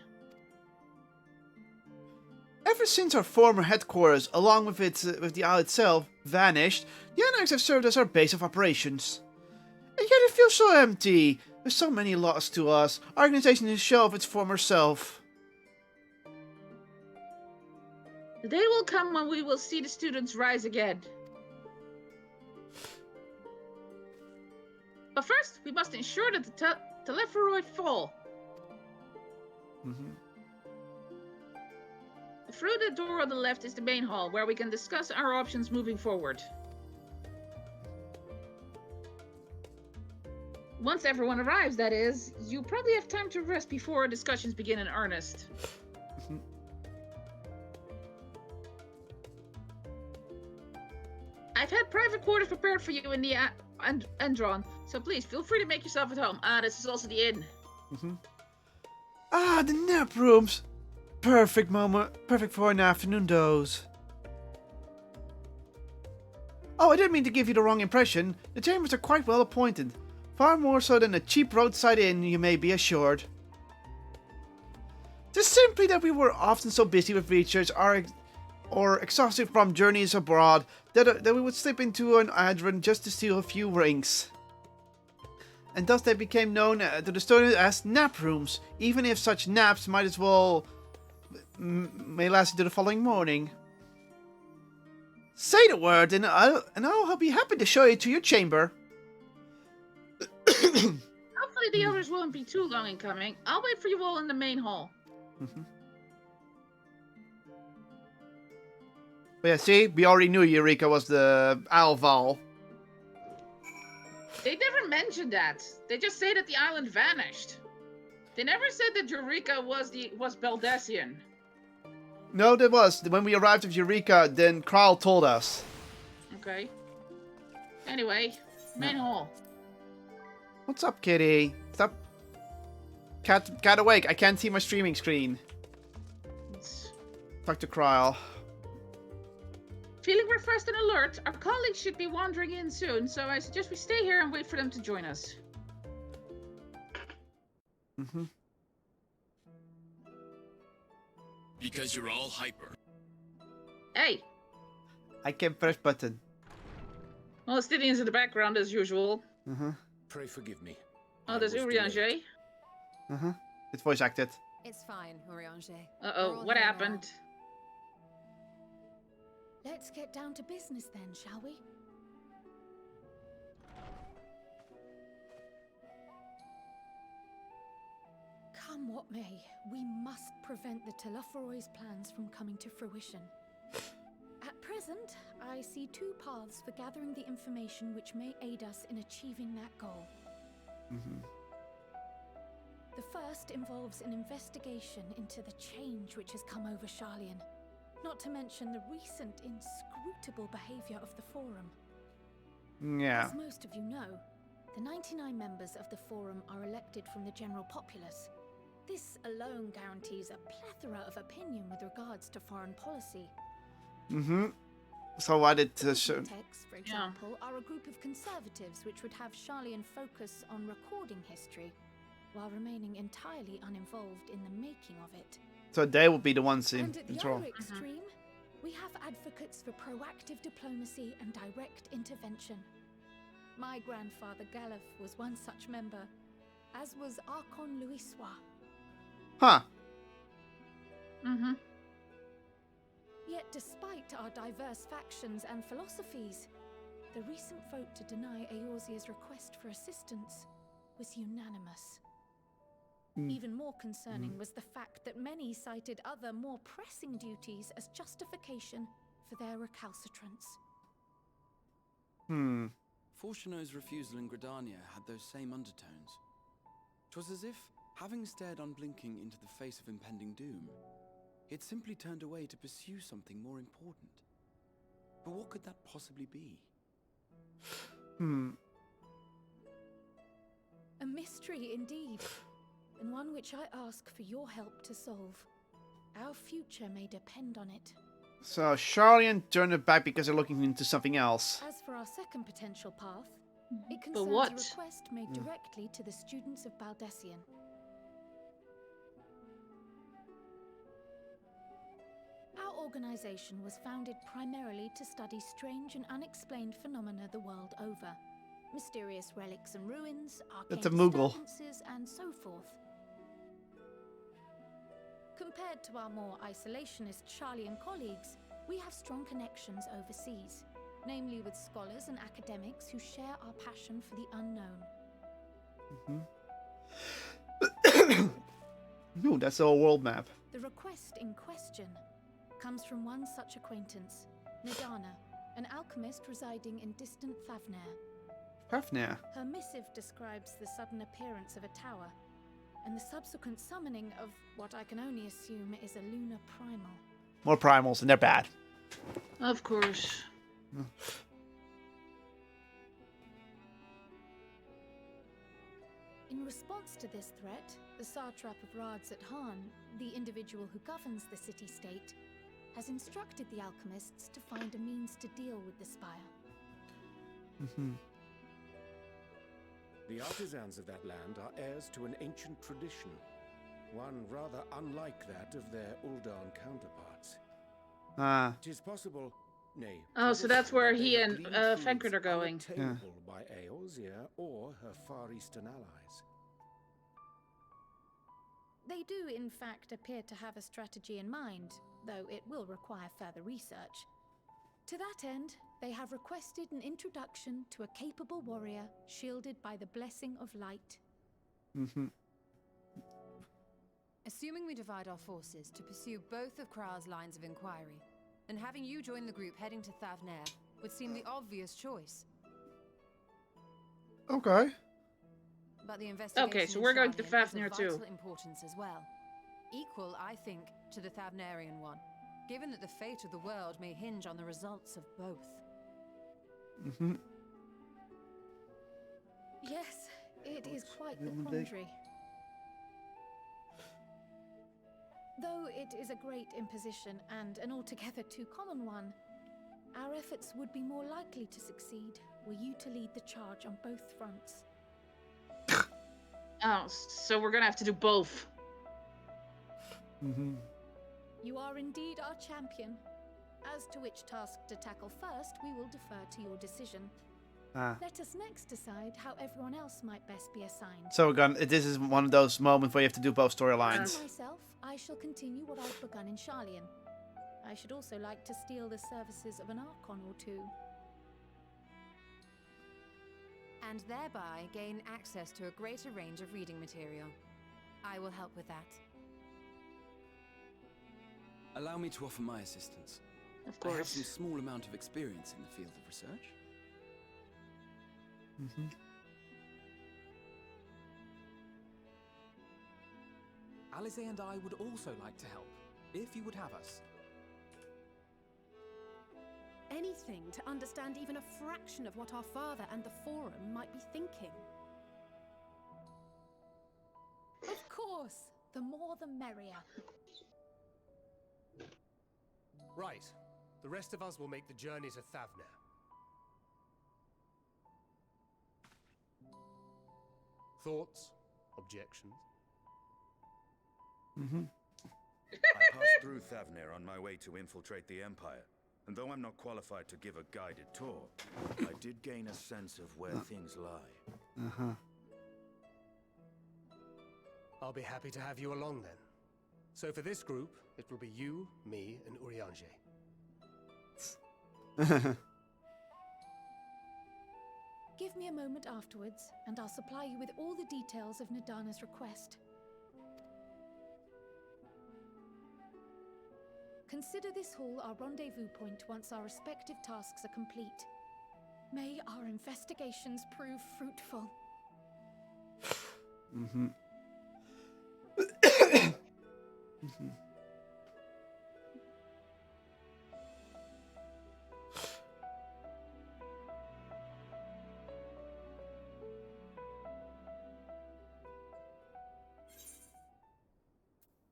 Ever since our former headquarters, along with the Isle itself, vanished, the annex have served as our base of operations. And yet it feels so empty. There's so many lost to us. Our organization is a shell of its former self. The day will come when we will see the students rise again. But first, we must ensure that the Telephoroid fall. Through the door on the left is the main hall, where we can discuss our options moving forward. Once everyone arrives, that is, you probably have time to rest before our discussions begin in earnest. I've had private quarters prepared for you in the Endron, so please feel free to make yourself at home. This is also the inn. Ah, the nap rooms. Perfect moment. Perfect for an afternoon doze. Oh, I didn't mean to give you the wrong impression. The chambers are quite well appointed. Far more so than a cheap roadside inn, you may be assured. Just simply that we were often so busy with research or exhausted from journeys abroad that we would slip into an adron just to steal a few rings. And thus they became known to the students as nap rooms, even if such naps might as well may last into the following morning. Say the word and I'll be happy to show you to your chamber. Hopefully the others won't be too long in coming. I'll wait for you all in the main hall. But yeah, see, we already knew Eureka was the Alval. They never mentioned that. They just say that the island vanished. They never said that Eureka was Baldessian. No, there was. When we arrived at Eureka, then Kral told us. Okay. Anyway, main hall. What's up, kitty? Stop. Cat awake. I can't see my streaming screen. Talk to Kral. Feeling refreshed and alert, our colleagues should be wandering in soon, so I suggest we stay here and wait for them to join us. Because you're all hyper. Hey! I can press button. Palestinians in the background as usual. Pray forgive me. Oh, there's Urianger. It's voice acted. It's fine, Urianger. Uh-oh, what happened? Let's get down to business then, shall we? Come what may, we must prevent the Telephoros' plans from coming to fruition. At present, I see two paths for gathering the information which may aid us in achieving that goal. The first involves an investigation into the change which has come over Charlian, not to mention the recent inscrutable behavior of the Forum. Yeah. As most of you know, the 99 members of the Forum are elected from the general populace. This alone guarantees a plethora of opinion with regards to foreign policy. So why did Text, for example, are a group of conservatives which would have Charlian focus on recording history, while remaining entirely uninvolved in the making of it. So they will be the ones in And at the control. other extreme, we have advocates for proactive diplomacy and direct intervention. My grandfather Galef was one such member, as was Archon Louisois. Huh. Yet despite our diverse factions and philosophies, the recent vote to deny Eorzea's request for assistance was unanimous. Even more concerning was the fact that many cited other, more pressing duties as justification for their recalcitrance. Fortuno's refusal in Gridania had those same undertones. 'Twas as if, having stared unblinking into the face of impending doom, it simply turned away to pursue something more important. But what could that possibly be? A mystery indeed, and one which I ask for your help to solve. Our future may depend on it. So Charlian turned it back because they're looking into something else. As for our second potential path, it But concerns what? a request made directly to the students of Baldessian. Our organization was founded primarily to study strange and unexplained phenomena the world over. Mysterious relics and ruins, arcane That's a Moogle. disturbances, and so forth. Compared to our more isolationist Charlian colleagues, we have strong connections overseas, namely with scholars and academics who share our passion for the unknown. Ooh, that's the whole world map. The request in question comes from one such acquaintance, Nadana, an alchemist residing in distant Thavnair. Fafnir. Her missive describes the sudden appearance of a tower and the subsequent summoning of what I can only assume is a lunar primal. More primals, and they're bad. Of course. In response to this threat, the satrap of Rads at Han, the individual who governs the city-state, has instructed the alchemists to find a means to deal with the spire. The artisans of that land are heirs to an ancient tradition, one rather unlike that of their Uldan counterparts. It is possible, nay. Oh, so that's where he and glean Fenkert foods are going. unattainable by Eorzea or her Far Eastern allies. They do, in fact, appear to have a strategy in mind, though it will require further research. To that end, they have requested an introduction to a capable warrior shielded by the blessing of light. Assuming we divide our forces to pursue both of Kral's lines of inquiry, then having you join the group heading to Thavnair would seem the obvious choice. Okay. But the investigation Okay, so we're going to Charlian is of Fafnir too. vital importance as well. Equal, I think, to the Thavnarian one, given that the fate of the world may hinge on the results of both. Yes, it is quite the quandary. Though it is a great imposition and an altogether too common one, our efforts would be more likely to succeed were you to lead the charge on both fronts. Oh, so we're gonna have to do both. You are indeed our champion. As to which task to tackle first, we will defer to your decision. Let us next decide how everyone else might best be assigned. So we're gonna. This is one of those moments where you have to do both storylines. For myself, I shall continue what I've begun in Charlian. I should also like to steal the services of an Archon or two. And thereby gain access to a greater range of reading material. I will help with that. Allow me to offer my assistance. Of I have course. some small amount of experience in the field of research. Alize and I would also like to help, if you would have us. Anything to understand even a fraction of what our father and the Forum might be thinking. Of course, the more the merrier. Right. The rest of us will make the journey to Thavnair. Thoughts? Objections? I passed through Thavnair on my way to infiltrate the Empire, and though I'm not qualified to give a guided tour, I did gain a sense of where things lie. I'll be happy to have you along then. So for this group, it will be you, me, and Urianger. Give me a moment afterwards, and I'll supply you with all the details of Nadana's request. Consider this hall our rendezvous point once our respective tasks are complete. May our investigations prove fruitful.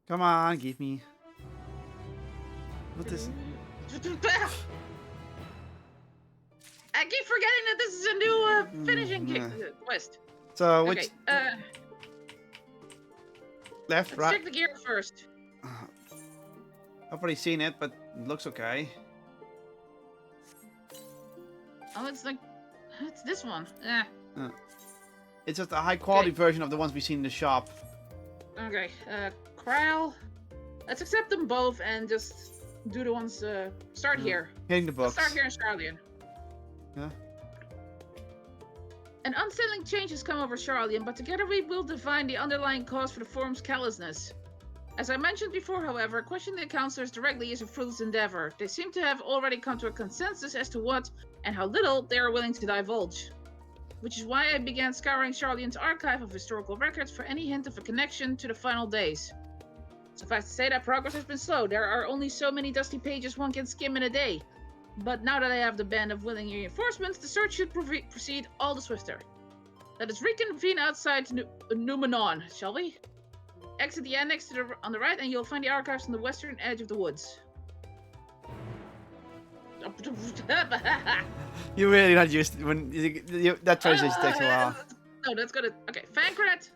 Come on, give me. What is? I keep forgetting that this is a new finishing quest. So Okay, which left, let's right? check the gear first. I've already seen it, but it looks okay. Oh, it's like it's this one. It's just a high quality version of the ones we seen in the shop. Okay, Kral, Let's accept them both and just do the ones. Start here. Hitting the books. Let's start here in Charlian. Yeah. An unsettling change has come over Charlian, but together we will define the underlying cause for the forum's callousness. As I mentioned before, however, questioning the counselors directly is a fruitless endeavor. They seem to have already come to a consensus as to what and how little they are willing to divulge. Which is why I began scouring Charlian's archive of historical records for any hint of a connection to the final days. Suffice to say that progress has been slow. There are only so many dusty pages one can skim in a day. But now that I have the band of willing reinforcements, the search should proceed all the swifter. Let us reconvene outside Numenon, shall we? Exit the annex on the right and you'll find the archives on the western edge of the woods. You're really not used to, that translation takes a while. No, that's good. Okay, Fancret.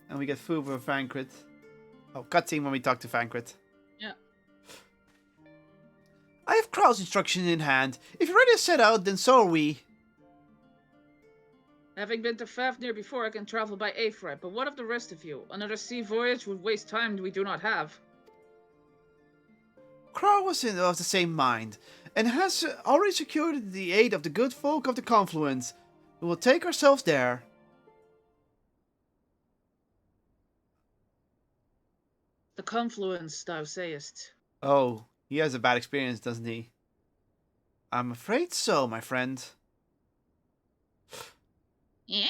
And we get food for Fancret. Oh, cutscene when we talk to Fancret. Yeah. I have Krau's instructions in hand. If you're ready to set out, then so are we. Having been to Fafnir before, I can travel by Aphra, but what of the rest of you? Another sea voyage would waste time we do not have. Krau was of the same mind, and has already secured the aid of the good folk of the Confluence. We will take ourselves there. The Confluence, thou sayest. Oh, he has a bad experience, doesn't he? I'm afraid so, my friend. Eh?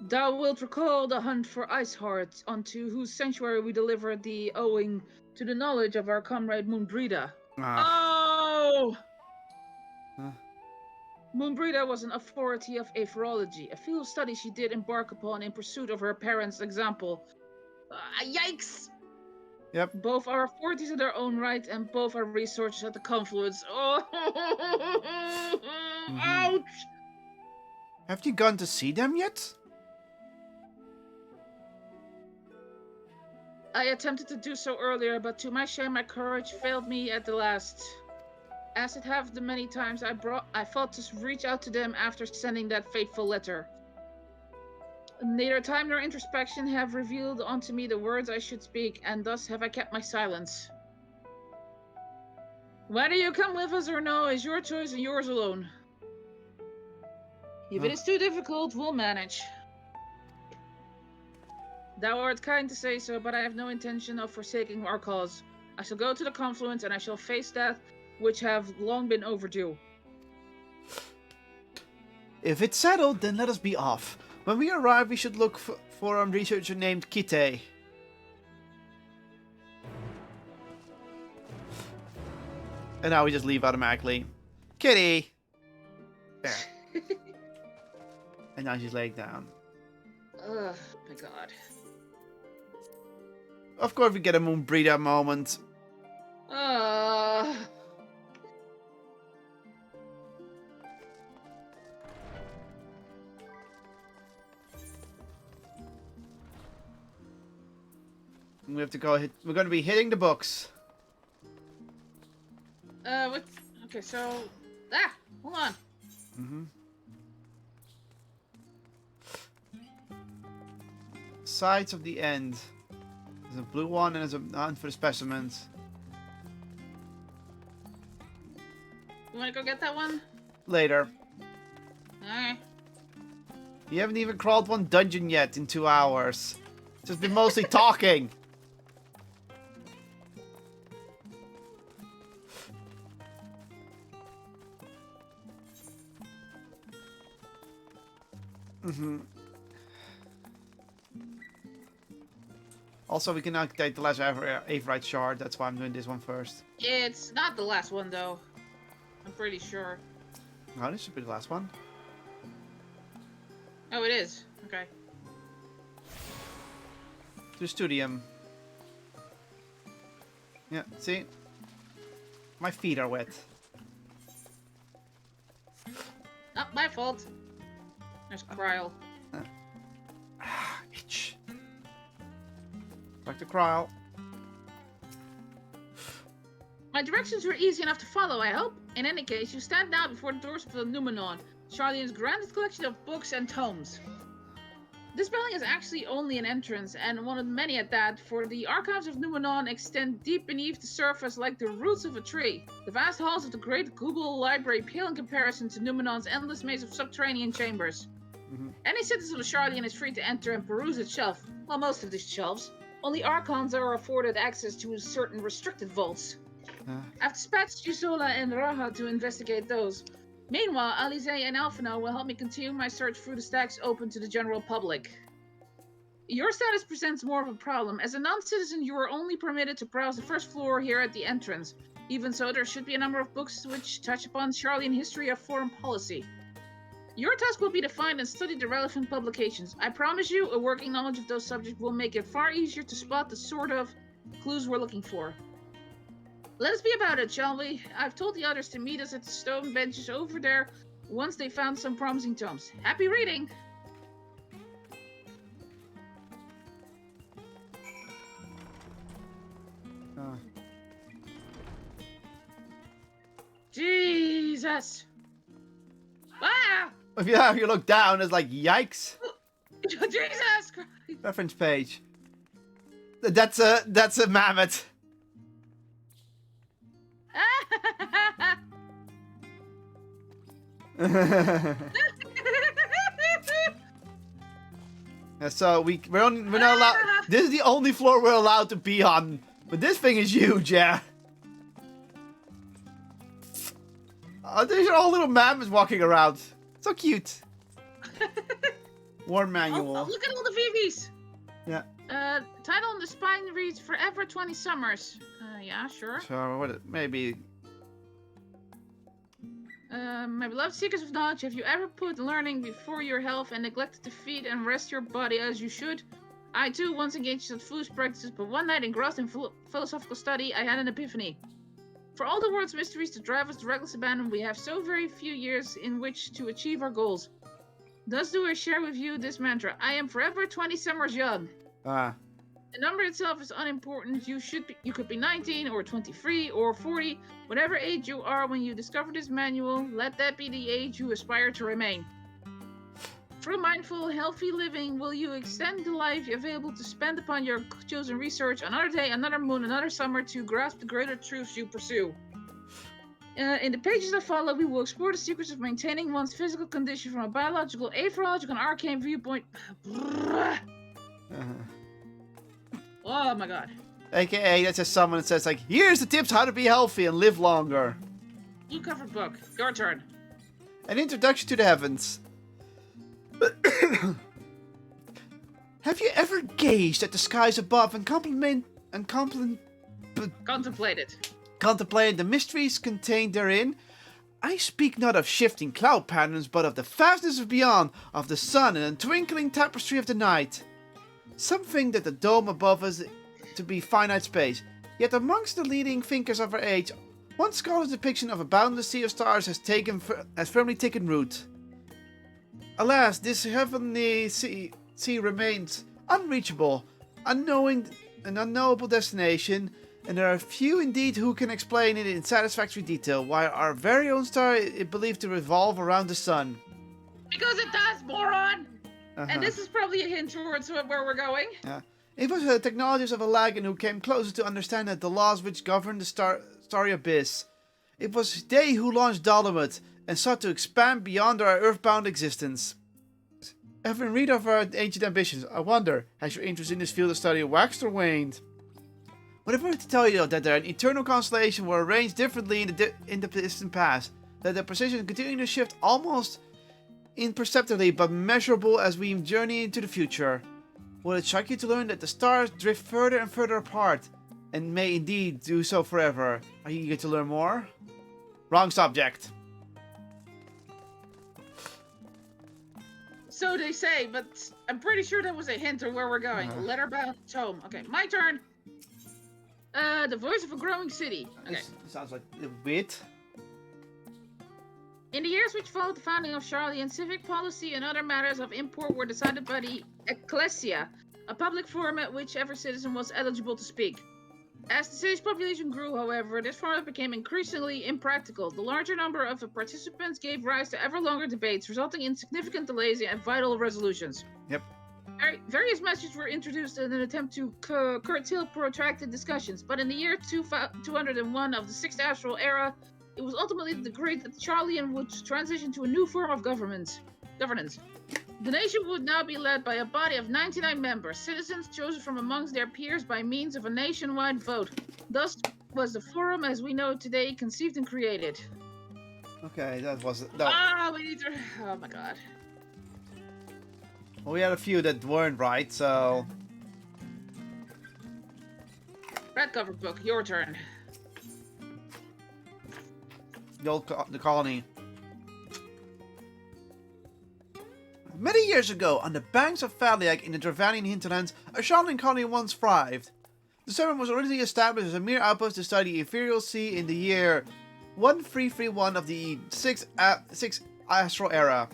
Thou wilt recall the hunt for Iceheart, onto whose sanctuary we delivered the owing to the knowledge of our comrade Moonbrida. Oh! Huh? Moonbrida was an authority of apherology, a field of study she did embark upon in pursuit of her parents' example. Yikes! Yep. Both are authorities in their own right, and both are researchers at the Confluence. Oh! Ouch! Have you gone to see them yet? I attempted to do so earlier, but to my shame, my courage failed me at the last. As it have the many times I fought to reach out to them after sending that fateful letter. Neither time nor introspection have revealed unto me the words I should speak, and thus have I kept my silence. Whether you come with us or no is your choice and yours alone. If it is too difficult, we'll manage. Thou art kind to say so, but I have no intention of forsaking our cause. I shall go to the Confluence, and I shall face death, which have long been overdue. If it's settled, then let us be off. When we arrive, we should look for a researcher named Kite. And now we just leave automatically. Kitty! There. And now she's laying down. Ugh, my god. Of course we get a Moonbrida moment. We have to go hit. We're going to be hitting the books. What? Okay, so. Hold on. Sides of the end. There's a blue one and there's a hunt for the specimens. You wanna go get that one? Later. Alright. You haven't even crawled one dungeon yet in 2 hours. Just been mostly talking. Also, we can now take the last Averite shard. That's why I'm doing this one first. It's not the last one, though. I'm pretty sure. No, this should be the last one. Oh, it is. Okay. To Studium. Yeah, see? My feet are wet. Not my fault. There's Kryl. Itch. Back to Kryl. My directions were easy enough to follow, I hope. In any case, you stand now before the doors of the Numenon, Charlian's grandest collection of books and tomes. This building is actually only an entrance, and one of many at that, for the archives of Numenon extend deep beneath the surface like the roots of a tree. The vast halls of the great Google library pale in comparison to Numenon's endless maze of subterranean chambers. Any citizen of Charlian is free to enter and peruse its shelf. Well, most of these shelves. Only Archons are afforded access to certain restricted vaults. I've dispatched Yusola and Raha to investigate those. Meanwhile, Alize and Alphino will help me continue my search through the stacks open to the general public. Your status presents more of a problem. As a non-citizen, you are only permitted to browse the first floor here at the entrance. Even so, there should be a number of books which touch upon Charlian history of foreign policy. Your task will be to find and study the relevant publications. I promise you, a working knowledge of those subjects will make it far easier to spot the sort of clues we're looking for. Let us be about it, shall we? I've told the others to meet us at the stone benches over there once they found some promising tomes. Happy reading! Jesus! Ah! Yeah, if you look down, it's like, yikes. Jesus Christ! Reference page. That's a mammoth. So we're not allowed. This is the only floor we're allowed to be on, but this thing is huge, yeah. Oh, these are all little mammoths walking around. So cute. War manual. Oh, look at all the VVs. Yeah. Title on the spine reads "Forever 20 Summers." Yeah, sure. So what? Maybe. My beloved seekers of knowledge, have you ever put learning before your health and neglected to feed and rest your body as you should? I too once engaged in foolish practices, but one night engrossed in philosophical study, I had an epiphany. For all the world's mysteries to drive us to reckless abandon, we have so very few years in which to achieve our goals. Thus do I share with you this mantra: I am forever 20 summers young. The number itself is unimportant. You could be 19 or 23 or 40, whatever age you are when you discover this manual, let that be the age you aspire to remain. Through mindful, healthy living, will you extend the life available to spend upon your chosen research, another day, another moon, another summer, to grasp the greater truths you pursue. In the pages that follow, we will explore the secrets of maintaining one's physical condition from a biological, astrological, and arcane viewpoint. Oh my god. AKA, that's just someone that says, like, here's the tips how to be healthy and live longer. Blue covered book. Your turn. An introduction to the heavens. Have you ever gazed at the skies above and contemplated the mysteries contained therein? I speak not of shifting cloud patterns, but of the vastness of beyond, of the sun and the twinkling tapestry of the night. Some think that the dome above us to be finite space, yet amongst the leading thinkers of our age, one scholar's depiction of a boundless sea of stars has firmly taken root. Alas, this heavenly sea remains unreachable, an unknowable destination, and there are few indeed who can explain it in satisfactory detail, while our very own star is believed to revolve around the sun. Because it does, moron! And this is probably a hint towards where we're going. It was the technologists of Alagan who came closer to understand the laws which govern the starry abyss. It was they who launched Dolomet and sought to expand beyond our earthbound existence. Having read of our ancient ambitions, I wonder, has your interest in this field of study waxed or waned? But if I were to tell you that an eternal constellation were arranged differently in the distant past, that their position continuing to shift almost imperceptibly but measurable as we journey into the future, will it shock you to learn that the stars drift further and further apart, and may indeed do so forever? Are you eager to learn more? Wrong subject. So they say, but I'm pretty sure that was a hint of where we're going. Letterbound tome. Okay, my turn. The voice of a growing city. Okay. This sounds like a bit. In the years which followed the founding of Charlian, civic policy and other matters of import were decided by the Ecclesia, a public forum at which every citizen was eligible to speak. As the city's population grew, however, this format became increasingly impractical. The larger number of the participants gave rise to ever longer debates, resulting in significant delays in vital resolutions. Yep. Various measures were introduced in an attempt to curtail protracted discussions, but in the year 201 of the 6th Astral Era, it was ultimately decreed that Charlian would transition to a new form of governance. The nation would now be led by a body of 99 members, citizens chosen from amongst their peers by means of a nationwide vote. Thus was the Forum as we know it today conceived and created. Okay, that was... we need to... Oh my god. Well, we had a few that weren't right, so... Red cover book, your turn. The colony. Many years ago, on the banks of Valiak in the Dravanian hinterlands, a Charlian colony once thrived. The settlement was originally established as a mere outpost to study the Imperial Sea in the year 1331 of the 6th Astral Era.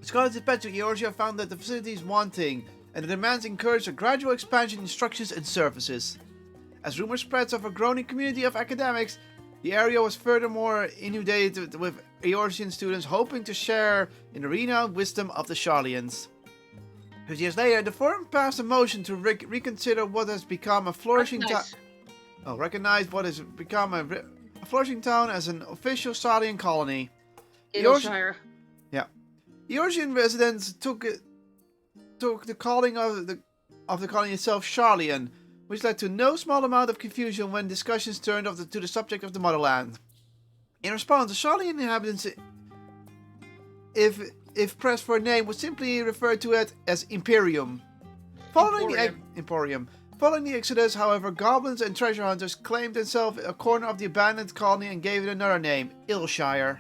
Scholars at to Eorzea found that the facilities wanting, and the demands encouraged a gradual expansion in structures and services. As rumors spread of a growing community of academics, the area was furthermore inundated with Eorzean students hoping to share in the renowned wisdom of the Charlians. 50 years later, the Forum passed a motion to reconsider what has become a flourishing town. Recognize what has become a flourishing town as an official Charlian colony. Eorshire. Yeah. Eorzean residents took the calling of the colony itself Charlian, which led to no small amount of confusion when discussions turned to the subject of the motherland. In response, the Charlian inhabitants, if pressed for a name, would simply refer to it as Imperium. Following the exodus, however, goblins and treasure hunters claimed themselves a corner of the abandoned colony and gave it another name, Ilshire.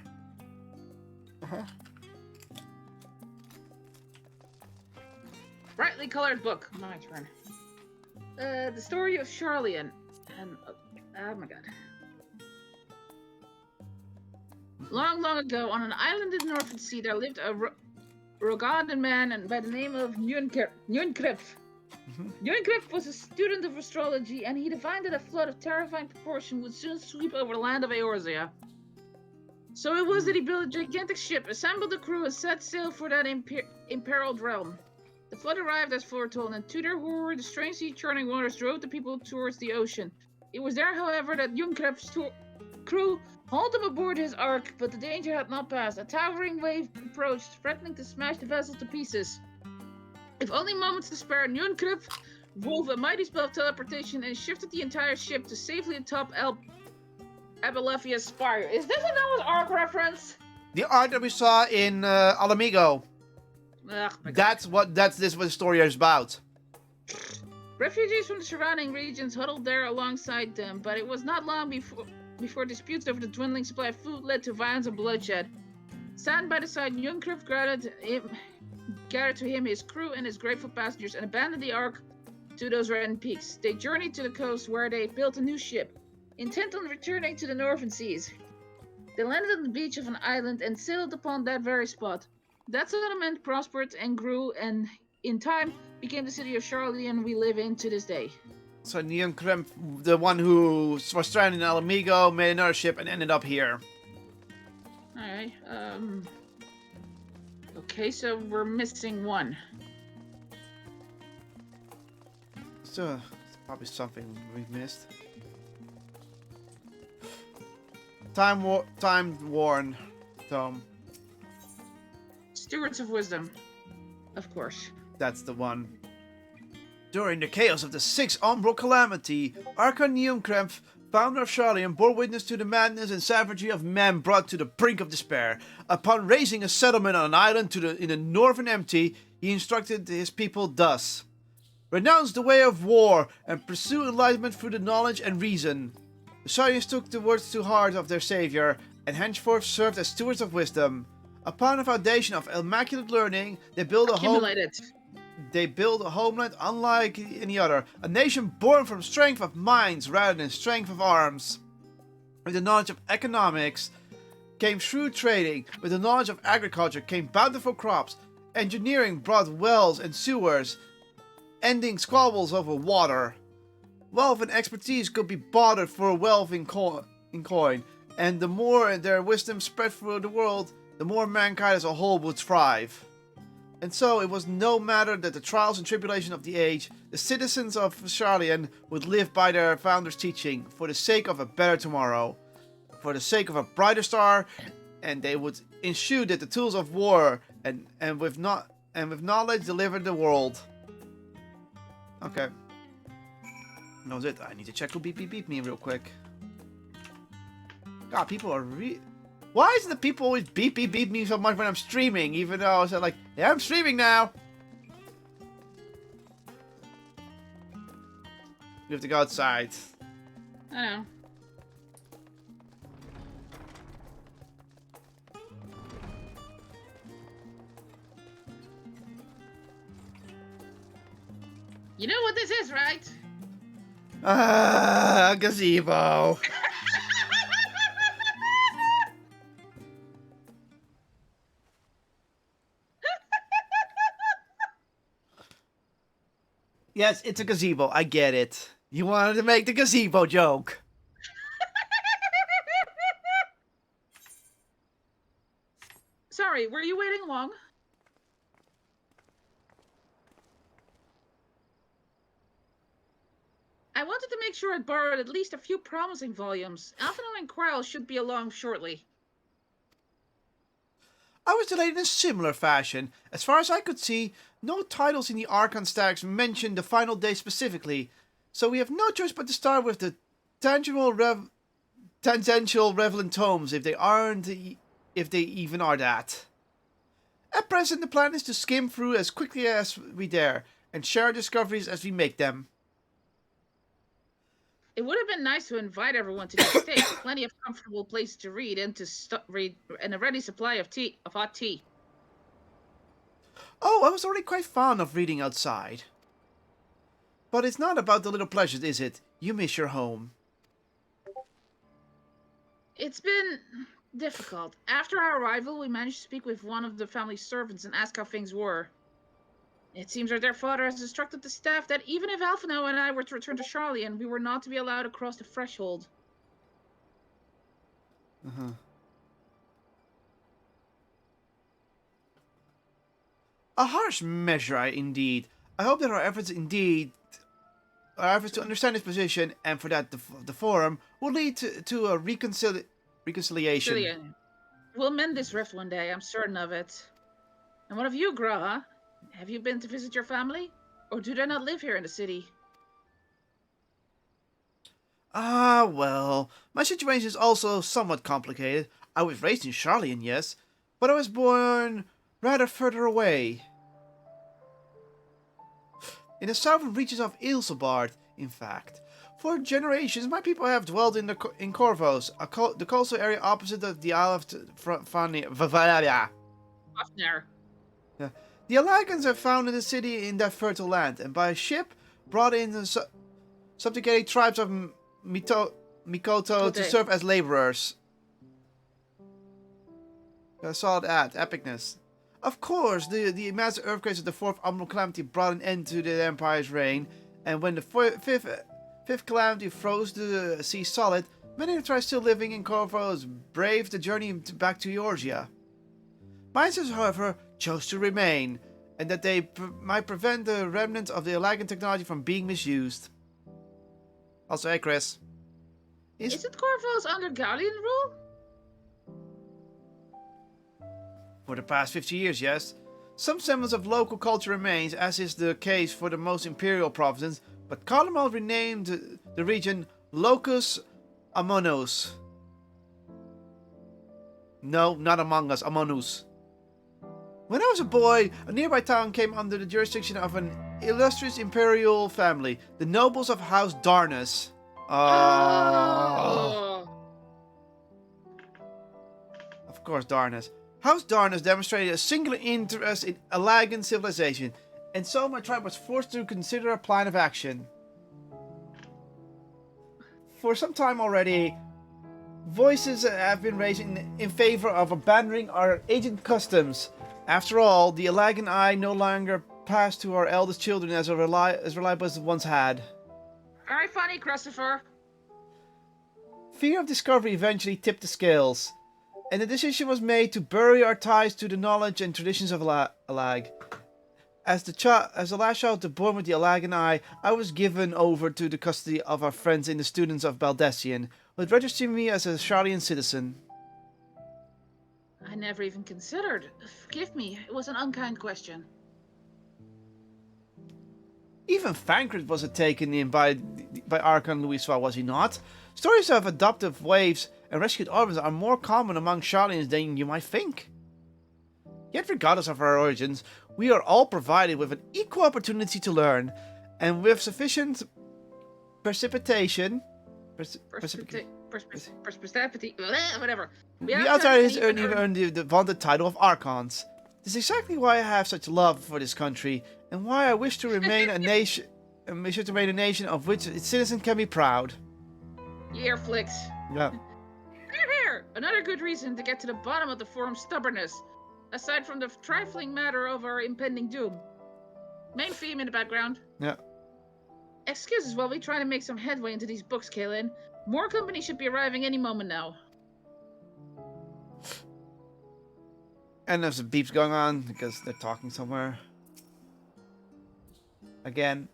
Brightly colored book. My turn. The story of Charlian. And oh my god. Long, long ago, on an island in the Northern Sea, there lived a Rogadan man by the name of Nunkrif. Nunkrif was a student of astrology, and he divined that a flood of terrifying proportion would soon sweep over the land of Eorzea. So it was that he built a gigantic ship, assembled a crew, and set sail for that imperiled realm. The flood arrived as foretold, and to their horror, the strange sea-churning waters drove the people towards the ocean. It was there, however, that Nunkrif's crew hauled him aboard his ark, but the danger had not passed. A towering wave approached, threatening to smash the vessel to pieces. With only moments to spare, Nunkrif wove a mighty spell of teleportation and shifted the entire ship to safely atop Abelephia's spire. Is this a Noah's Ark reference? The art that we saw in Alamigo. That's what the story is about. Refugees from the surrounding regions huddled there alongside them, but it was not long before disputes over the dwindling supply of food led to violence and bloodshed. Stand by the side, Nunkrif gathered to him his crew and his grateful passengers and abandoned the ark to those reddened peaks. They journeyed to the coast where they built a new ship, intent on returning to the northern seas. They landed on the beach of an island and sailed upon that very spot. That settlement prospered and grew, and in time became the city of Charlian we live in to this day. So Nunkrif, the one who was stranded in Alamigo, made another ship and ended up here. Alright, okay, so we're missing one. So, it's probably something we missed. Time worn tome. Stewards of Wisdom, of course. That's the one. During the chaos of the Sixth Umbral Calamity, Archon Nunkrif, founder of Charlian, bore witness to the madness and savagery of men brought to the brink of despair. Upon raising a settlement on an island in the northern empty, he instructed his people thus: renounce the way of war and pursue enlightenment through the knowledge and reason. The Charlians took the words to heart of their savior, and henceforth served as stewards of wisdom. Upon a foundation of immaculate learning, they built a homeland unlike any other, a nation born from strength of minds rather than strength of arms. With the knowledge of economics came shrewd trading, with the knowledge of agriculture came bountiful crops, engineering brought wells and sewers, ending squabbles over water. Wealth and expertise could be bartered for wealth in coin, and the more their wisdom spread through the world, the more mankind as a whole would thrive. And so it was no matter that the trials and tribulations of the age, the citizens of Charlian would live by their founder's teaching for the sake of a better tomorrow, for the sake of a brighter star, and they would ensure that the tools of war and with knowledge deliver the world. Okay. That was it. I need to check who beep me real quick. God, people are Why is it that people always beep me so much when I'm streaming? Even though I said like, yeah, I'm streaming now. We have to go outside. I know. You know what this is, right? A gazebo. Yes, it's a gazebo. I get it. You wanted to make the gazebo joke. Sorry, were you waiting long? I wanted to make sure I'd borrowed at least a few promising volumes. Alphino and Quirrell should be along shortly. I was delayed in a similar fashion. As far as I could see, no titles in the Archon stacks mentioned the final day specifically, so we have no choice but to start with the tangential relevant tomes if they even are that. At present, the plan is to skim through as quickly as we dare and share our discoveries as we make them. It would have been nice to invite everyone to the estate. Plenty of comfortable places to read and to read, and a ready supply of hot tea. Oh, I was already quite fond of reading outside. But it's not about the little pleasures, is it? You miss your home. It's been difficult. After our arrival, we managed to speak with one of the family servants and ask how things were. It seems that their father has instructed the staff that even if Alphino and I were to return to Charlian, we were not to be allowed across the threshold. A harsh measure, indeed. I hope that our efforts to understand his position, and for that the forum, will lead to a reconciliation. We'll mend this rift one day, I'm certain of it. And what of you, Graha? Have you been to visit your family? Or do they not live here in the city? Ah, well, my situation is also somewhat complicated. I was raised in Charlian, yes, but I was born rather further away. In the southern reaches of Ilsebard, in fact. For generations, my people have dwelled in Corvos, the coastal area opposite of the Isle of Vavalia. Yeah. The Alagans are found in the city in that fertile land, and by ship brought in the subjugated tribes of Mikoto to serve as laborers. A solid ad, epicness. Of course, the massive earthquakes of the fourth Umbral Calamity brought an end to the Empire's reign, and when the fifth Calamity froze the sea solid, many of the tribes still living in Corvos braved the journey back to Eorzea. My ancestors, however, chose to remain, and that they might prevent the remnants of the Alagan technology from being misused. Also, hey Chris. Isn't Corvos under Gallian rule? For the past 50 years, yes. Some semblance of local culture remains, as is the case for the most imperial provinces, but Carlomal renamed the region Locus Amonos. No, not Among Us, Amonus. When I was a boy, a nearby town came under the jurisdiction of an illustrious imperial family, the nobles of House Darnus. Oh. Of course, Darnus. House Darnus demonstrated a singular interest in Alagan civilization, and so my tribe was forced to consider a plan of action. For some time already, voices have been raised in favor of abandoning our ancient customs. After all, the Alagan eye no longer passed to our eldest children as reliable as it once had. Very funny, Christopher. Fear of discovery eventually tipped the scales. And the decision was made to bury our ties to the knowledge and traditions of Alag. As the last child to born with the Alag and I was given over to the custody of our friends and the students of Baldessian, who had registered me as a Charlian citizen. I never even considered. Forgive me, it was an unkind question. Even Fancred was taken in by Archon Louisva, was he not? Stories of adoptive waves and rescued orphans are more common among Charlians than you might think. Yet regardless of our origins, we are all provided with an equal opportunity to learn, and with sufficient precipitation... Whatever. We outsiders earn the vaunted title of Archons. This is exactly why I have such love for this country, and why I wish to remain a nation, of which its citizens can be proud. Ear flicks. Yeah. Here! Another good reason to get to the bottom of the Forum's stubbornness, aside from the trifling matter of our impending doom. Main theme in the background. Yeah. Excuse us while we try to make some headway into these books, Kaelin. More company should be arriving any moment now. And there's some beeps going on because they're talking somewhere. Again.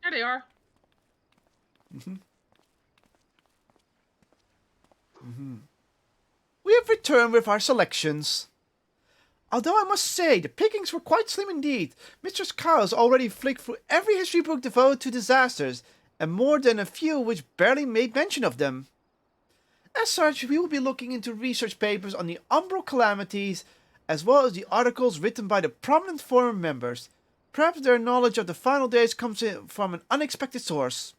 There they are. We have returned with our selections. Although I must say, the pickings were quite slim indeed. Mistress Cowles already flicked through every history book devoted to disasters, and more than a few which barely made mention of them. As such, we will be looking into research papers on the Umbral calamities, as well as the articles written by the prominent forum members. Perhaps their knowledge of the final days comes in from an unexpected source.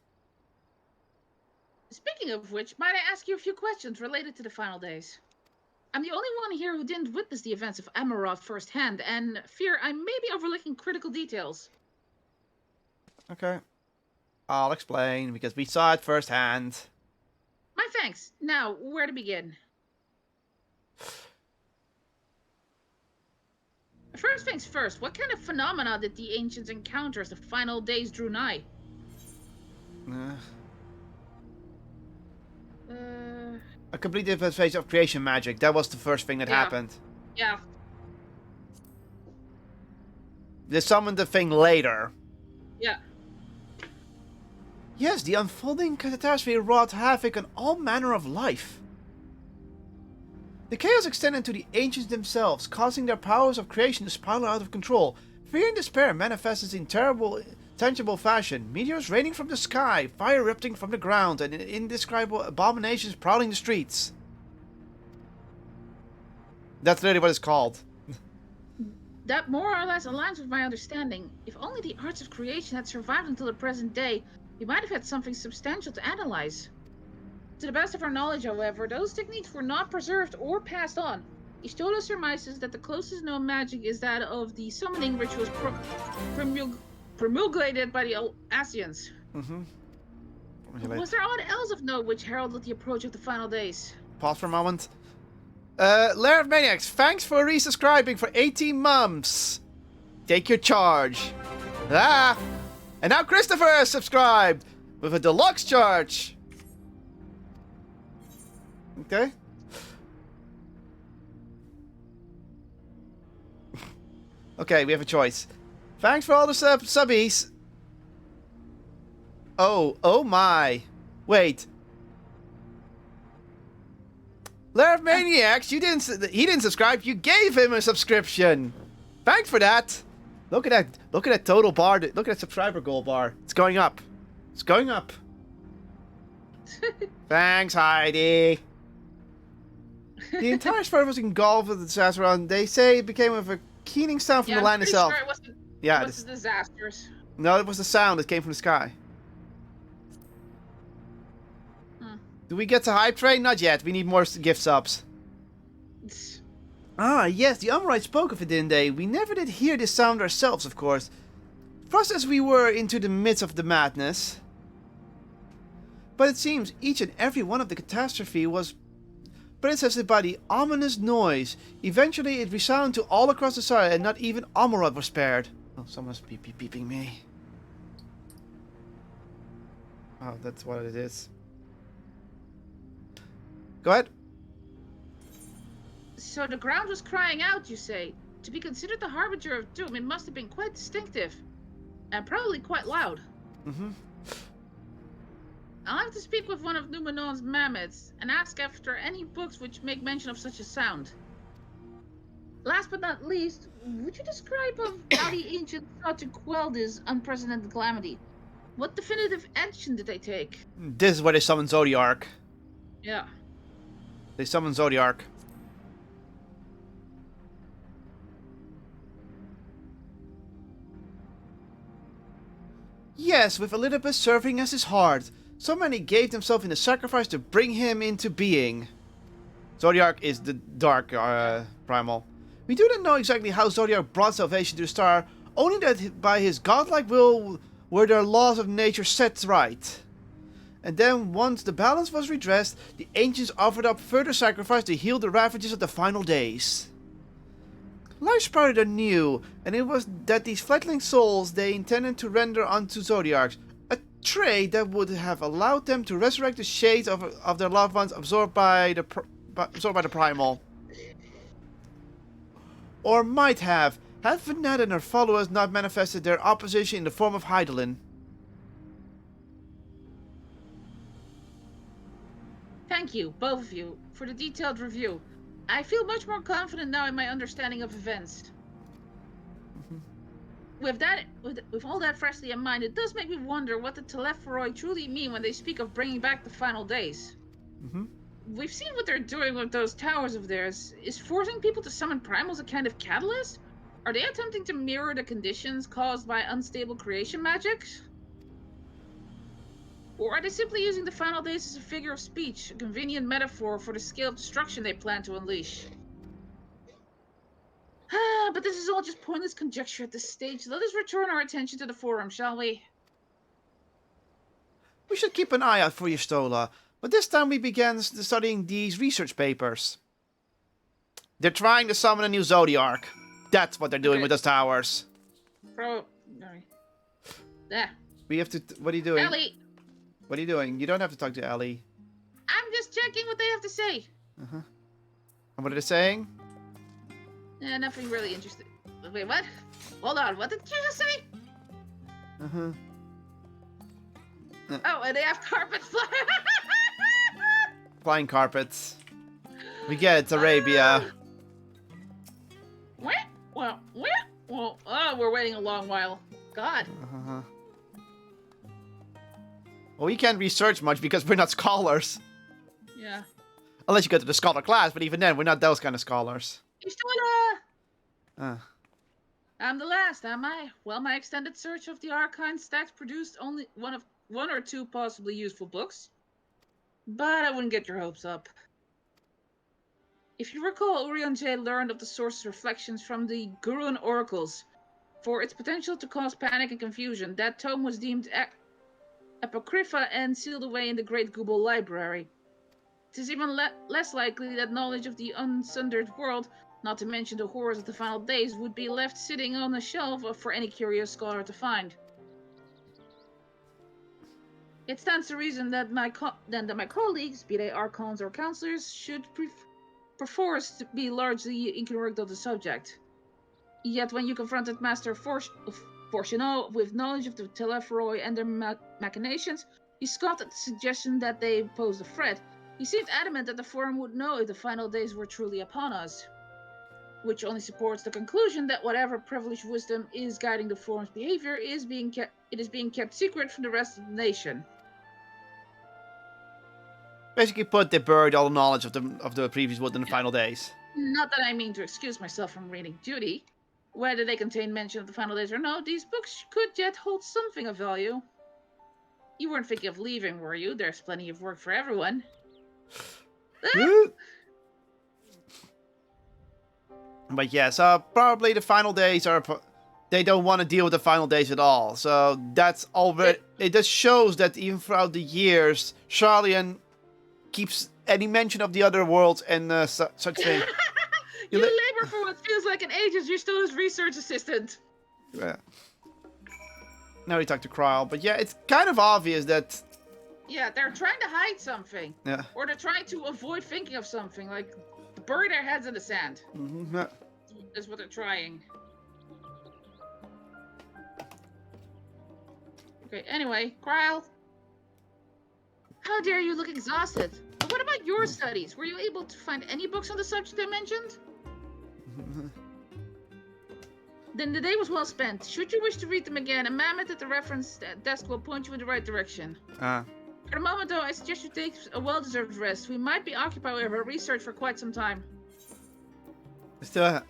Speaking of which, might I ask you a few questions related to the final days? I'm the only one here who didn't witness the events of Amaroth firsthand, and fear I may be overlooking critical details. Okay. I'll explain, because we saw it firsthand. My thanks. Now, where to begin? First things first, what kind of phenomena did the ancients encounter as the final days drew nigh? A complete different phase of creation magic. That was the first thing that happened. Yeah. They summoned the thing later. Yeah. Yes, the unfolding catastrophe wrought havoc on all manner of life. The chaos extended to the ancients themselves, causing their powers of creation to spiral out of control. Fear and despair manifested in terrible, tangible fashion. Meteors raining from the sky, fire erupting from the ground, and indescribable abominations prowling the streets. That's literally what it's called. That more or less aligns with my understanding. If only the arts of creation had survived until the present day, we might have had something substantial to analyze. To the best of our knowledge, however, those techniques were not preserved or passed on. Ishtola surmises that the closest known magic is that of the summoning rituals promulgated by the Asians. Was there aught else of note which heralded the approach of the final days? Pause for a moment. Lair of Maniacs, thanks for resubscribing for 18 months. Take your charge. And now Christopher has subscribed with a deluxe charge. Okay. Okay, we have a choice. Thanks for all the subbies. Oh my. Wait. Lair of Maniacs, he didn't subscribe. You gave him a subscription. Thanks for that. Look at that total bar. Look at that subscriber goal bar. It's going up. It's going up. Thanks, Heidi. The entire sphere was engulfed with the disaster, and they say it became with a keening sound from the land itself. Sure it wasn't, yeah, it was the disasters. No, it was the sound that came from the sky. Do we get to Hype Train? Not yet. We need more gift subs. Yes, the Umbrites spoke of it, didn't they? We never did hear this sound ourselves, of course. Thrust as we were into the midst of the madness. But it seems each and every one of the catastrophe was preceded by the ominous noise. Eventually it resounded to all across the side, and not even Amarod was spared. Oh, someone's beeping me. Oh, that's what it is. Go ahead. So the ground was crying out, you say? To be considered the harbinger of doom, it must have been quite distinctive. And probably quite loud. Mm-hmm. I'll have to speak with one of Numenon's mammoths and ask after any books which make mention of such a sound. Last but not least, would you describe of how the ancients sought to quell this unprecedented calamity? What definitive action did they take? This is where they summon Zodiark. Yeah. They summon Zodiark. Yes, with Elizabeth serving as his heart, so many gave themselves in a sacrifice to bring him into being. Zodiark is the dark primal. We do not know exactly how Zodiark brought salvation to the star, only that by his godlike will were their laws of nature set right. And then, once the balance was redressed, the ancients offered up further sacrifice to heal the ravages of the final days. Life sprouted anew, and it was that these fledgling souls they intended to render unto Zodiarks, a trade that would have allowed them to resurrect the shades of their loved ones absorbed by the primal. Or might have, had Venat and her followers not manifested their opposition in the form of Hydaelyn. Thank you, both of you, for the detailed review. I feel much more confident now in my understanding of events. With all that freshly in mind, it does make me wonder what the Telepharoi truly mean when they speak of bringing back the final days. We've seen what they're doing with those towers of theirs. Is forcing people to summon primals a kind of catalyst? Are they attempting to mirror the conditions caused by unstable creation magic? Or are they simply using the final days as a figure of speech, a convenient metaphor for the scale of destruction they plan to unleash? But this is all just pointless conjecture at this stage. Let us return our attention to the forum, shall we? We should keep an eye out for you, Stola, but this time we began studying these research papers. They're trying to summon a new Zodiark. That's what they're doing with those towers. There. We have to... What are you doing? Ellie! What are you doing? You don't have to talk to Ellie. I'm just checking what they have to say. And what are they saying? Nothing really interesting. Wait, what? Hold on, what did you just say? Oh, and they have carpet Flying carpets. We get it, it's Arabia. Well, we're waiting a long while. God. Well, we can't research much because we're not scholars. Yeah. Unless you go to the scholar class, but even then, we're not those kind of scholars. I'm the last, am I? Well, my extended search of the archine stacks produced only one or two possibly useful books. But I wouldn't get your hopes up. If you recall, Urion J learned of the source's reflections from the Gurun oracles. For its potential to cause panic and confusion, that tome was deemed apocrypha and sealed away in the Great Gubal Library. It is even less likely that knowledge of the unsundered world, not to mention the horrors of the final days, would be left sitting on a shelf for any curious scholar to find. It stands to reason that my colleagues, be they archons or counselors, should perforce to be largely ignorant of the subject. Yet when you confronted Master Fortuneau with knowledge of the Telepharoi and their machinations, he scoffed at the suggestion that they posed a threat. He seemed adamant that the Forum would know if the final days were truly upon us. Which only supports the conclusion that whatever privileged wisdom is guiding the Forum's behavior is being kept secret from the rest of the nation. Basically put, they buried all the knowledge of the previous world in the final days. Not that I mean to excuse myself from reading duty. Whether they contain mention of the final days or no, these books could yet hold something of value. You weren't thinking of leaving, were you? There's plenty of work for everyone. But yes, probably the final days are... They don't want to deal with the final days at all. So that's already... It just shows that even throughout the years, Charlian keeps any mention of the other worlds and such thing. You labor for what feels like an age as you're still his research assistant. Yeah. Now we talk to Kryle. But yeah, it's kind of obvious that Yeah, they're trying to hide something. Yeah. Or they're trying to avoid thinking of something, like bury their heads in the sand. Mm-hmm. Is what they're trying. Okay, anyway, Kryle. How dare you look exhausted? But what about your studies? Were you able to find any books on the subject I mentioned? Then the day was well spent. Should you wish to read them again, a mammoth at the reference desk will point you in the right direction. For the moment, though, I suggest you take a well-deserved rest. We might be occupied with our research for quite some time. Still, I'm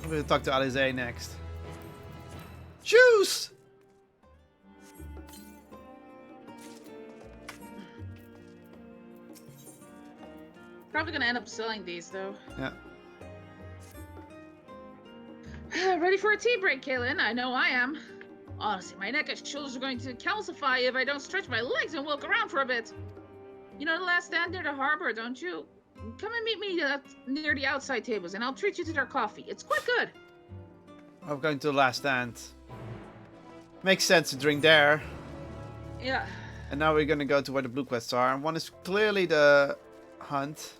going to talk to Alize next. Juice! Probably gonna end up selling these, though. Yeah. Ready for a tea break, Kaylin? I know I am. Honestly, my neck and shoulders are going to calcify if I don't stretch my legs and walk around for a bit. You know the last stand near the harbor, don't you? Come and meet me near the outside tables, and I'll treat you to their coffee. It's quite good. I'm going to the last stand. Makes sense to drink there. Yeah. And now we're going to go to where the blue quests are. One is clearly the hunt.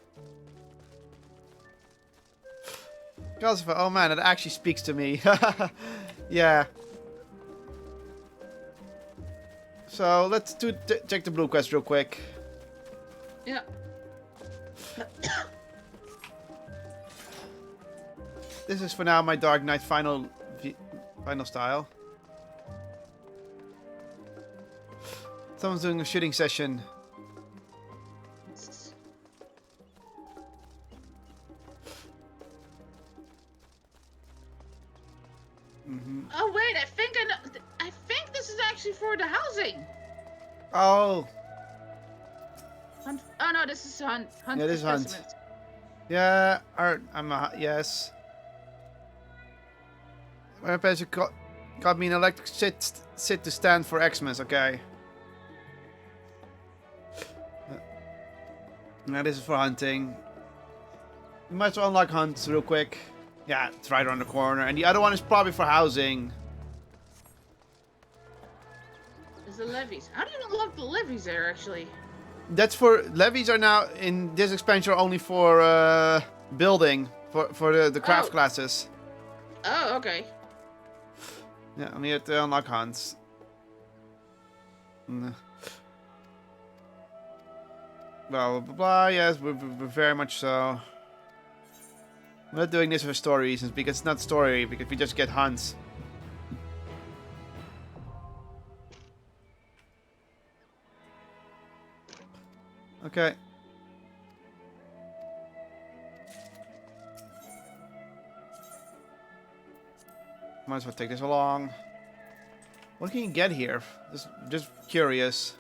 Calcifer, oh man, it actually speaks to me. Yeah. So let's check the blue quest real quick. Yeah. This is for now my Dark Knight final style. Someone's doing a shooting session. Oh wait, I think I know. I think this is actually for the housing. Oh. Hunt. Oh no, this is hunt. Yeah, this is hunt. Yeah, yes. My person got me an electric sit to stand for Xmas. Okay. Now this is for hunting. You might as well unlock hunts real quick. Yeah, it's right around the corner. And the other one is probably for housing. There's the levies. How do you unlock the levies there, actually? That's for... Levies are now, in this expansion, only for building. For the craft classes. Oh, okay. Yeah, I'm here to unlock hunts. Blah, blah, blah, blah. Yes, we're very much so. I'm not doing this for story reasons, because it's not story, because we just get hunts. Okay. Might as well take this along. What can you get here? Just curious.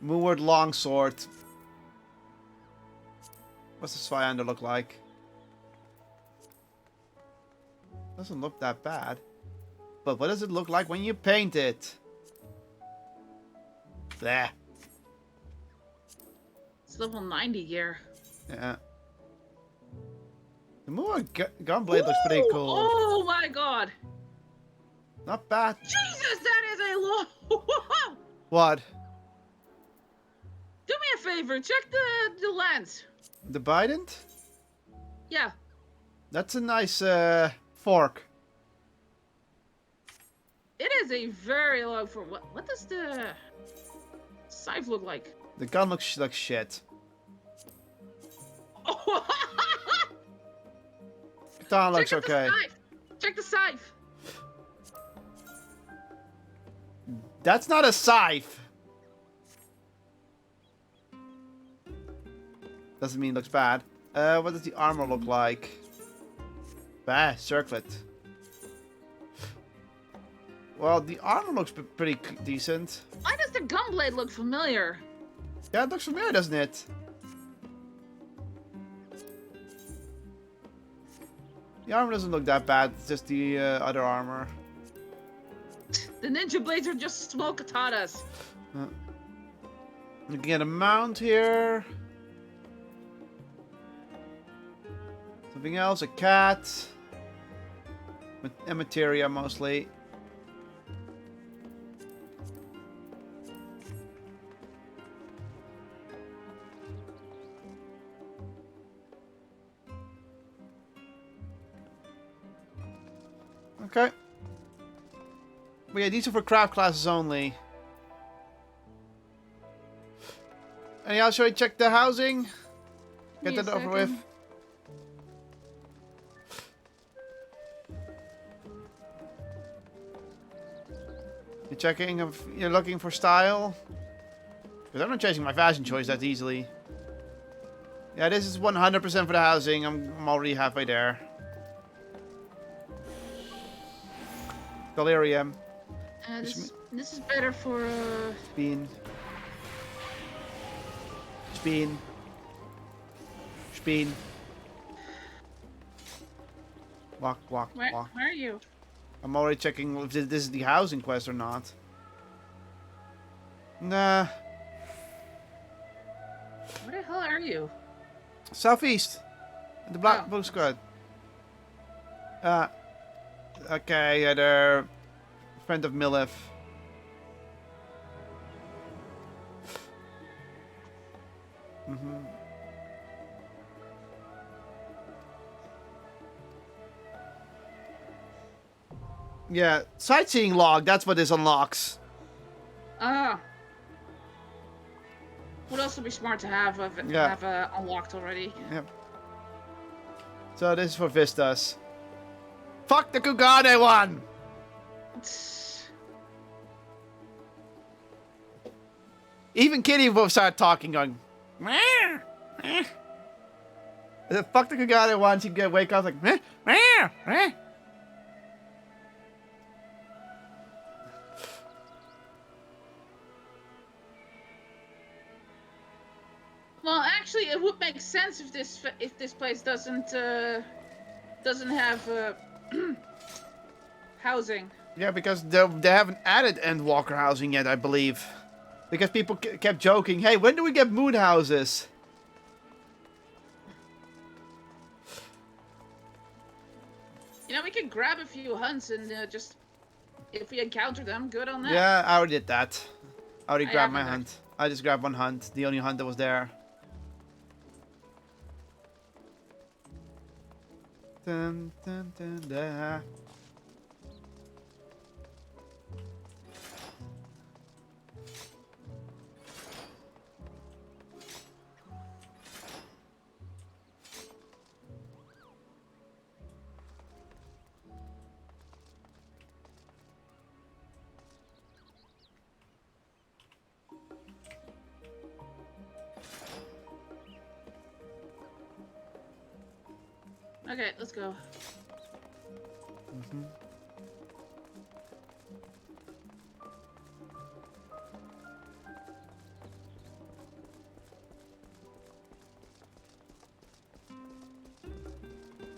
Moonward longsword. What's the Swyander look like? Doesn't look that bad. But what does it look like when you paint it? There. It's level 90 gear. Yeah. The Moonward gunblade looks pretty cool. Oh my god. Not bad. Jesus, that is a lot. What? Do me a favor, check the lens. The Bident? Yeah. That's a nice fork. It is a very long for what does the scythe look like? The gun looks like shit. Katana looks okay. Check the scythe. That's not a scythe. Doesn't mean it looks bad. What does the armor look like? Bah, circlet. Well, the armor looks pretty decent. Why does the gunblade look familiar? Yeah, it looks familiar, doesn't it? The armor doesn't look that bad. It's just the other armor. The ninja blades are just small katanas. You can get a mount here. Something else, a cat. And materia mostly. Okay. But yeah, these are for craft classes only. And yeah, should I check the housing? Get that over with. You're checking if you're looking for style? Because I'm not changing my fashion choice that easily. Yeah, this is 100% for the housing. I'm already halfway there. Delirium. This is better for Spin. Spin. Spin. Walk, walk, walk. Where are you? I'm already checking if this is the housing quest or not. Nah. Where the hell are you? Southeast. The Black Book Squad. Okay, yeah, they're friend of Milif. Yeah, sightseeing log, that's what this unlocks. Ah. Would also be smart to have unlocked already. Yep. So this is for Vistas. Fuck the Kugane one! Even Kitty will start talking, going, meh, meh. Fuck the Kugane one, she can wake up like, meh, meh, meh. Well, actually, it would make sense if this place doesn't have housing. Yeah, because they haven't added Endwalker housing yet, I believe. Because people kept joking, hey, when do we get moon houses? You know, we can grab a few hunts and just, if we encounter them, good on that. Yeah, I already did that. I already grabbed my hunt. I just grabbed one hunt, the only hunt that was there. Dun, dun, dun, dun. Okay, let's go.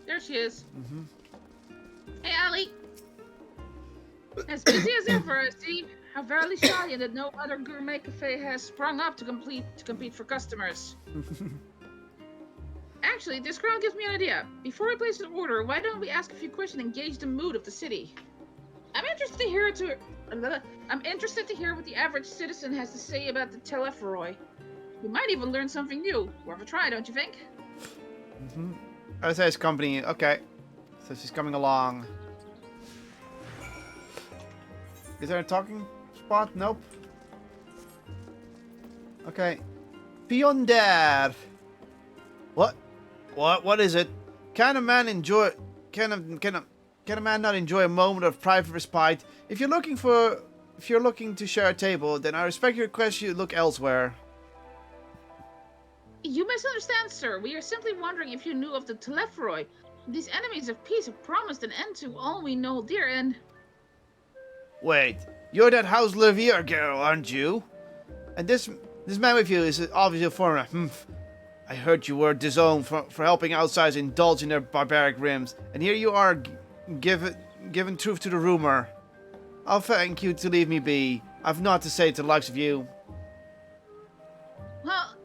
There she is. Hey, Ali. As busy as ever, I see. How verily stallion that no other gourmet cafe has sprung up to compete for customers. Actually, this crowd gives me an idea. Before we place an order, why don't we ask a few questions and gauge the mood of the city? I'm interested to hear what the average citizen has to say about the Telepharoi. We might even learn something new. Worth a try, don't you think? I say it's company. Okay. So she's coming along. Is there a talking spot? Nope. Okay. Beyond there. What? What is it? Can a man not enjoy a moment of private respite? If you're looking to share a table, then I respect your request you look elsewhere. You misunderstand, sir. We are simply wondering if you knew of the Telepharoi. These enemies of peace have promised an end to all we know dear and... Wait, you're that House Levier girl, aren't you? And this man with you is obviously a foreigner. I heard you were disowned for helping outsiders indulge in their barbaric whims, and here you are giving truth to the rumor. I'll thank you to leave me be. I've naught to say to the likes of you. Well,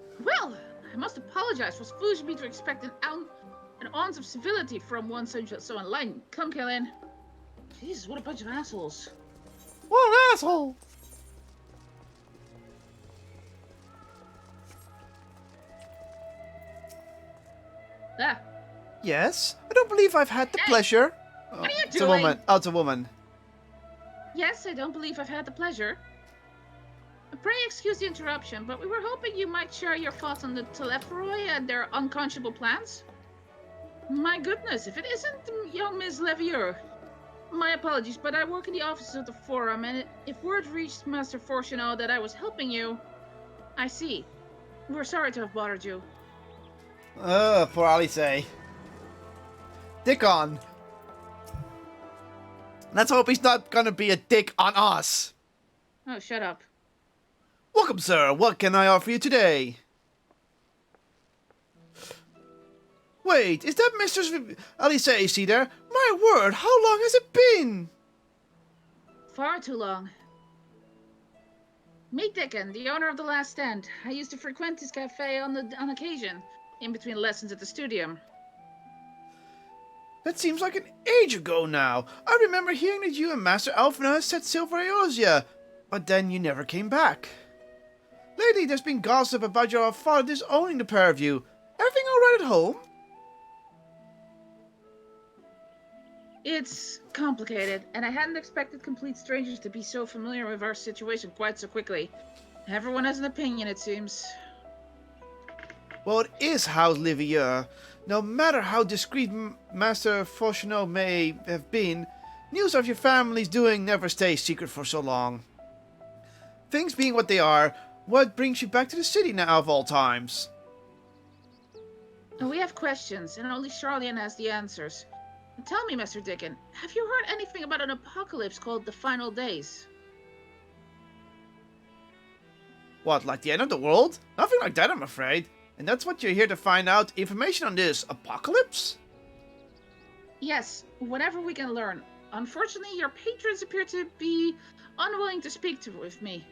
I must apologize. It was foolish of me to expect an ounce of civility from one so enlightened. Come, Kellen. Jesus, what a bunch of assholes. What an asshole! Ah. Yes? I don't believe I've had the pleasure. What are you It's a doing? woman. Oh, it's a woman. Yes, I don't believe I've had the pleasure. Pray excuse the interruption, but we were hoping you might share your thoughts on the Telephroi and their unconscionable plans. My goodness, if it isn't young Miss Levier. My apologies, but I work in the offices of the Forum, and if word reached Master Fortunato that I was helping you... I see. We're sorry to have bothered you. Poor Alice. Dick on. Let's hope he's not gonna be a dick on us. Oh, shut up. Welcome, sir. What can I offer you today? Wait, is that Mr. Alice you see there? My word, how long has it been? Far too long. Meet Dickon, the owner of the Last Stand. I used to frequent his cafe on occasion, in between lessons at the studium. That seems like an age ago now. I remember hearing that you and Master Alphina set sail for Eosia, but then you never came back. Lately, there's been gossip about your father disowning the pair of you. Everything alright at home? It's complicated, and I hadn't expected complete strangers to be so familiar with our situation quite so quickly. Everyone has an opinion, it seems. Well, it is House Livier. No matter how discreet Master Fortunato may have been, news of your family's doing never stays secret for so long. Things being what they are, what brings you back to the city now of all times? We have questions, and only Charlian has the answers. Tell me, Mr. Dickon, have you heard anything about an apocalypse called the Final Days? What, like the end of the world? Nothing like that, I'm afraid. And that's what you're here to find out? Information on this apocalypse? Yes, whatever we can learn. Unfortunately, your patrons appear to be unwilling to speak with me.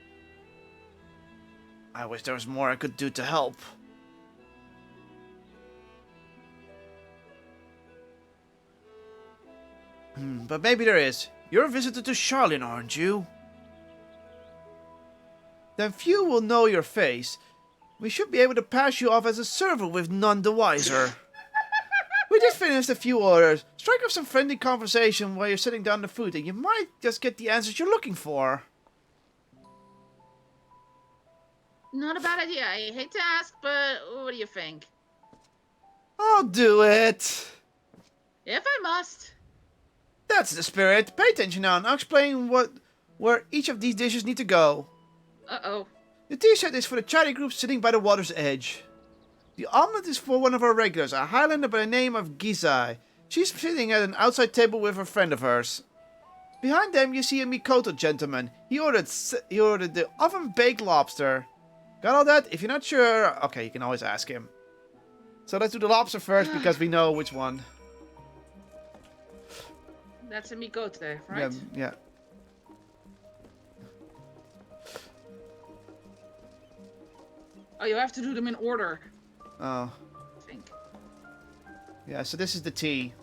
I wish there was more I could do to help. But maybe there is. You're a visitor to Charlene, aren't you? Then few will know your face. We should be able to pass you off as a servant with none the wiser. We just finished a few orders. Strike up some friendly conversation while you're sitting down to food, and you might just get the answers you're looking for. Not a bad idea. I hate to ask, but what do you think? I'll do it. If I must. That's the spirit. Pay attention now, and I'll explain where each of these dishes need to go. Uh-oh. The tea set is for the chatty group sitting by the water's edge. The omelette is for one of our regulars, a Highlander by the name of Gizai. She's sitting at an outside table with a friend of hers. Behind them you see a Mikoto gentleman. He ordered the oven-baked lobster. Got all that? If you're not sure, okay, you can always ask him. So let's do the lobster first because we know which one. That's a Mikote, right? Yeah. Oh, you have to do them in order. Oh. I think. Yeah, so this is the tea.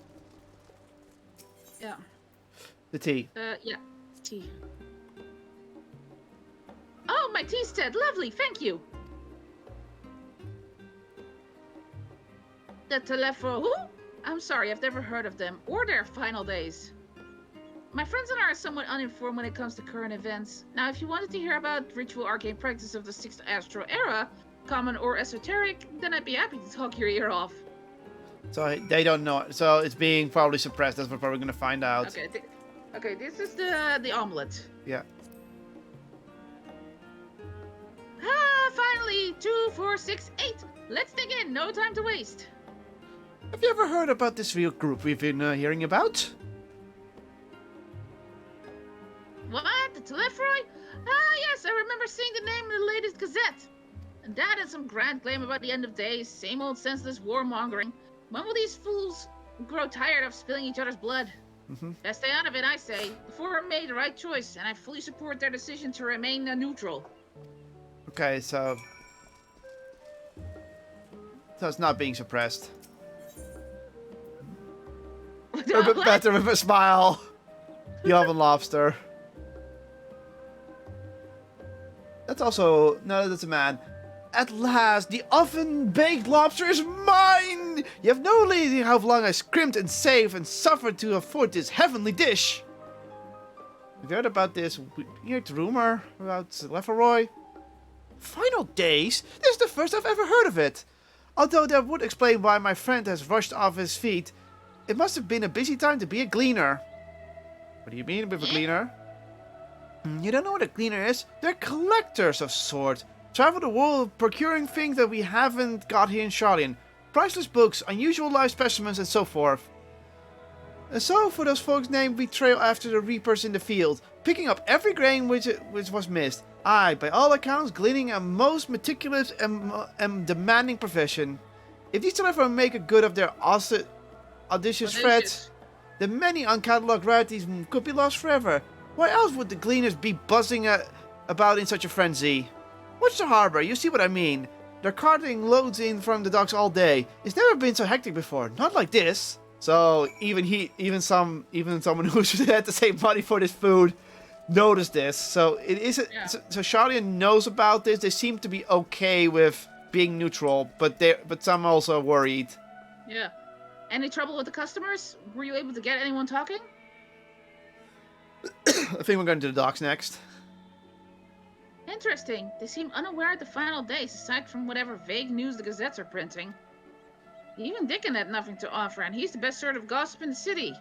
Yeah. The tea. Yeah. Tea. Oh, my tea stead. Lovely. Thank you. The Telepho. Who? I'm sorry, I've never heard of them or their Final Days. My friends and I are somewhat uninformed when it comes to current events. Now, if you wanted to hear about ritual arcane practice of the 6th Astro Era, common or esoteric, then I'd be happy to talk your ear off. So they don't know. So it's being probably suppressed. That's what we're probably going to find out. Okay, okay, this is the omelet. Yeah. Ah, finally! 2, 4, 6, 8! Let's dig in, no time to waste. Have you ever heard about this real group we've been hearing about? What? The Telephroi? Ah, yes, I remember seeing the name in the latest Gazette. And that and some grand claim about the end of days, same old senseless warmongering. When will these fools grow tired of spilling each other's blood? Best stay out of it, I say. The Forum made the right choice, and I fully support their decision to remain neutral. Okay, so it's not being suppressed. A bit better with a smile. The oven lobster. That's also... No, that's a man. At last, the oven-baked lobster is mine! You have no idea how long I scrimped and saved and suffered to afford this heavenly dish. Have you heard about this weird rumor about Leferoy? Final days? This is the first I've ever heard of it. Although that would explain why my friend has rushed off his feet. It must have been a busy time to be a gleaner. What do you mean with a gleaner? You don't know what a gleaner is? They're collectors of sorts. Travel the world procuring things that we haven't got here in Charlian. Priceless books, unusual live specimens and so forth. And so for those folks named we trail after the reapers in the field, picking up every grain which was missed. Aye, by all accounts, gleaning a most meticulous and demanding profession. If these still ever make a good of their audacious threats, the many uncatalogued rarities could be lost forever. Why else would the gleaners be buzzing about in such a frenzy? Watch the harbor, you see what I mean. They're carting loads in from the docks all day. It's never been so hectic before, not like this. So even someone who's had to save money for this food noticed this. So it is so Charlian knows about this. They seem to be okay with being neutral, but some also are worried. Yeah. Any trouble with the customers? Were you able to get anyone talking? I think we're going to the docks next. Interesting. They seem unaware of the final days, aside from whatever vague news the gazettes are printing. Even Dickon had nothing to offer, and he's the best sort of gossip in the city.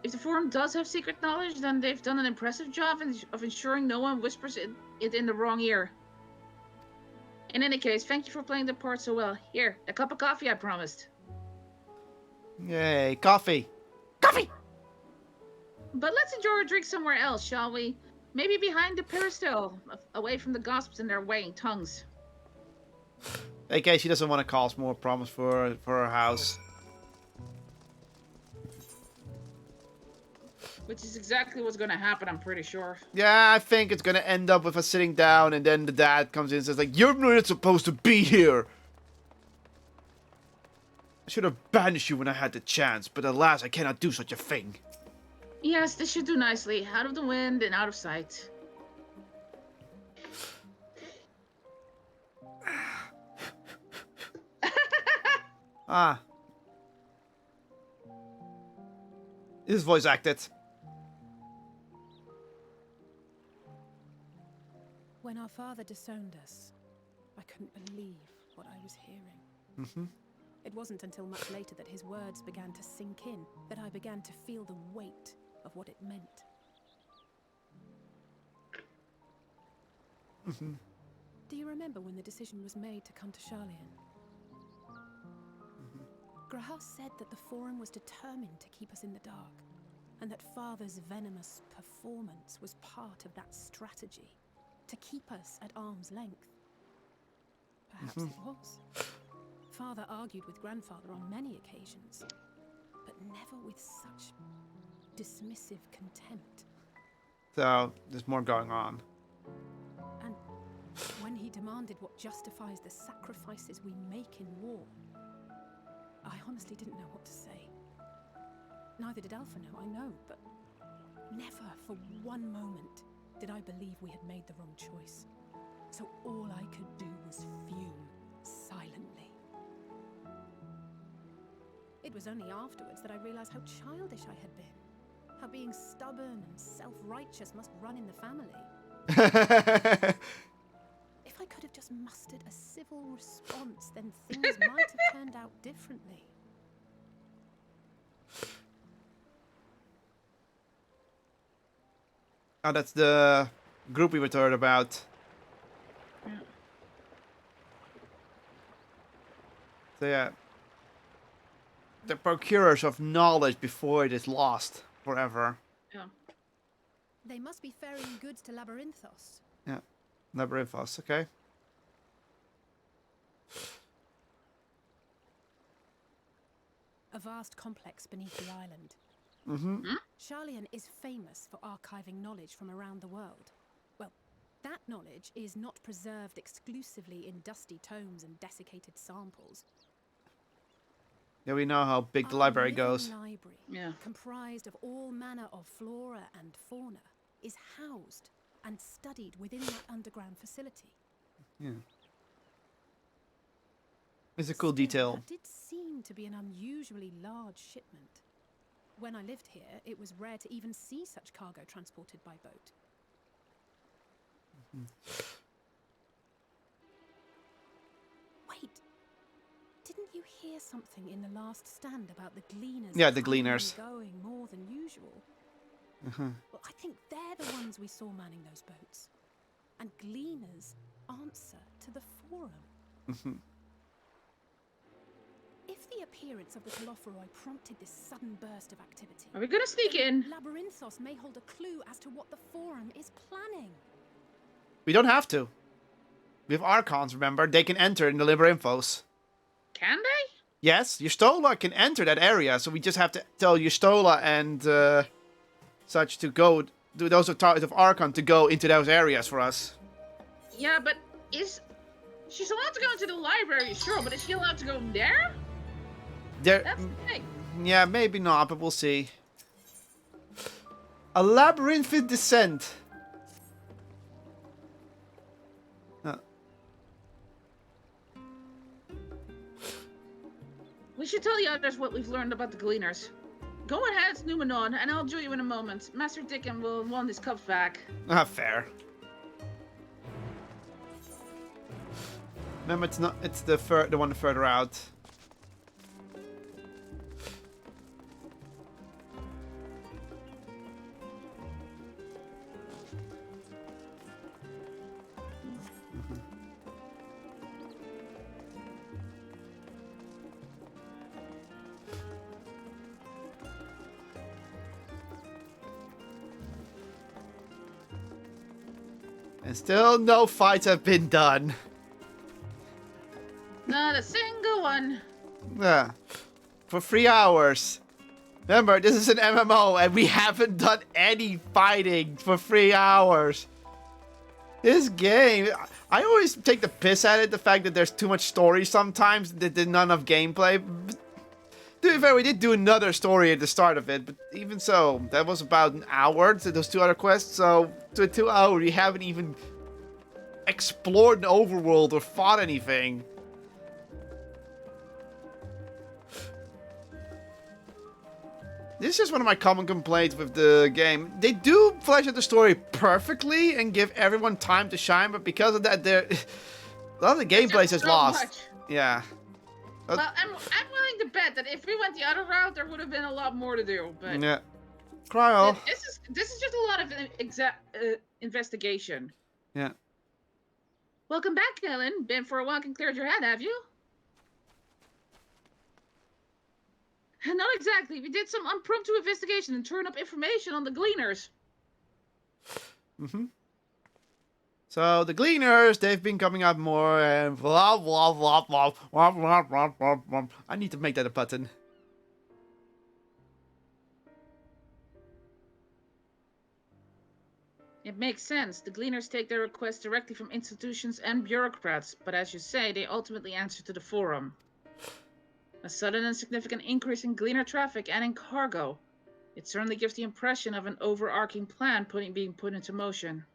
If the Forum does have secret knowledge, then they've done an impressive job of ensuring no one whispers it in the wrong ear. In any case, thank you for playing the part so well. Here, a cup of coffee I promised. Yay, coffee! Coffee! But let's enjoy a drink somewhere else, shall we? Maybe behind the peristyle, away from the gossips and their weighing tongues. In case she doesn't want to cost more promise for her house. Which is exactly what's going to happen, I'm pretty sure. Yeah, I think it's going to end up with us sitting down and then the dad comes in and says, like, you're not supposed to be here. I should have banished you when I had the chance, but alas, I cannot do such a thing. Yes, this should do nicely. Out of the wind and out of sight. Ah. This is voice acted. When our father disowned us, I couldn't believe what I was hearing. Mm-hmm. It wasn't until much later that his words began to sink in, that I began to feel the weight of what it meant. Mm-hmm. Do you remember when the decision was made to come to Charlian? Graham said that the Forum was determined to keep us in the dark, and that Father's venomous performance was part of that strategy, to keep us at arm's length. Perhaps it was. Father argued with Grandfather on many occasions, but never with such dismissive contempt. So, there's more going on. And when he demanded what justifies the sacrifices we make in war, I honestly didn't know what to say. Neither did Alpha know, I know, but never for one moment did I believe we had made the wrong choice. So all I could do was fume silently. It was only afterwards that I realized how childish I had been. How being stubborn and self-righteous must run in the family. If I could have just mustered a civil response, then things might have turned out differently. Oh, that's the group we were told about. Yeah. So yeah. The procurers of knowledge before it is lost forever. Yeah. They must be ferrying goods to Labyrinthos. Yeah. Labyrinthos, okay. A vast complex beneath the island. Mm-hmm. Charlian is famous for archiving knowledge from around the world. Well, that knowledge is not preserved exclusively in dusty tomes and desiccated samples. Yeah, we know how big the library goes. Library, yeah, comprised of all manner of flora and fauna, is housed and studied within that underground facility. Yeah. It's a cool Still, detail. that did seem to be an unusually large shipment. When I lived here, it was rare to even see such cargo transported by boat. Wait, didn't you hear something in the last stand about the gleaners? Yeah, the coming and gleaners. going more than usual. Well, I think they're the ones we saw manning those boats. And gleaners answer to the forum. If the appearance of the Colopheroi prompted this sudden burst of activity, Are we gonna sneak in? Labyrinthos may hold a clue as to what the forum is planning. We don't have to. We have Archons, remember? They can enter in the Labyrinthos. Can they? Yes, Yustola can enter that area, so we just have to tell Yustola and such to go, do those authorities of Archon to go into those areas for us. Yeah, but she's allowed to go into the library, sure, but is she allowed to go there? That's the thing. Yeah, maybe not, but we'll see. A labyrinthine descent. We should tell the others what we've learned about the Gleaners. Go ahead, Numenon, and I'll join you in a moment. Master Dickon will want his cups back. Fair. Remember, it's the one further out. And still no fights have been done. Not a single one. Yeah. For 3 hours. Remember, this is an MMO and we haven't done any fighting for 3 hours. This game, I always take the piss at it, the fact that there's too much story sometimes, that there's none of gameplay. To be fair, we did do another story at the start of it, but even so, that was about an hour to those 2 other quests, so to 2 hours we haven't even explored an overworld or fought anything. This is just one of my common complaints with the game. They do flesh out the story perfectly and give everyone time to shine, but because of that, a lot of the gameplay is just lost. Much. Yeah. Well, I'm willing to bet that if we went the other route, there would have been a lot more to do. But yeah. Cryo. This is just a lot of investigation. Yeah. Welcome back, Ellen. Been for a walk and cleared your head, have you? Not exactly. We did some impromptu investigation and turned up information on the Gleaners. So the Gleaners, they've been coming up more and blah blah blah blah blah blah blah blah blah. I need to make that a button. It makes sense. The Gleaners take their requests directly from institutions and bureaucrats, but as you say, they ultimately answer to the Forum. A sudden and significant increase in Gleaner traffic and in cargo. It certainly gives the impression of an overarching plan being put into motion.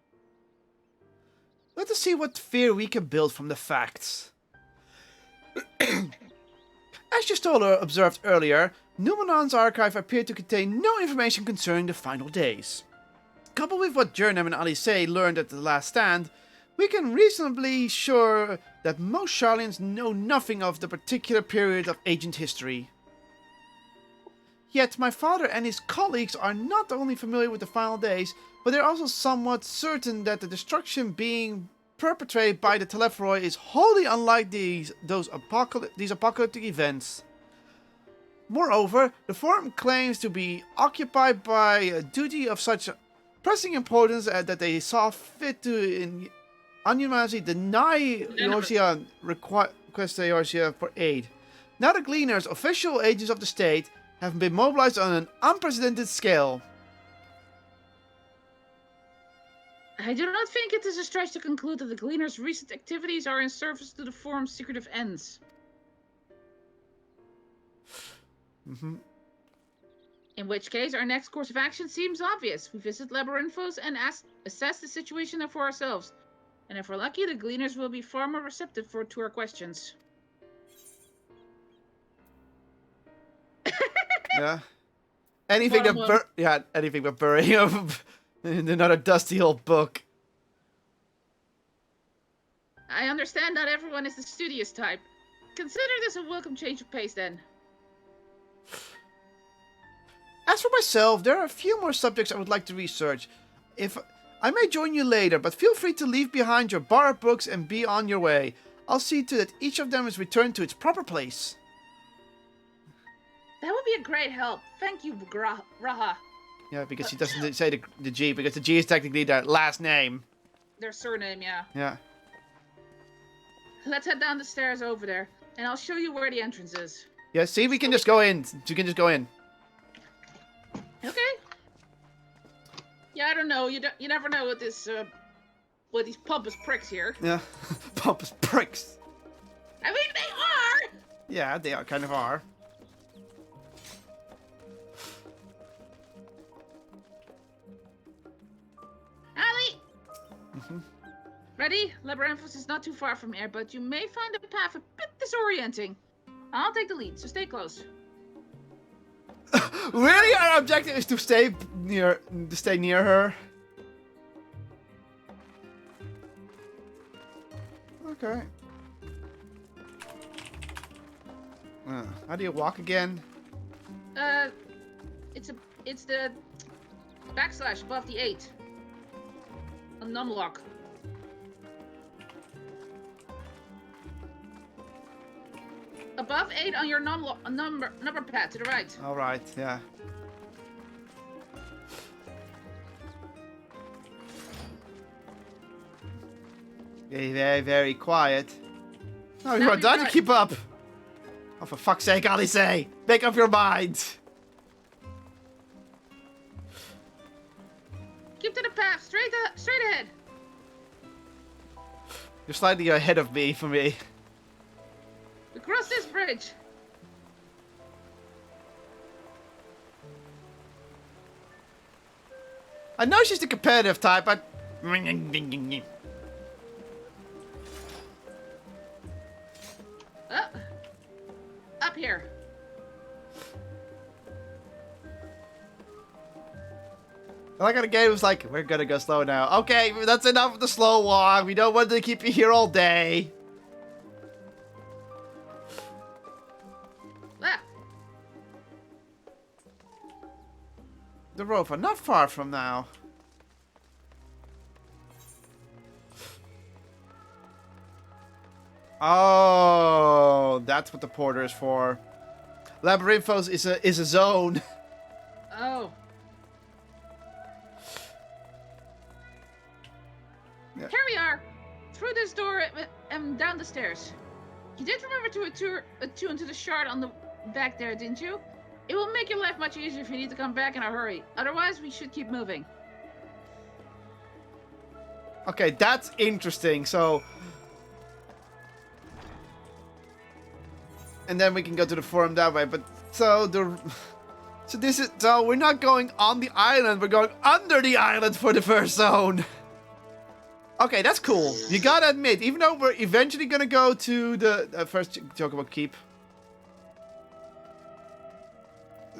Let us see what fear we can build from the facts. As Justola observed earlier, Numenon's archive appeared to contain no information concerning the final days. Coupled with what Jernam and Alice learned at the last stand, we can reasonably sure that most Sharlians know nothing of the particular period of ancient history. Yet my father and his colleagues are not only familiar with the final days, but they're also somewhat certain that the destruction being perpetrated by the Telephroi is wholly unlike these apocalyptic events. Moreover, the Forum claims to be occupied by a duty of such pressing importance that they saw fit to unanimously deny Eorzea request to Eorzea for aid. Now the Gleaners, official agents of the state, have been mobilized on an unprecedented scale. I do not think it is a stretch to conclude that the Gleaners' recent activities are in service to the Forum's secretive ends. In which case, our next course of action seems obvious. We visit Labyrinthos and assess the situation there for ourselves. And if we're lucky, the Gleaners will be far more receptive to our questions. Yeah. Anything Bottom that anything but burying of in another dusty old book. I understand not everyone is the studious type. Consider this a welcome change of pace then. As for myself, there are a few more subjects I would like to research. If I may join you later, but feel free to leave behind your borrowed books and be on your way. I'll see to that each of them is returned to its proper place. That would be a great help. Thank you, Raha. Yeah, because he doesn't say the G, because the G is technically their last name. Their surname, yeah. Yeah. Let's head down the stairs over there, and I'll show you where the entrance is. Yeah, see, we can just go in. You can just go in. Okay. Yeah, I don't know. You never know with this, with these pompous pricks here. Yeah, pompous pricks. I mean, they are. Yeah, they are kind of are. Ali. Ready? Labyrinthus is not too far from here, but you may find the path a bit disorienting. I'll take the lead, so stay close. Really, our objective is to stay near her. Okay. How do you walk again? It's the backslash above the 8. A numlock. Above 8 on your number pad to the right. All right, yeah. Very, very, very quiet. No, you are done to keep up. Oh, for fuck's sake, Alice, make up your mind. Keep to the path, straight ahead. You're slightly ahead of me for me. We cross this bridge. I know she's the competitive type, but... Up here. I like how the game was like, we're gonna go slow now. Okay, that's enough of the slow walk. We don't want to keep you here all day. The Rover, not far from now. Oh, that's what the porter is for. Labyrinthos is a zone. Oh. Yeah. Here we are, through this door and down the stairs. You did remember to attune to the shard on the back there, didn't you? It will make your life much easier if you need to come back in a hurry. Otherwise, we should keep moving. Okay, that's interesting. So, and then we can go to the forum that way. But so we're not going on the island. We're going under the island for the first zone. Okay, that's cool. You gotta admit, even though we're eventually gonna go to the first Chocobo Keep.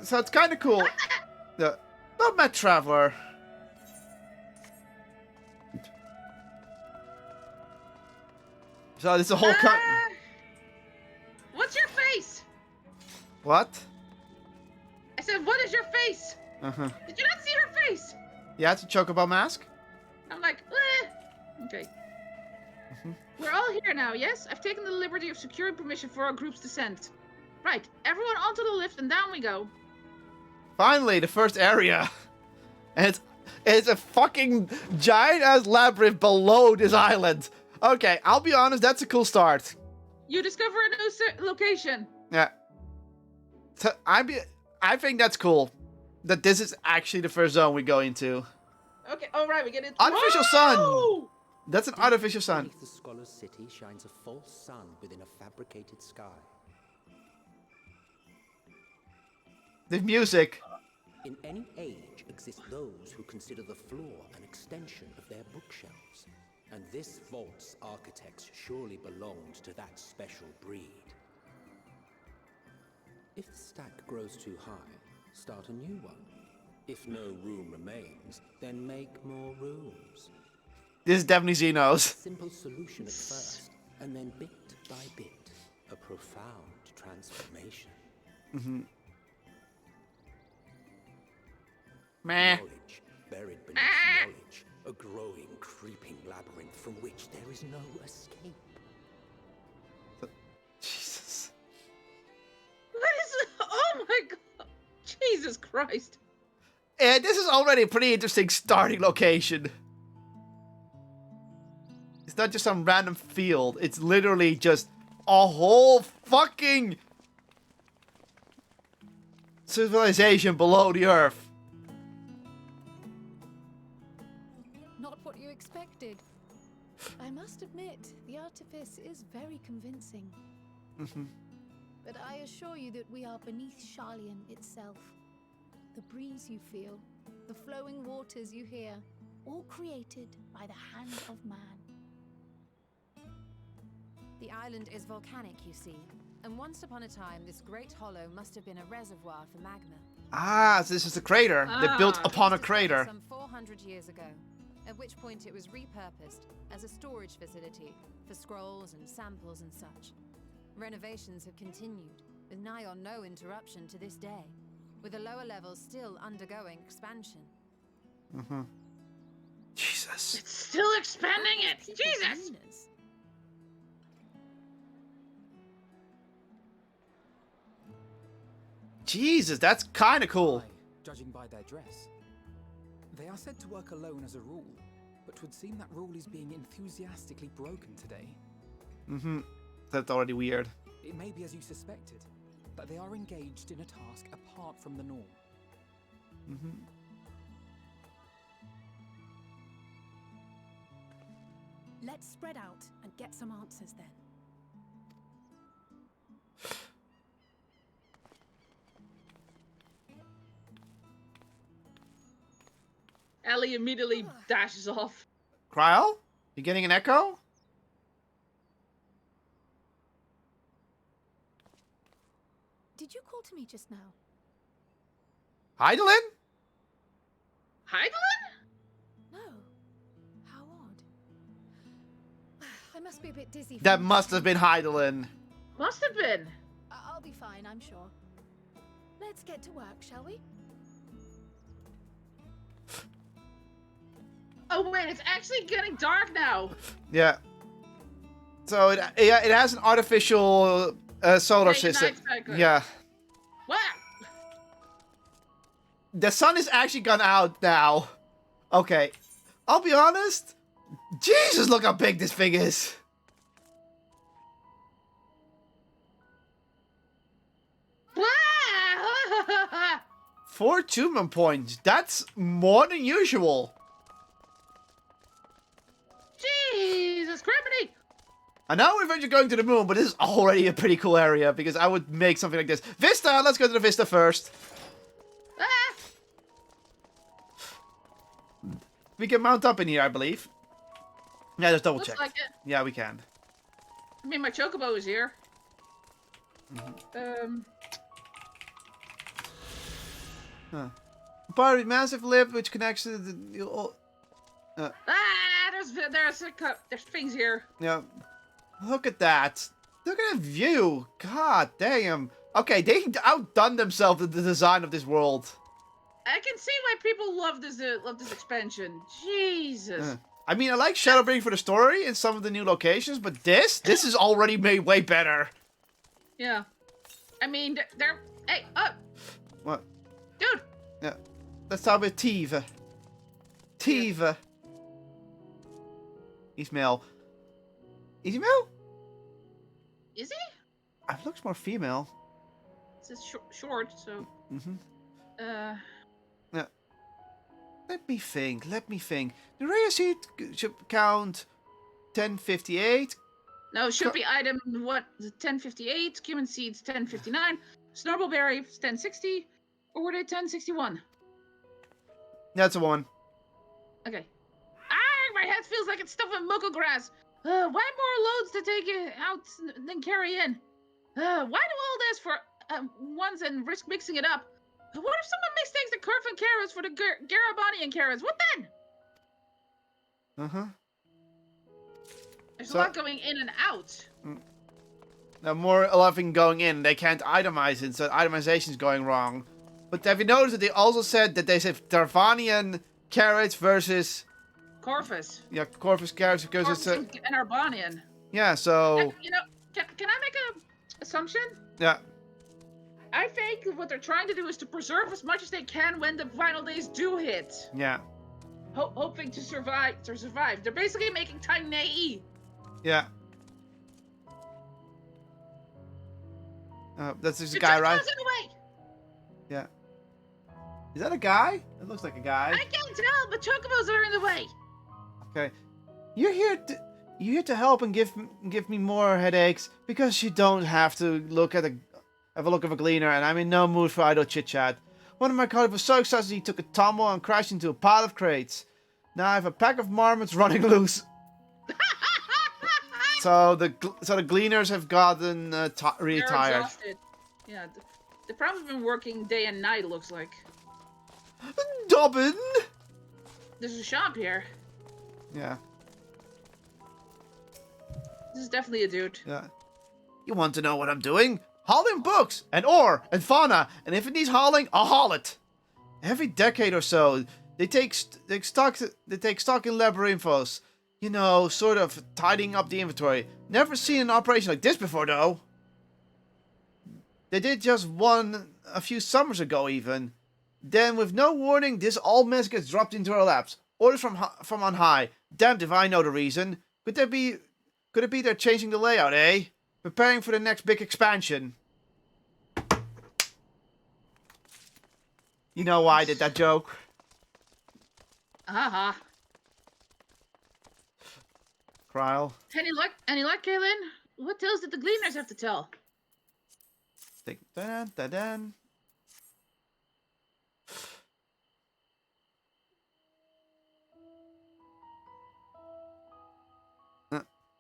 So it's kind of cool. The Mad Traveler. So this is a whole What's your face? What? I said, what is your face? Uh-huh. Did you not see her face? Yeah, it's a Chocobo mask. I'm like, Okay. We're all here now, yes? I've taken the liberty of securing permission for our group's descent. Right, everyone onto the lift and down we go. Finally, the first area. And it's a fucking giant-ass labyrinth below this island. Okay, I'll be honest, that's a cool start. You discover a new location. Yeah. So I think that's cool. That this is actually the first zone we go into. Okay, alright, we get it. Artificial sun! That's an artificial sun. Beneath the scholar's city shines a false sun within a fabricated sky. The music. In any age exist those who consider the floor an extension of their bookshelves, and this vault's architects surely belonged to that special breed. If the stack grows too high, start a new one. If no room remains, then make more rooms. This is definitely Xenos. Simple solution at first, and then bit by bit, a profound transformation. Meh. Knowledge buried beneath knowledge, a growing, creeping labyrinth from which there is no escape. Jesus. What is? Oh my god! Jesus Christ! And this is already a pretty interesting starting location. It's not just some random field. It's literally just a whole fucking civilization below the earth. Not what you expected. I must admit, the artifice is very convincing. But I assure you that we are beneath Sharlayan itself. The breeze you feel, the flowing waters you hear, all created by the hand of man. The island is volcanic, you see, and once upon a time, this great hollow must have been a reservoir for magma. Ah, so this is a crater. They built upon a crater. Some 400 years ago, at which point it was repurposed as a storage facility for scrolls and samples and such. Renovations have continued, with nigh on no interruption to this day, with the lower levels still undergoing expansion. Jesus. It's still expanding it! Jesus! Jesus, that's kind of cool. Judging by their dress. They are said to work alone as a rule, but 'twould seem that rule is being enthusiastically broken today. That's already weird. It may be as you suspected, that they are engaged in a task apart from the norm. Let's spread out and get some answers then. Ellie immediately dashes off. Cryo? You getting an echo? Did you call to me just now? Heidelin? Heidelin? No. How odd. I must be a bit dizzy. That must have been Heidelin. Must have been. I'll be fine, I'm sure. Let's get to work, shall we? Oh wait, it's actually getting dark now. Yeah. So it has an artificial solar system. Yeah. Wow. The sun is actually gone out now. Okay. I'll be honest. Jesus, look how big this thing is. 4 achievement points. That's more than usual. Jesus criminy! I know we're eventually going to the moon, but this is already a pretty cool area because I would make something like this. Vista! Let's go to the Vista first. Ah! We can mount up in here, I believe. Yeah, just double Looks check. like it. Yeah, we can. I mean, my chocobo is here. Part of a massive lift which connects to the... There's things here. Yeah. Look at that. Look at the view. God damn. Okay, they outdone themselves with the design of this world. I can see why people love this expansion. Jesus. I mean, I like Shadowbring for the story and some of the new locations, but this is already made way better. Yeah. I mean, they're... Hey, up! What? Dude! Yeah. Let's talk about Tiva. Tiva. He's male. Is he male? Is he? It looks more female. This is short, so... Yeah. Let me think. The rare seed should count 1058. No, it should be item, 1058, cumin seeds 1059, snowballberry 1060, or were they 1061? That's a one. Okay. Ah, my head feels like it's stuffed with muckle grass. Why more loads to take out than carry in? Why do all this for once and risk mixing it up? What if someone mistakes the Corfin carrots for the Garabanian carrots? What then? Uh-huh. There's a lot going in and out. Now, more a lot of things going in. They can't itemize it, so itemization's going wrong. But have you noticed that they also said that they said Tarvanian carrots versus... Corvus. Yeah, Corvus carrots because Corvus it's... and Arbanian. Yeah, so... You know, can I make an assumption? Yeah. I think what they're trying to do is to preserve as much as they can when the final days do hit. Yeah. Hoping to survive. They're basically making time naive. Yeah. That's this guy, right? In the way. Yeah. Is that a guy? It looks like a guy. I can't tell, but chocobos are in the way. Okay. You're here to help and give me more headaches because you don't have to have a look of a gleaner, and I'm in no mood for idle chit chat. One of my colleagues was so excited he took a tumble and crashed into a pile of crates. Now I have a pack of marmots running loose. So the gleaners have gotten really They're tired. exhausted. Yeah, they've probably been working day and night. It looks like. Dobbin. There's a shop here. Yeah. This is definitely a dude. Yeah. You want to know what I'm doing? Hauling books and ore and fauna, and if it needs hauling, I'll haul it. Every decade or so, they take stock in labyrinthos. You know, sort of tidying up the inventory. Never seen an operation like this before, though. They did just one a few summers ago, even. Then, with no warning, this old mess gets dropped into our laps. Orders from on high. Damned if I know the reason. Could it be they're changing the layout, eh? Preparing for the next big expansion. You know why I did that joke? Haha. Kryl. Any luck, Kaylin? What tales did the gleaners have to tell? Dun.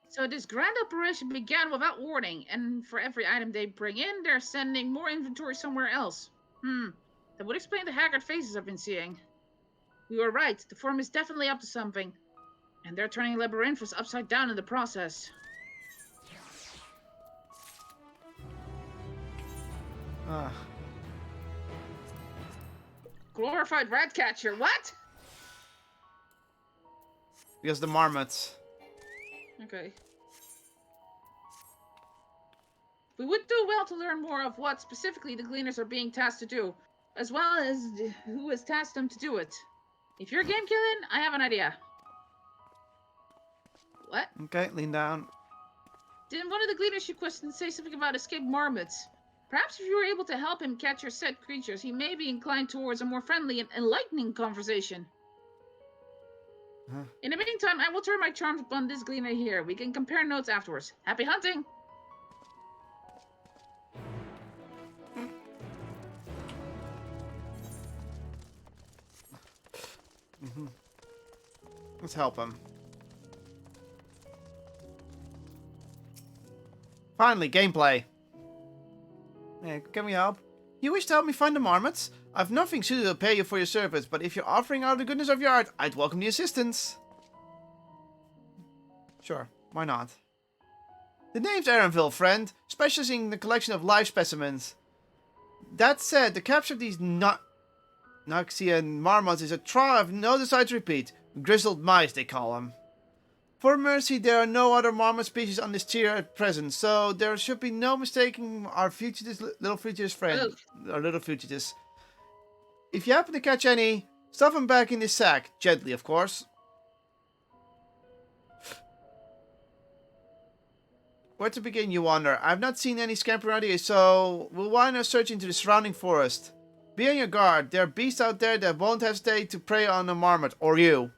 So this grand operation began without warning, and for every item they bring in, they're sending more inventory somewhere else. That would explain the haggard faces I've been seeing. We were right, the Forum is definitely up to something. And they're turning Labyrinthus upside down in the process. Glorified rat catcher, what? Because the marmots. Okay. We would do well to learn more of what specifically the Gleaners are being tasked to do, as well as who has tasked them to do it. If you're game killing, I have an idea. What? Okay, lean down. Didn't one of the Gleaners you questioned say something about escaped marmots? Perhaps if you were able to help him catch your said creatures, he may be inclined towards a more friendly and enlightening conversation. In the meantime, I will turn my charms upon this Gleaner here. We can compare notes afterwards. Happy hunting! Let's help him. Finally, gameplay. Hey, can we help? You wish to help me find the marmots? I've nothing suited to pay you for your service, but if you're offering out of the goodness of your heart, I'd welcome the assistance. Sure, why not? The name's Erenville, friend, specializing in the collection of live specimens. That said, the capture of these Noxian marmots is a trial I've no desire to repeat. Grizzled mice, they call them. For mercy, there are no other marmot species on this tier at present, so there should be no mistaking our little fugitive friend. Our little fugitives. If you happen to catch any, stuff them back in this sack. Gently, of course. Where to begin, you wonder? I've not seen any scampering around here, so we'll wind our search into the surrounding forest. Be on your guard. There are beasts out there that won't hesitate to prey on a marmot, or you.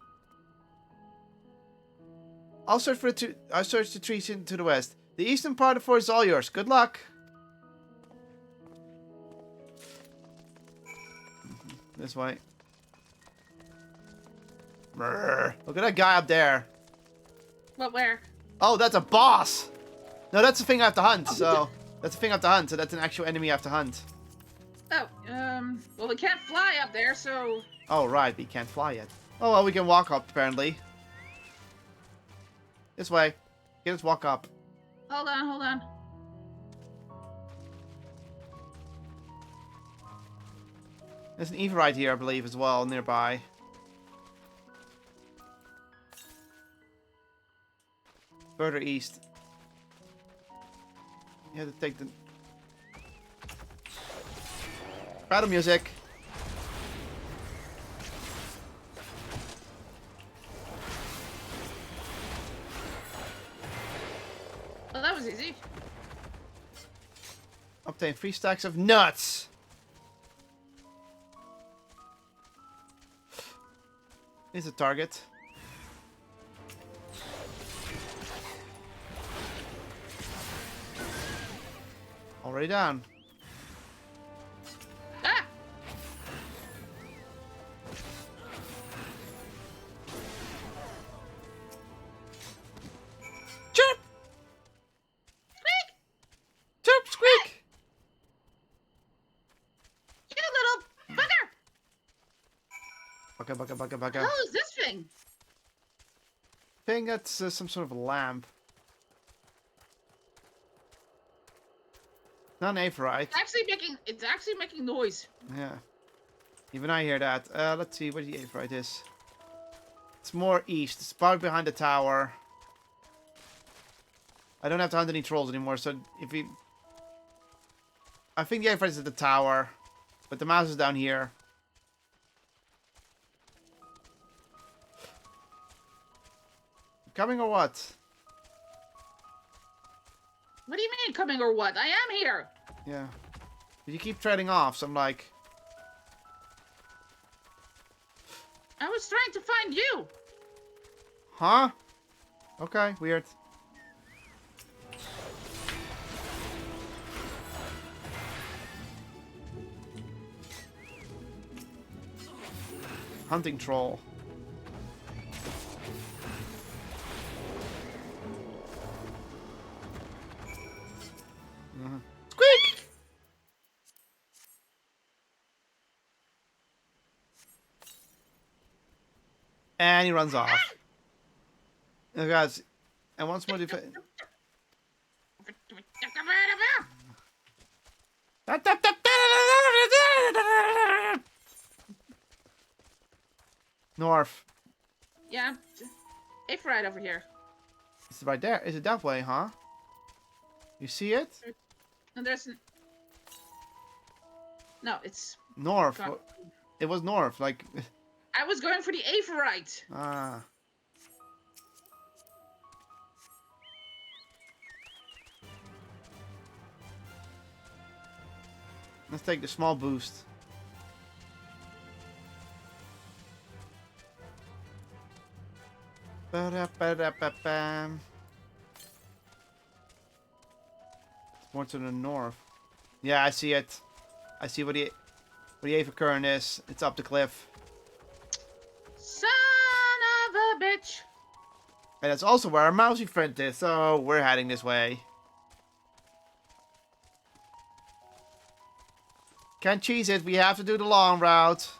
I'll search the trees to the west. The eastern part of the forest is all yours. Good luck. This way. Brrr. Look at that guy up there. What, where? Oh, that's a boss. No, that's the thing I have to hunt. So that's the thing I have to hunt. So that's an actual enemy I have to hunt. Oh, well, we can't fly up there, so... Oh, right, we can't fly yet. Oh, well, we can walk up, apparently. This way. Let's walk up. Hold on, hold on. There's an Everite here, I believe, as well, nearby. Further east. You have to take the... Battle music. Well, that was easy. Obtain 3 stacks of nuts. Is a target. Already down. Ah! Chirp! Squeak! Chirp, squeak! You little bugger! Bugger, bugger, bugger, bugger. How is this thing? I think that's some sort of a lamp. Not an Aephorite. It's actually making noise. Yeah. Even I hear that. Let's see where the Aephorite is. It's more east. It's about behind the tower. I don't have to hunt any trolls anymore, so if we... I think the Aephorite is at the tower. But the mouse is down here. Coming or what? What do you mean coming or what? I am here. Yeah. But you keep trading off, so I'm like... I was trying to find you. Huh? Okay, weird. Hunting troll. Squeak! And he runs off. Oh, guys. And once more defense. North. Yeah. It's right over here. It's right there. Is it that way, huh? You see it? And there's... No, it's... North. It was north, like... I was going for the Aephorite. Ah. Let's take the small boost. Ba-da-ba-da-ba-bam. More to the north. Yeah, I see it. I see where the Avercurrent is. It's up the cliff. Son of a bitch. And that's also where our mousy friend is, so we're heading this way. Can't cheese it, we have to do the long route.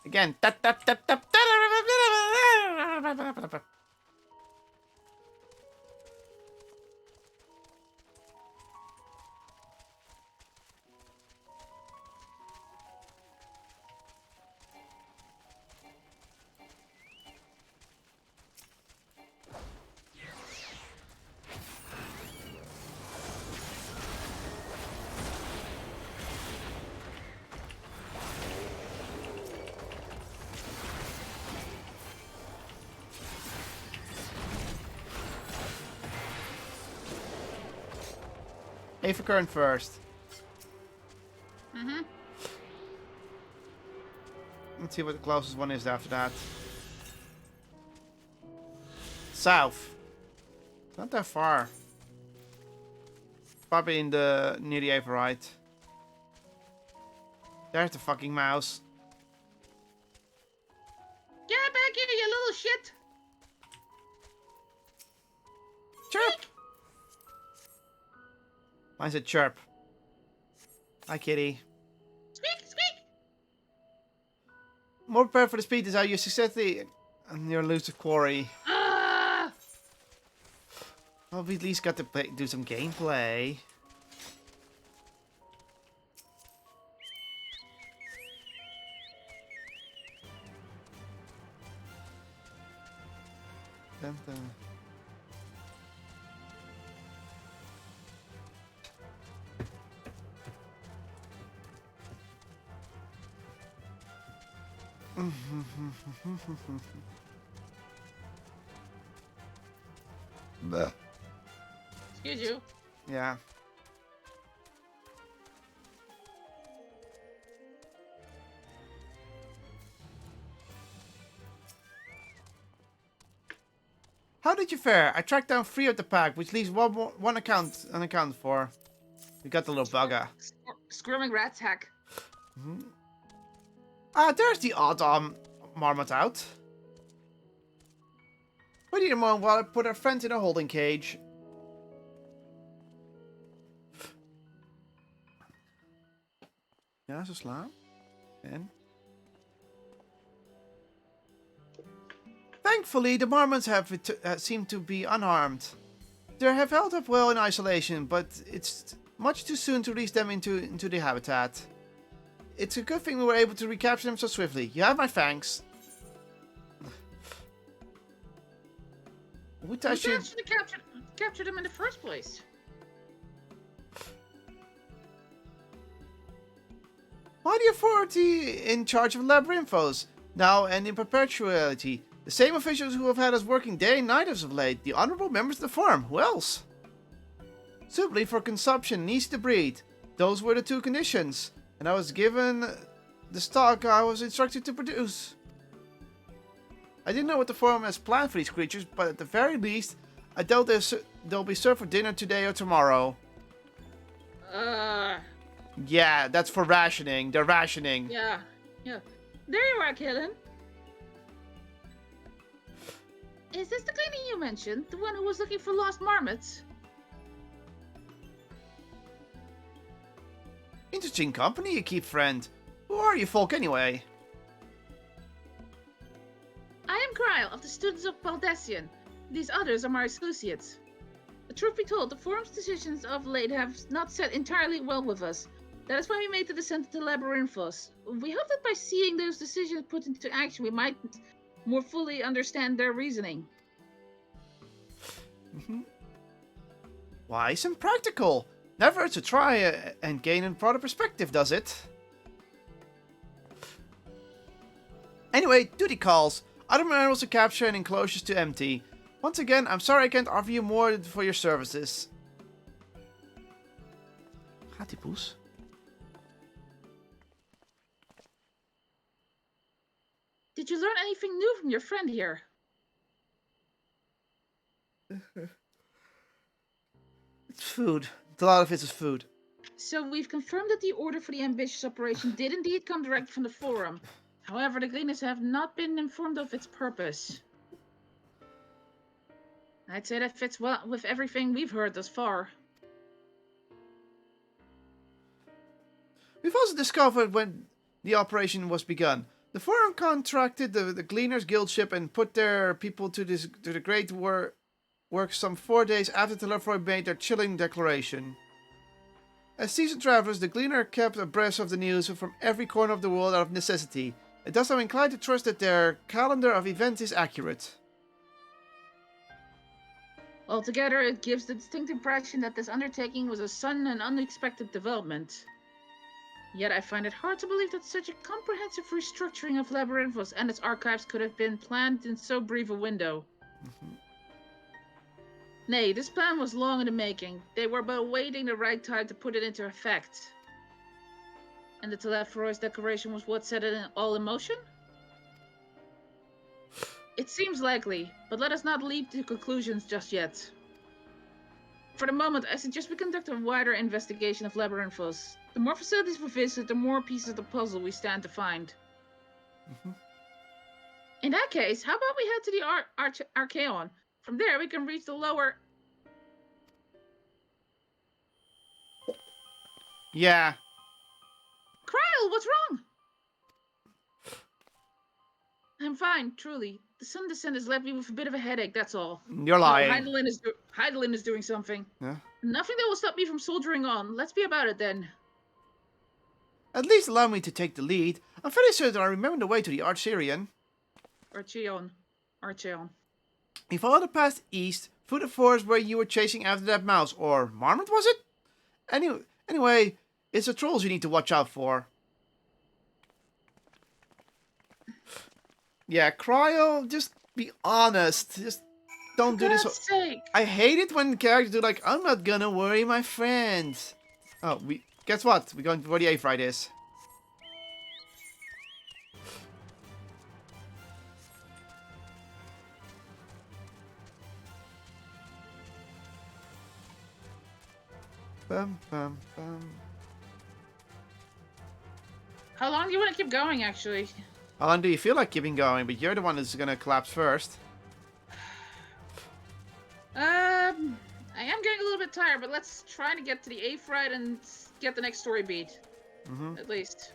Again. Avercurrent first. Mm-hmm. Let's see what the closest one is after that. South. Not that far. Probably in the near the Averite. There's the fucking mouse. Get back here, you little shit. Mine said chirp. Hi, kitty. Squeak, squeak! More prepared for the speed is how you successfully and your elusive quarry. Ah! Well, we at least got to do some gameplay. Dun, dun. Bleh. Excuse you. Yeah. How did you fare? I tracked down 3 of the pack, which leaves one account unaccounted for. We got the little bugger. Squirming rats hack. There's the odd marmot out. Wait a moment while I put our friend in a holding cage. Ja, zo slaan. En? Thankfully, the marmots have seemed to be unharmed. They have held up well in isolation, but it's much too soon to release them into the habitat. It's a good thing we were able to recapture them so swiftly. You have my thanks. Who should have captured them in the first place? Why the authority in charge of Labyrinthos, now and in perpetuity? The same officials who have had us working day and night as of late, the honorable members of the firm. Who else? Suitably for consumption needs to breed. Those were the 2 conditions, and I was given the stock I was instructed to produce. I didn't know what the forum has planned for these creatures, but at the very least, I doubt they'll be served for dinner today or tomorrow. Yeah, that's for rationing. They're rationing. Yeah. There you are, Killen. Is this the cleaning you mentioned? The one who was looking for lost marmots? Interesting company you keep, friend. Who are you folk anyway? I am Kryle of the Students of Baldessian. These others are my associates. The truth be told, the forum's decisions of late have not set entirely well with us. That is why we made the descent to Labyrinthos. We hope that by seeing those decisions put into action, we might more fully understand their reasoning. Wise and practical. Never to try and gain a broader perspective, does it? Anyway, duty calls. Other minerals to capture and enclosures to empty. Once again, I'm sorry I can't offer you more for your services. Gaat die poes? Did you learn anything new from your friend here? It's food. A lot of it is food. So we've confirmed that the order for the ambitious operation did indeed come direct from the forum. However, the Gleaners have not been informed of its purpose. I'd say that fits well with everything we've heard thus far. We've also discovered when the operation was begun. The forum contracted the Gleaners Guild ship and put their people to the great work some 4 days after the Lefroy made their chilling declaration. As seasoned travelers, the Gleaner kept abreast of the news from every corner of the world out of necessity, and thus I'm inclined to trust that their calendar of events is accurate. Altogether, it gives the distinct impression that this undertaking was a sudden and unexpected development. Yet I find it hard to believe that such a comprehensive restructuring of Labyrinthos and its archives could have been planned in so brief a window. Nay, this plan was long in the making. They were but awaiting the right time to put it into effect. And the Telephoros declaration was what set it all in motion? It seems likely, but let us not leap to conclusions just yet. For the moment, I suggest we conduct a wider investigation of Labyrinthos. The more facilities we visit, the more pieces of the puzzle we stand to find. In that case, how about we head to the Archaeon? From there, we can reach the lower... Yeah. Kryl, what's wrong? I'm fine, truly. The sun descent has left me with a bit of a headache, that's all. You're lying. No, Heidelin is doing something. Yeah. Nothing that will stop me from soldiering on. Let's be about it then. At least allow me to take the lead. I'm fairly certain I remember the way to the Archerion. Archeon. We followed the path east through the forest where you were chasing after that mouse, or marmot was it? Anyway, it's the trolls you need to watch out for. Yeah, Cryo, just be honest. Just don't do this. For God's sake. I hate it when characters do like, I'm not gonna worry my friends. Oh, guess what? We're going for the A-Fry this. Bum, bum, bum. How long do you want to keep going, actually? How long do you feel like keeping going? But you're the one that's gonna collapse first. I am getting a little bit tired, but let's try to get to the A-Fright and get the next story beat. At least.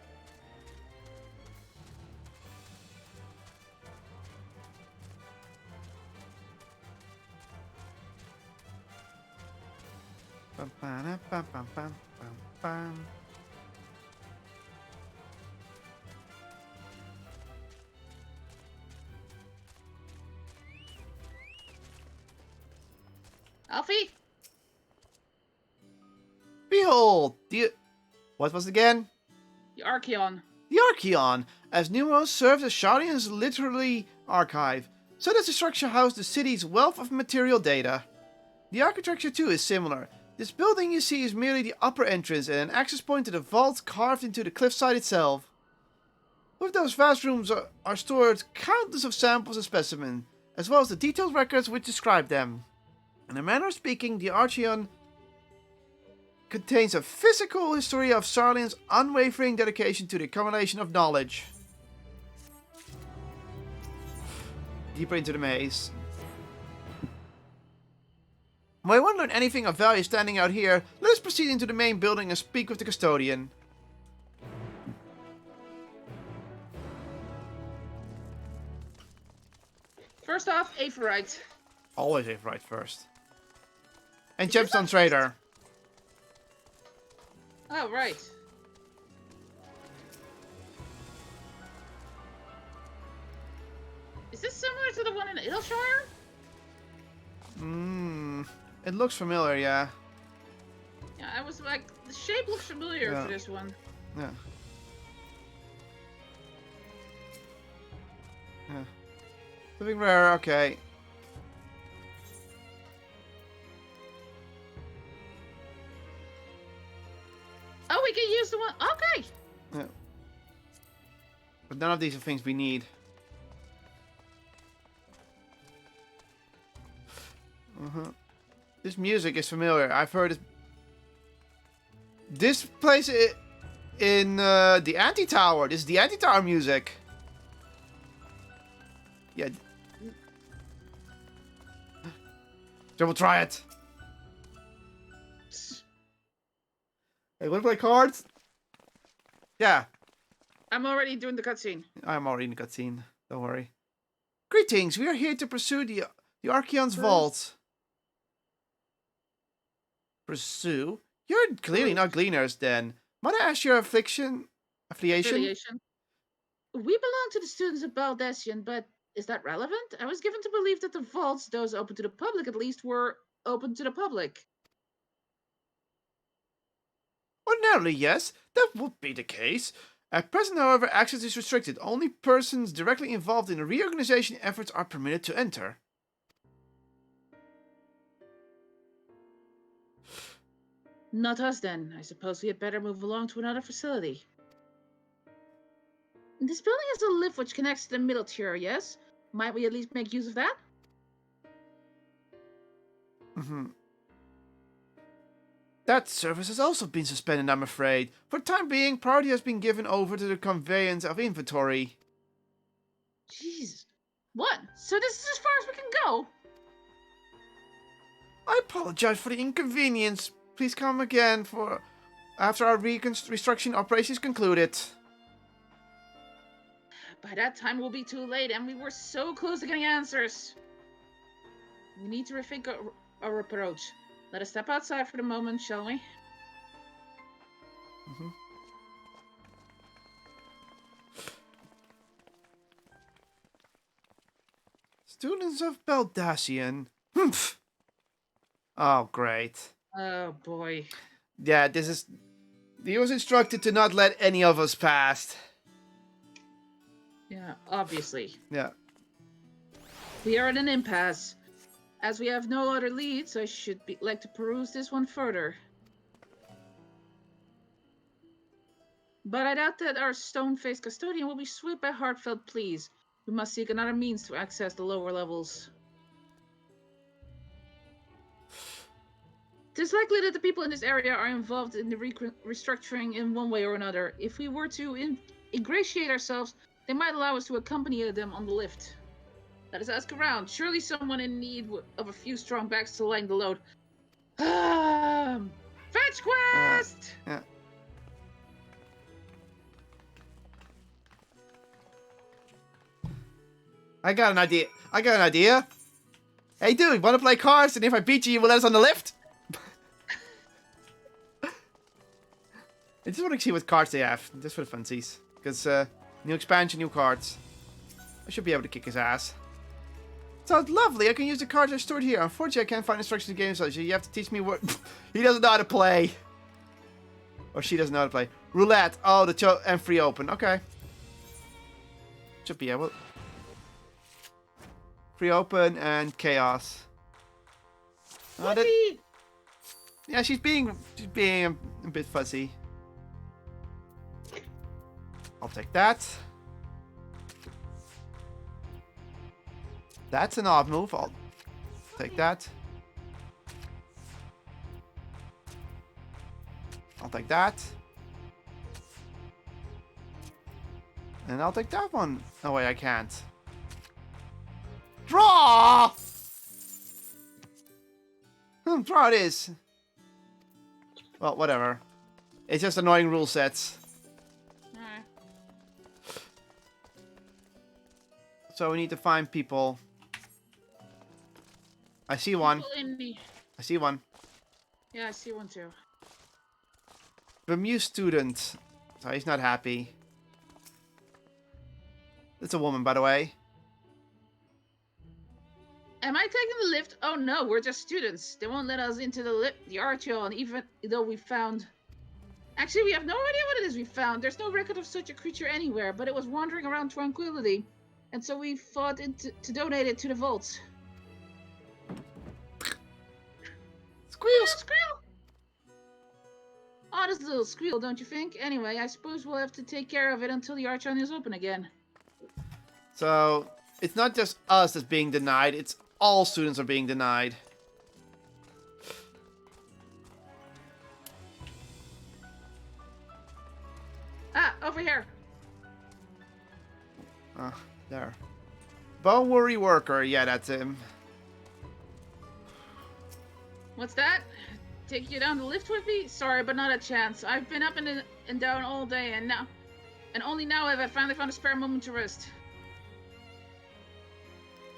Bum, bum, bum, bum, bum, bum. Alfie? Behold! What was it again? The Archeon. The Archeon, as Numos serves as Sharion's literary archive. So does the structure house the city's wealth of material data. The architecture too is similar. This building you see is merely the upper entrance and an access point to the vault carved into the cliffside itself. With those vast rooms are stored countless of samples and specimens, as well as the detailed records which describe them. In a manner of speaking, the Archeon contains a physical history of Sarlin's unwavering dedication to the accumulation of knowledge. Deeper into the maze. When I won't learn anything of value standing out here, let us proceed into the main building and speak with the custodian. First off, Aephorite. Always Aephorite first. And Gemstone Trader. Oh, right. Is this similar to the one in Idleshire? It looks familiar, yeah. Yeah, I was like, the shape looks familiar for this one. Yeah. Yeah. Something rare, okay. Oh, we can use the one. Okay. Yeah. But none of these are things we need. This music is familiar. I've heard it. This place in the Anti-Tower. This is the Anti-Tower music. Yeah. So we'll try it. Hey, wanna play cards? Yeah. I'm already doing the cutscene. I'm already in the cutscene. Don't worry. Greetings. We are here to pursue the Archeon's vault. Pursue? You're clearly not gleaners then. Might I ask your affiliation? We belong to the students of Baldessian, but is that relevant? I was given to believe that the vaults, those open to the public at least, were open to the public. Ordinarily, yes. That would be the case. At present, however, access is restricted. Only persons directly involved in the reorganization efforts are permitted to enter. Not us then. I suppose we had better move along to another facility. This building has a lift which connects to the middle tier, yes? Might we at least make use of that? That service has also been suspended, I'm afraid. For the time being, priority has been given over to the conveyance of inventory. Jeez. What? So this is as far as we can go? I apologize for the inconvenience. Please come again after our reconstruction operation is concluded. By that time, we'll be too late, and we were so close to getting answers. We need to rethink our approach. Let us step outside for the moment, shall we? Mm-hmm. Students of Beldacian. Oh, great. Oh, boy. Yeah, this is... He was instructed to not let any of us pass. Yeah, obviously. Yeah. We are at an impasse. As we have no other leads, I should like to peruse this one further. But I doubt that our stone-faced custodian will be swept by heartfelt pleas. We must seek another means to access the lower levels. It is likely that the people in this area are involved in the restructuring in one way or another. If we were to ingratiate ourselves, they might allow us to accompany them on the lift. Let us ask around. Surely someone in need of a few strong backs to lighten the load. Fetch quest! Yeah. I got an idea. Hey, dude, wanna play cards? And if I beat you, you will let us on the lift? I just want to see what cards they have, just for the funsies. Because, new expansion, new cards. I should be able to kick his ass. Sounds lovely. I can use the cards I stored here. Unfortunately, I can't find instructions in the game, so you have to teach me what... He doesn't know how to play. Or she doesn't know how to play. Roulette. Oh, and free open. Okay. Should be able... Free open and chaos. Yeah, she's being a bit fuzzy. I'll take that. That's an odd move. I'll take that. I'll take that. And I'll take that one. Oh wait, I can't. Draw! Draw it is. Well, whatever. It's just annoying rule sets. So we need to find people. I see one. I see one. Yeah, I see one too. Bermuse student. So he's not happy. It's a woman, by the way. Am I taking the lift? Oh no, we're just students. They won't let us into the archon, even though we found... Actually, we have no idea what it is we found. There's no record of such a creature anywhere, but it was wandering around Tranquility. And so we fought to donate it to the vaults. Squeal! Squeal! Oddest little squeal, don't you think? Anyway, I suppose we'll have to take care of it until the archon is open again. So, it's not just us that's being denied, it's all students are being denied. Ah, over here. There. Bone worry worker, yeah, that's him. What's that? Take you down the lift with me? Sorry, but not a chance. I've been up and down all day, and only now have I finally found a spare moment to rest.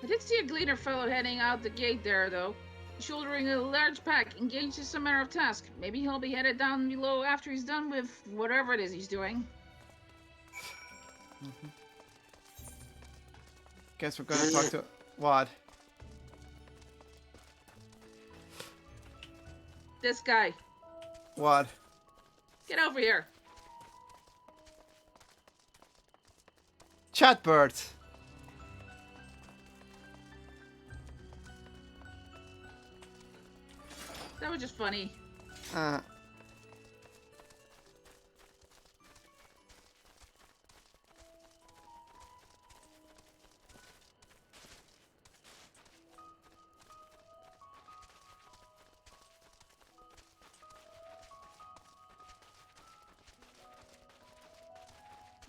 I did see a gleaner fellow heading out the gate there, though. Shouldering a large pack, engaged in some manner of task. Maybe he'll be headed down below after he's done with whatever it is he's doing. Guess we're gonna talk to... What? This guy. What? Get over here. Chatbird. That was just funny.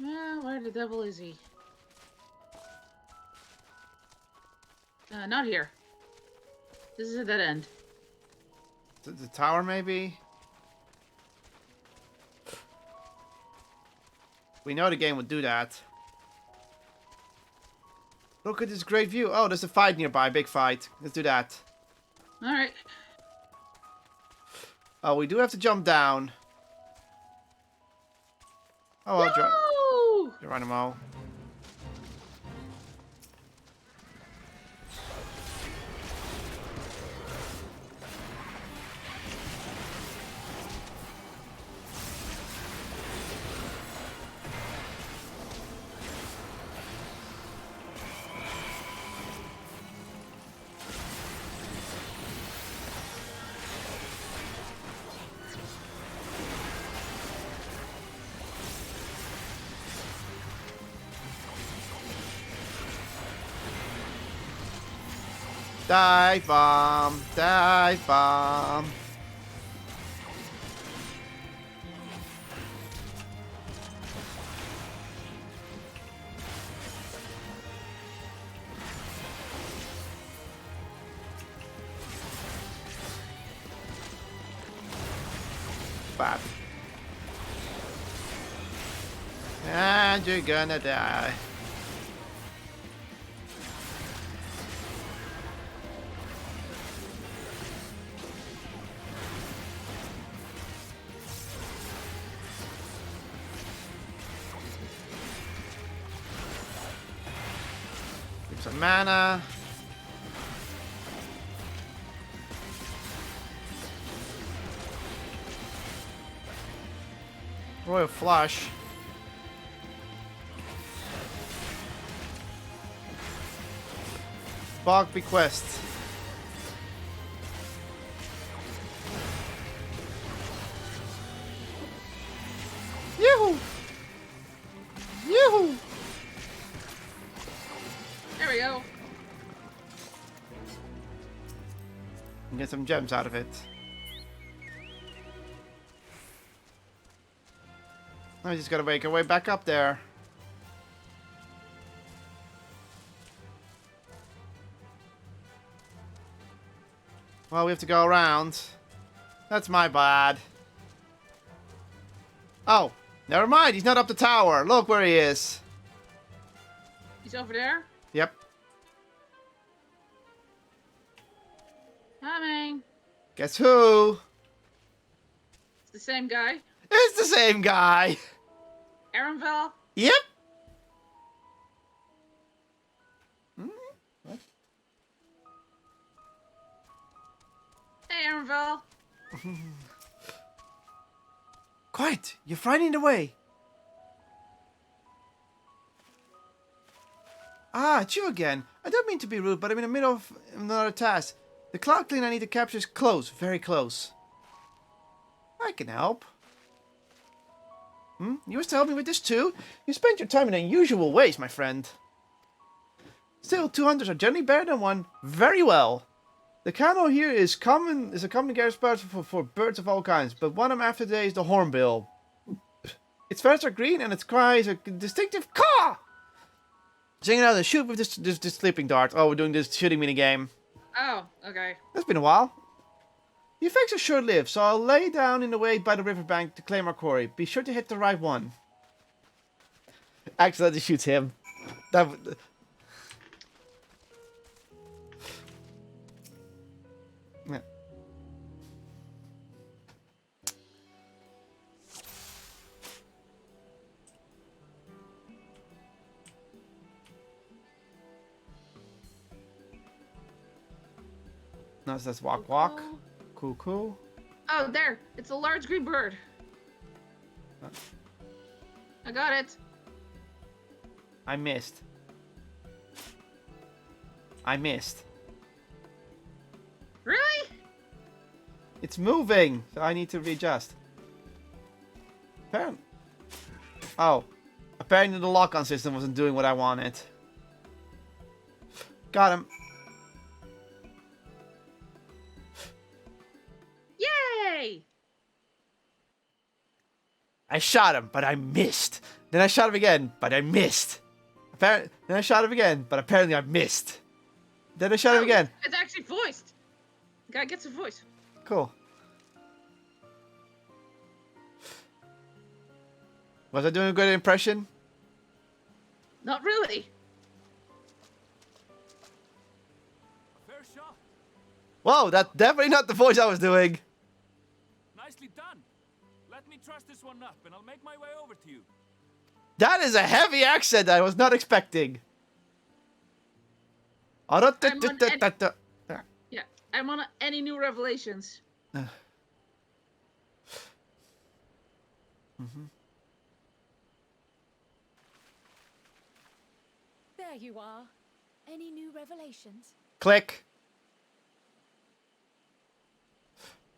Well, where the devil is he? Not here. This is a dead end. The tower, maybe? We know the game would do that. Look at this great view. Oh, there's a fight nearby. Big fight. Let's do that. Alright. Oh, we do have to jump down. Oh, well, Geronimo. Dive bomb, dive bomb. Bad. And you're gonna die. Some mana. Royal Flush. Bog Bequest. Yoo-hoo! Yoo-hoo! There we go. And get some gems out of it. I just gotta make our way back up there. Well, we have to go around. That's my bad. Oh, never mind. He's not up the tower. Look where he is. He's over there? Yep. Coming. Guess who? It's the same guy. It's the same guy. Aaronville? Yep. Hey, Aaronville. Quiet. You're frightening the way. Ah, it's you again. I don't mean to be rude, but I'm in the middle of another task. The cloud clean I need to capture is close. Very close. I can help. You wish to help me with this too? You spent your time in unusual ways, my friend. Still, 2 hunters are generally better than one. Very well. The cano here is a common garrison bird for birds of all kinds, but one I'm after today is the hornbill. Its feathers are green and its cries a distinctive caw! Sing it out and shoot with this sleeping dart. Oh, we're doing this shooting mini game. Oh, okay. That's been a while. The effects are short-lived, so I'll lay down in the way by the riverbank to claim our quarry. Be sure to hit the right one. Accidentally shoots him. Yeah. No, it says walk, walk. Cool, cool. Oh, there. It's a large green bird. I got it. I missed. I missed. Really? It's moving, so I need to readjust. Apparently. Oh. Apparently the lock-on system wasn't doing what I wanted. Got him. Yay! I shot him, but I missed. Then I shot him again, but I missed. Then I shot him again, but apparently I missed. Then I shot him again. It's actually voiced. The guy gets a voice. Cool. Was I doing a good impression? Not really. Fair shot. Whoa, that's definitely not the voice I was doing. Nicely done. Let me trust this one up, and I'll make my way over to you. That is a heavy accent I was not expecting. Yeah, I'm on any new revelations. There you are. Any new revelations? Click.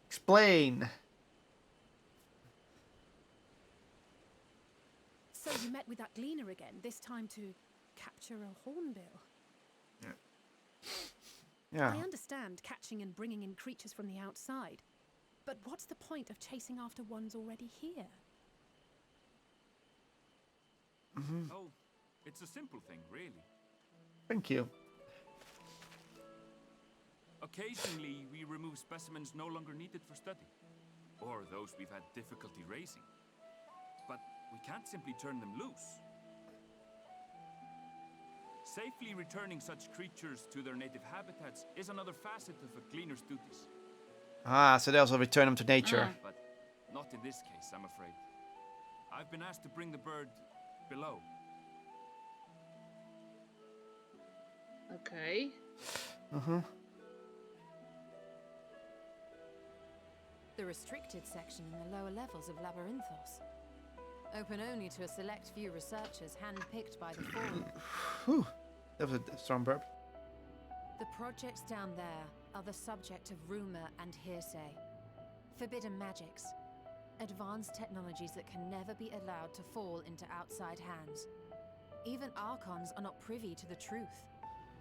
Explain. So you met with that gleaner again, this time to capture a hornbill. Yeah. I understand catching and bringing in creatures from the outside, but what's the point of chasing after ones already here? Oh, it's a simple thing, really. Thank you. Occasionally, we remove specimens no longer needed for study, or those we've had difficulty raising. But we can't simply turn them loose. Safely returning such creatures to their native habitats is another facet of a cleaner's duties. Ah, so they also return them to nature. But not in this case, I'm afraid. I've been asked to bring the bird below. Okay. The restricted section in the lower levels of Labyrinthos. Open only to a select few researchers hand-picked by the Forum. Whew. That was a strong burp. The projects down there are the subject of rumor and hearsay. Forbidden magics. Advanced technologies that can never be allowed to fall into outside hands. Even Archons are not privy to the truth.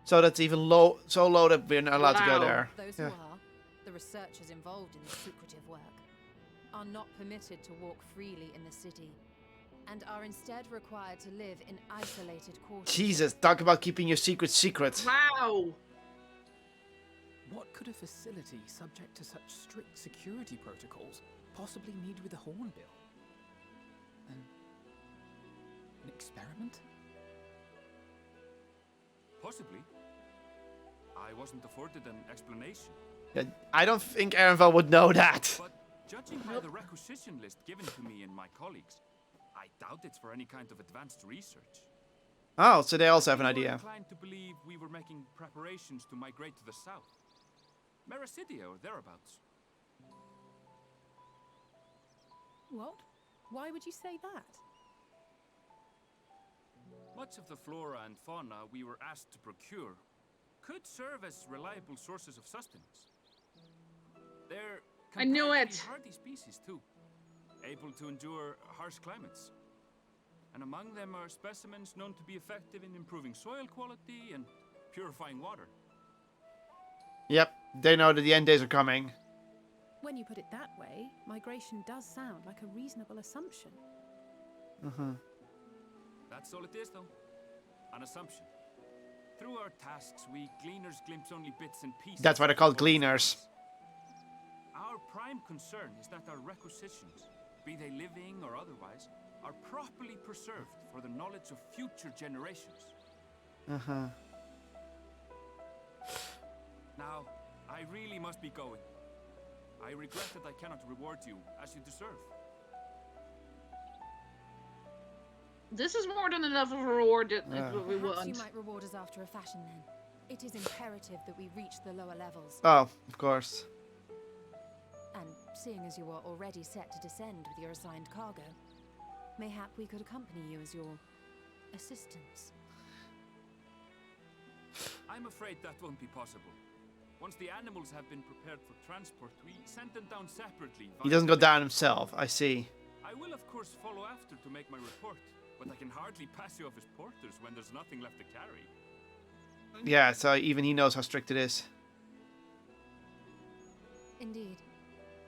So that's even so low that we're not allowed to go there. Those who are, the researchers involved in this secretive work, are not permitted to walk freely in the city, and are instead required to live in isolated quarters. Jesus, talk about keeping your secret secret. Wow! What could a facility subject to such strict security protocols possibly need with a hornbill? An experiment? Possibly. I wasn't afforded an explanation. Yeah, I don't think Erenville would know that. But judging by the requisition list given to me and my colleagues, I doubt it's for any kind of advanced research. Oh, so they also have an We were idea. inclined to believe we were making preparations to migrate to the south. Mericidia or thereabouts. What? Why would you say that? Much of the flora and fauna we were asked to procure could serve as reliable sources of sustenance. They're I knew comparatively it. hardy species too, able to endure harsh climates. And among them are specimens known to be effective in improving soil quality and purifying water. Yep, they know that the end days are coming. When you put it that way, migration does sound like a reasonable assumption. That's all it is, though. An assumption. Through our tasks, we gleaners glimpse only bits and pieces. That's why they're called gleaners. Our prime concern is that our requisitions, be they living or otherwise, are properly preserved for the knowledge of future generations. Now, I really must be going. I regret that I cannot reward you as you deserve. This is more than enough of a reward that we Perhaps want. you might reward us after a fashion then. It is imperative that we reach the lower levels. Oh, of course. And seeing as you are already set to descend with your assigned cargo, mayhap we could accompany you as your assistants. I'm afraid that won't be possible. Once the animals have been prepared for transport, we send them down separately. He doesn't go down himself, I see. I will, of course, follow after to make my report, but I can hardly pass you off as porters when there's nothing left to carry. Yeah, so even he knows how strict it is. Indeed.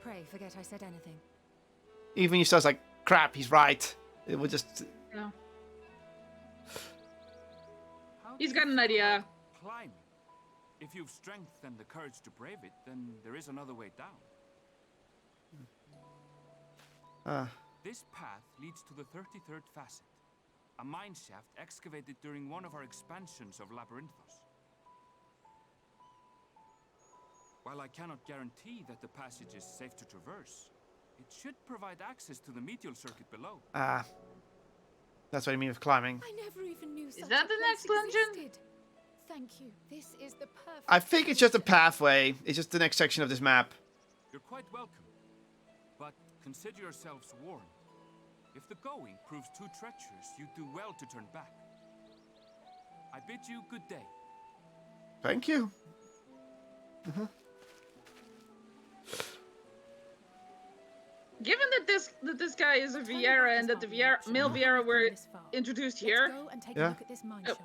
Pray forget I said anything. Even he says like, crap, he's right. It will just... Yeah. He's got an idea. Climbing. If you've strength and the courage to brave it, then there is another way down. This path leads to the 33rd facet, a mine shaft excavated during one of our expansions of Labyrinthos. While I cannot guarantee that the passage is safe to traverse, it should provide access to the medial circuit below. Ah. That's what I mean with climbing. I never even knew such that a the place next dungeon? existed. Thank you. This is the perfect. I think it's just a pathway. It's just the next section of this map. You're quite welcome, but consider yourselves warned. If the going proves too treacherous, you do well to turn back. I bid you good day. Thank you. Given that this guy is a Vieira and that the male Vieira were introduced here. Let's go and take Yeah. a look at this mine shaft.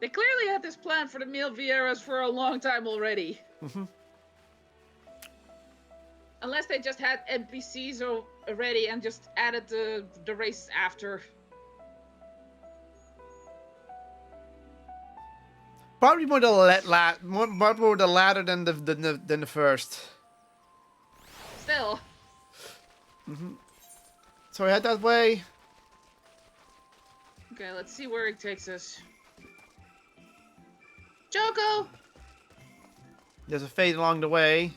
They clearly had this plan for the male Vieiras for a long time already. Unless they just had NPCs already and just added the races after. Probably more the latter than the first. Still. So we head that way. Okay, let's see where it takes us. Joko! There's a fade along the way.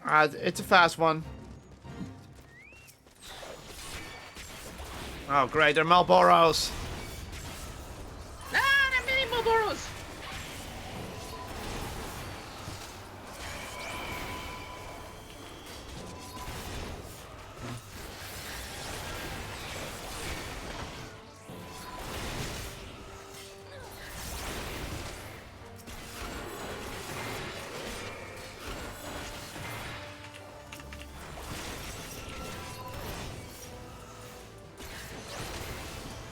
It's a fast one. Oh great, they're Malboros. Ah, they're mini Malboros!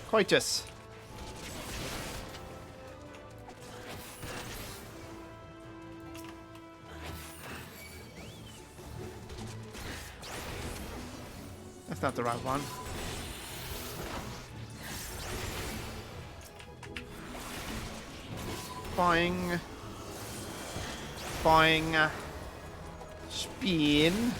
Coitus. That's not the right one. Boing. Boing. Spin.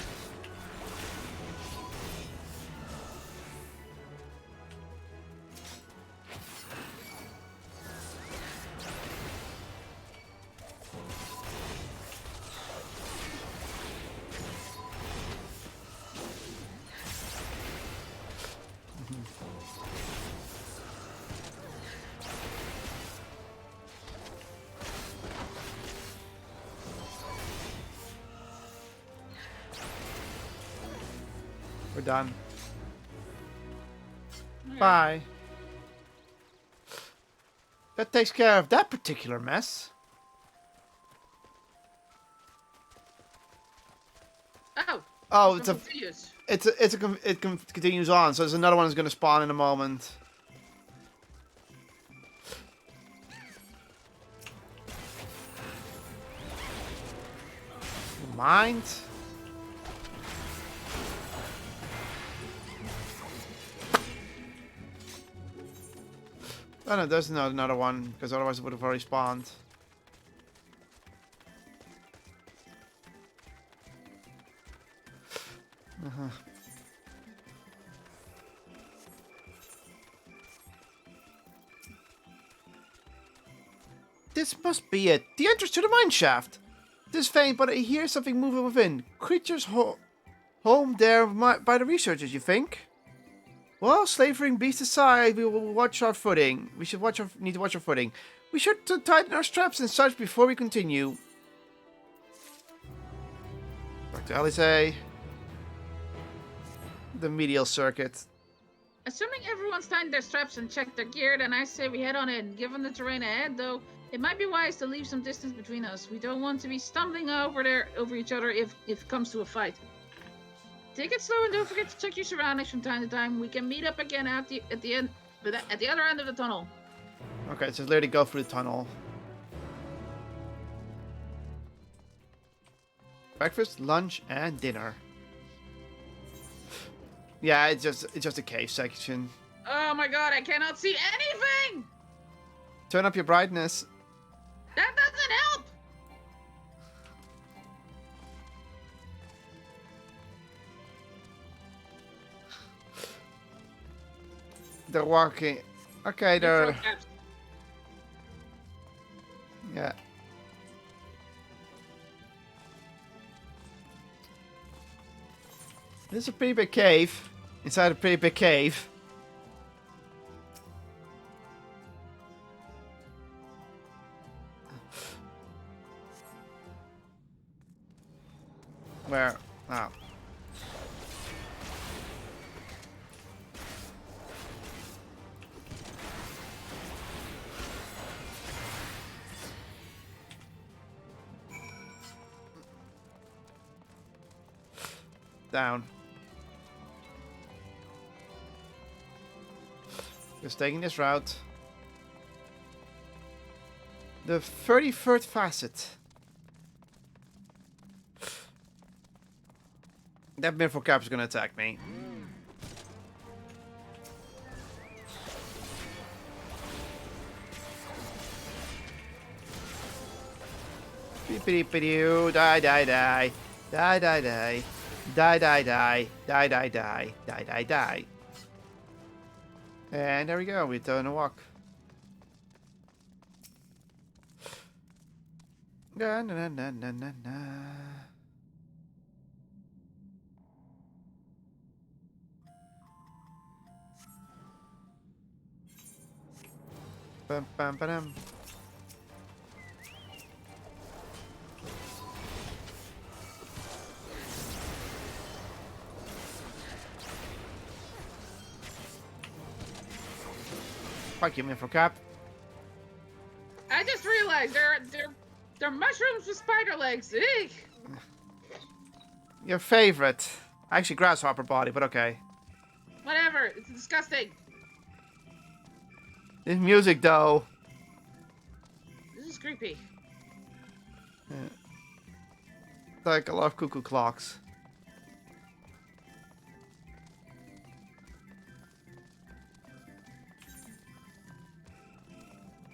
We're done. Bye. That takes care of that particular mess. Oh, it continues on. So there's another one that's going to spawn in a moment. Mind. Oh no, there's another one, because otherwise it would have already spawned. This must be it. The entrance to the mine shaft. This faint, but I hear something moving within. Creatures home there by the researchers, you think? Well, slavering beasts aside, we will watch our footing. We should need to watch our footing. We should tighten our straps and such before we continue. Back to Alizé. The medial circuit. Assuming everyone's tightened their straps and checked their gear, then I say we head on in. Given the terrain ahead, though, it might be wise to leave some distance between us. We don't want to be stumbling over each other if it comes to a fight. Take it slow and don't forget to check your surroundings from time to time. We can meet up again at the other end of the tunnel. Okay, so literally go through the tunnel. Breakfast, lunch, and dinner. Yeah, it's just a cave section. Oh my god, I cannot see anything! Turn up your brightness. That doesn't help! They're walking. Okay, they're. Yeah. This is a pretty big cave. Inside a pretty big cave. Where? Oh. Down. Just taking this route. The 33rd facet. That Mirful Cap is gonna attack me. Beep-a-deep-a-doo. Die, die, die. Die, die, die. Die, die, die. Die, die, die. Die, die, die. And there we go. We're doing a walk. Na na na na na na. Bum bum ba-dum. Fuck you, Mirful Cap. I just realized they're mushrooms with spider legs. Eek. Your favorite. Actually, grasshopper body, but okay. Whatever. It's disgusting. This music, though. This is creepy. Yeah. Like a lot of cuckoo clocks.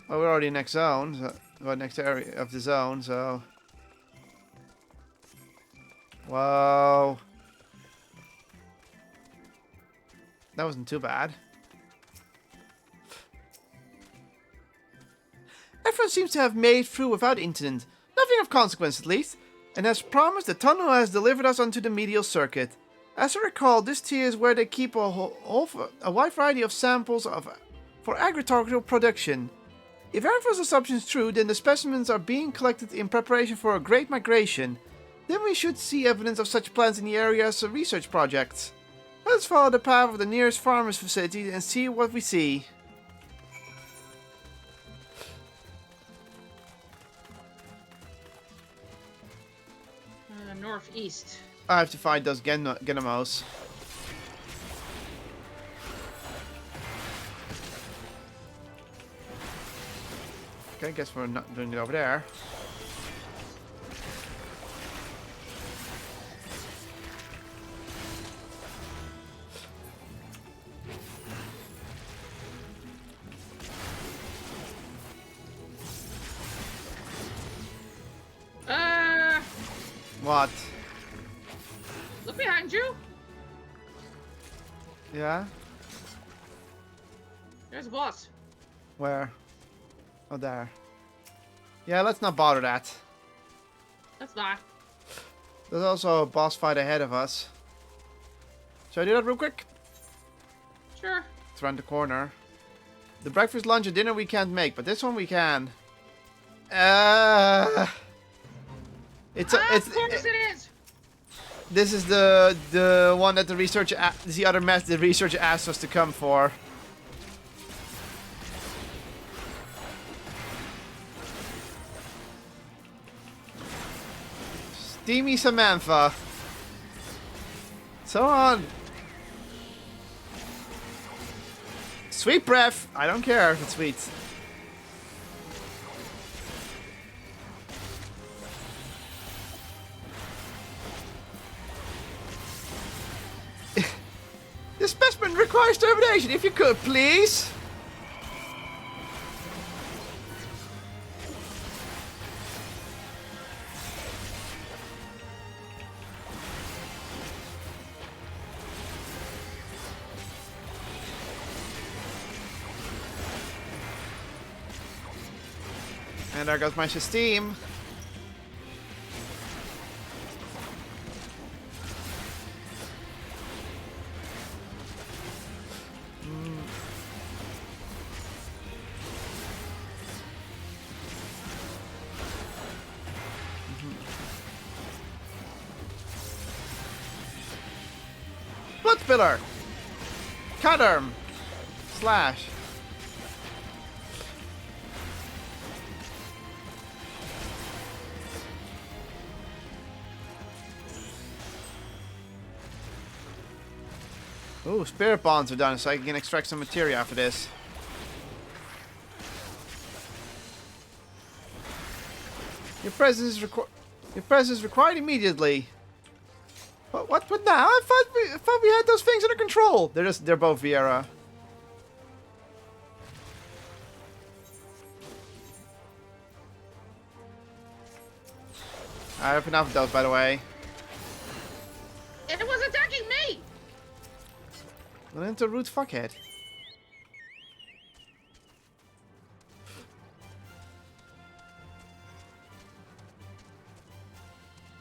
Well, we're already next zone, so, well, next area of the zone, so. Whoa. That wasn't too bad. Everyone seems to have made through without incident. Nothing of consequence, at least. And as promised, the tunnel has delivered us onto the medial circuit. As I recall, this tier is where they keep a wide variety of samples for agricultural production. If everyone's assumption is true, then the specimens are being collected in preparation for a great migration. Then we should see evidence of such plants in the area's research projects. Let's follow the path of the nearest farmer's facility and see what we see. Northeast. I have to find those Genamos. Okay, guess we're not doing it over there. What? Look behind you. Yeah? There's a boss. Where? Oh, there. Yeah, let's not bother that. That's not. There's also a boss fight ahead of us. Should I do that real quick? Sure. It's around the corner. The breakfast, lunch, and dinner we can't make, but this one we can. Of course it is. This is the one that the researcher asked us to come for. Steamy Samantha. So on. Sweet breath. I don't care if it's sweet. This specimen requires termination, if you could, please. And there goes my steam. Blood spiller! Cadarm! Slash. Ooh, spirit bonds are done, so I can extract some materia after this. Your presence is required immediately. What now? I thought we had those things under control. They're both Viera. I have enough of those, by the way. It was attacking me! Run into root fuckhead.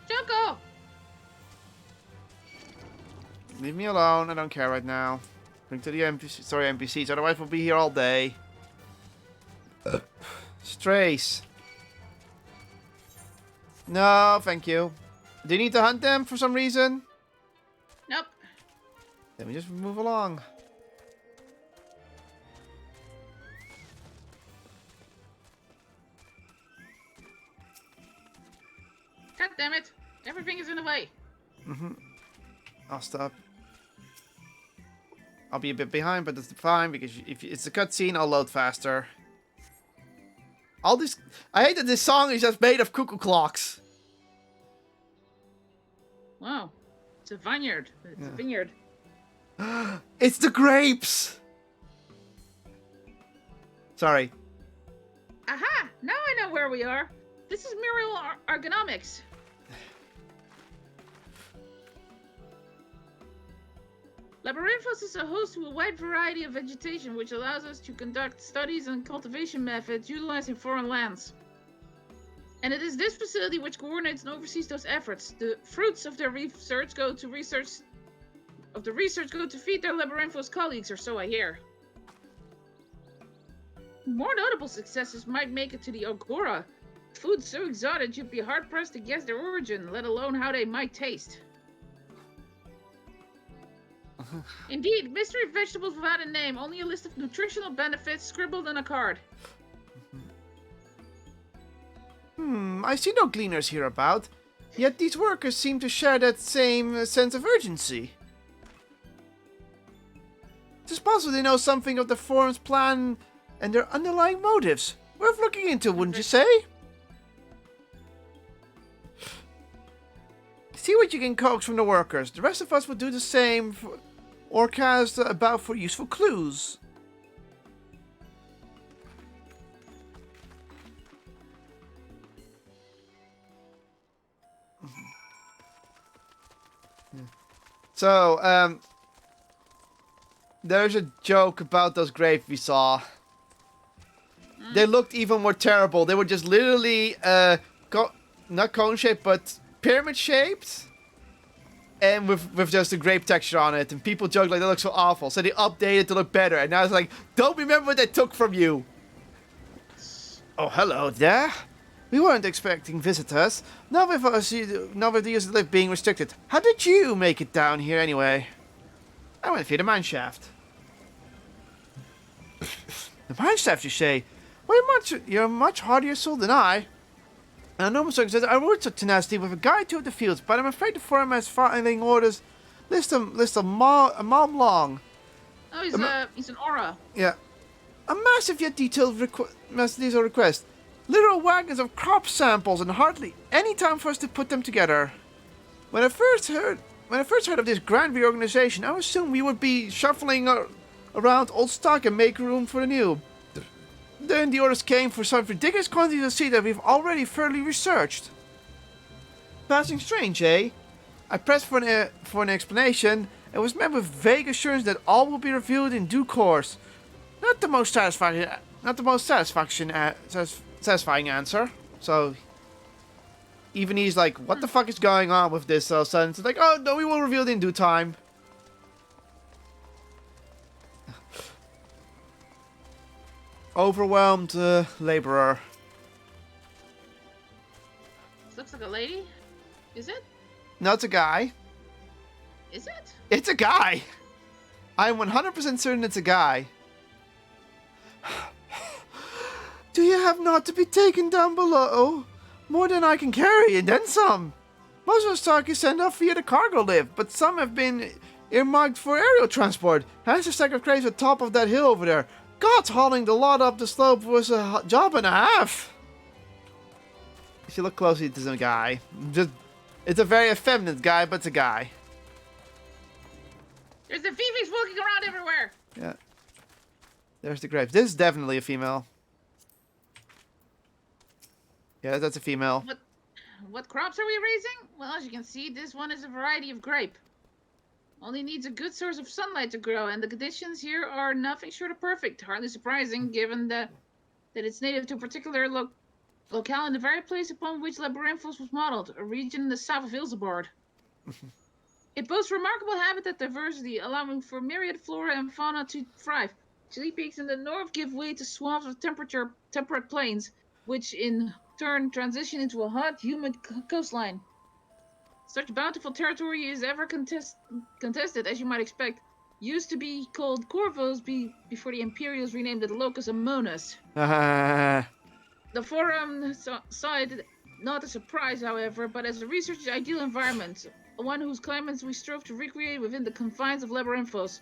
Junko! Leave me alone. I don't care right now. Bring to the NPCs. Otherwise, we'll be here all day. Strays. No, thank you. Do you need to hunt them for some reason? Nope. Then we just move along. God damn it. Everything is in the way. I'll stop. I'll be a bit behind, but that's fine because if it's a cutscene, I'll load faster. All this, I hate that this song is just made of cuckoo clocks. Wow. It's a vineyard. It's a vineyard. It's the grapes! Sorry. Aha! Now I know where we are. This is Muriel Ergonomics. Labyrinthos is a host to a wide variety of vegetation, which allows us to conduct studies and cultivation methods utilizing foreign lands. And it is this facility which coordinates and oversees those efforts. The fruits of their research go to feed their Labyrinthos colleagues, or so I hear. More notable successes might make it to the Agora. Food so exotic you'd be hard-pressed to guess their origin, let alone how they might taste. Indeed, mystery vegetables without a name, only a list of nutritional benefits scribbled on a card. I see no gleaners here about, yet these workers seem to share that same sense of urgency. It is possible they know something of the forum's plan and their underlying motives. Worth looking into, wouldn't you say? See what you can coax from the workers. The rest of us will do the same or cast about for useful clues. So, there's a joke about those grapes we saw. They looked even more terrible. They were just literally, not cone-shaped, but pyramid-shaped. And with just a grape texture on it. And people joked like, that looks so awful. So they updated to look better. And now it's like, don't remember what they took from you. Oh, hello there. We weren't expecting visitors. Not with the use of the lift being restricted. How did you make it down here anyway? I went via the mineshaft. The mineshaft, you say? Well, you're a much hardier soul than I. And I know says I wrote to tenacity with a guide to the fields, but I'm afraid the forum has filing orders. List a mile long. Oh, he's an aura. Yeah. A massive yet detailed request. Literal wagons of crop samples and hardly any time for us to put them together. When I first heard of this grand reorganization, I assumed we would be shuffling around old stock and make room for the new. Then the orders came for some ridiculous quantities of seed that we've already thoroughly researched. Passing strange, eh? I pressed for an explanation and was met with vague assurance that all will be revealed in due course. Not the most satisfying satisfying answer. So even he's like, what the fuck is going on with this? So suddenly it's like, oh no, we will reveal it in due time. Overwhelmed laborer. This looks like a lady. Is it? No, it's a guy. Is it? It's a guy. I'm 100% certain it's a guy. Do you have not to be taken down below? More than I can carry, and then some. Most of the stock is sent off via the cargo lift, but some have been earmarked for aerial transport. Hence the stack of crates at the top of that hill over there. God, hauling the lot up the slope was a job and a half. If you look closely, it's a guy. It's a very effeminate guy, but it's a guy. There's the Phoebes walking around everywhere. Yeah. There's the grave. This is definitely a female. Yeah, that's a female. What crops are we raising? Well, as you can see, this one is a variety of grape. Only needs a good source of sunlight to grow, and the conditions here are nothing short of perfect. Hardly surprising, given that it's native to a particular locale in the very place upon which Labyrinthos was modeled, a region in the south of Ilsebard. It boasts remarkable habitat diversity, allowing for myriad flora and fauna to thrive. Chilly peaks in the north give way to swaths of temperate plains, which in turn transition into a hot, humid coastline. Such bountiful territory is ever contested, as you might expect. Used to be called Corvos before the Imperials renamed it Locus Amonas. The forum saw it not a surprise, however, but as a researcher's ideal environment, one whose climates we strove to recreate within the confines of Labyrinthos.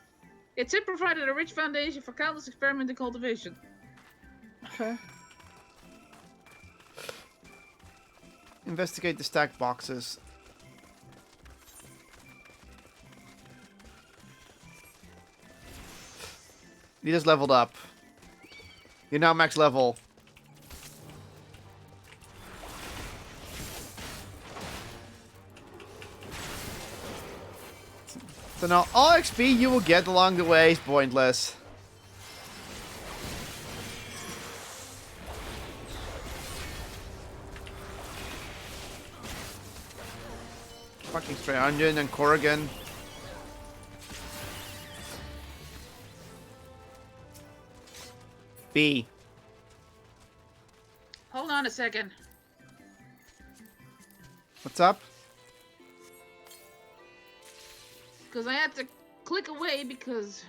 It provided a rich foundation for countless experiment and cultivation. Okay. Investigate the stacked boxes. You just leveled up. You're now max level. So now all XP you will get along the way is pointless. Fucking Strayundian and Corrigan. B. Hold on a second. What's up? Because I had to click away because...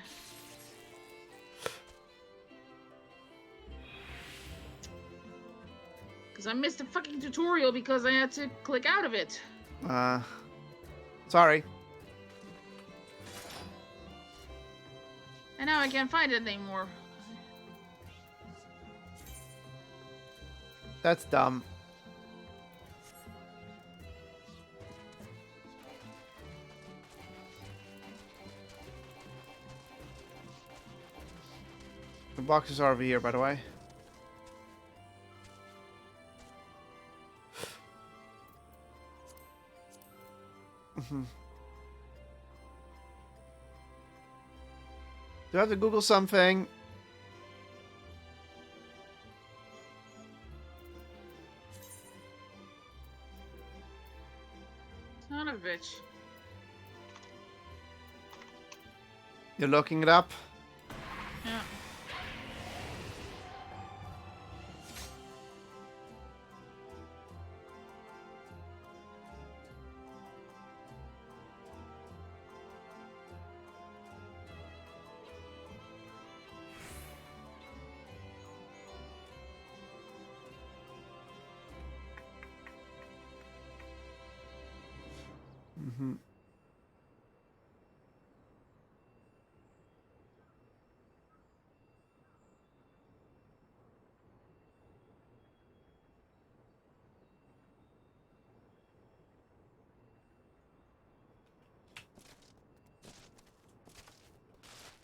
Because I missed the fucking tutorial because I had to click out of it. Sorry. And now I can't find it anymore. That's dumb. The boxes are over here, by the way. Do I have to Google something? Son of a bitch. You're looking it up? Yeah.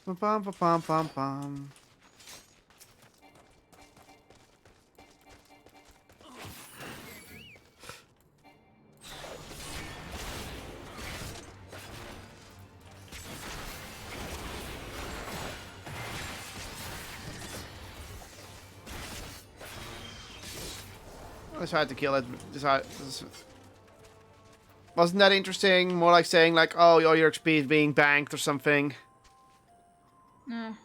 Pam pam pam pam pam. tried to kill it. Wasn't that interesting? More like saying like, oh, all your XP is being banked or something. No.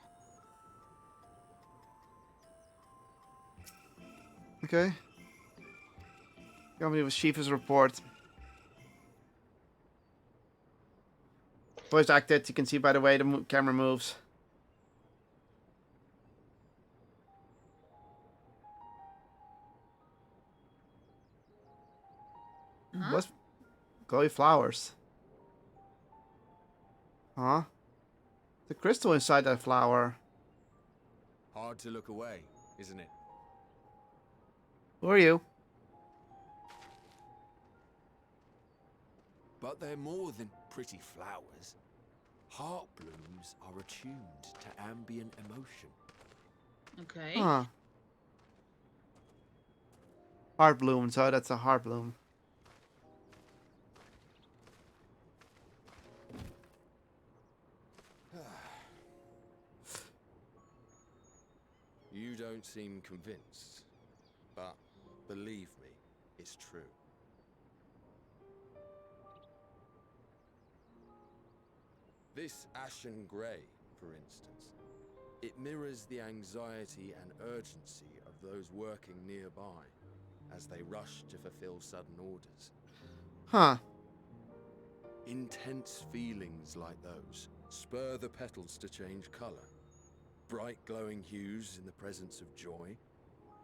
Okay. Company with Shiva's report. Voice acted. You can see by the way the camera moves. Huh? What's glowy flowers? Huh? The crystal inside that flower. Hard to look away, isn't it? Who are you? But they're more than pretty flowers. Heart blooms are attuned to ambient emotion. Okay. Huh. Heart bloom, so that's a heart bloom. You don't seem convinced, but believe me, it's true. This ashen grey, for instance, it mirrors the anxiety and urgency of those working nearby as they rush to fulfill sudden orders. Huh. Intense feelings like those spur the petals to change colour. Bright glowing hues in the presence of joy,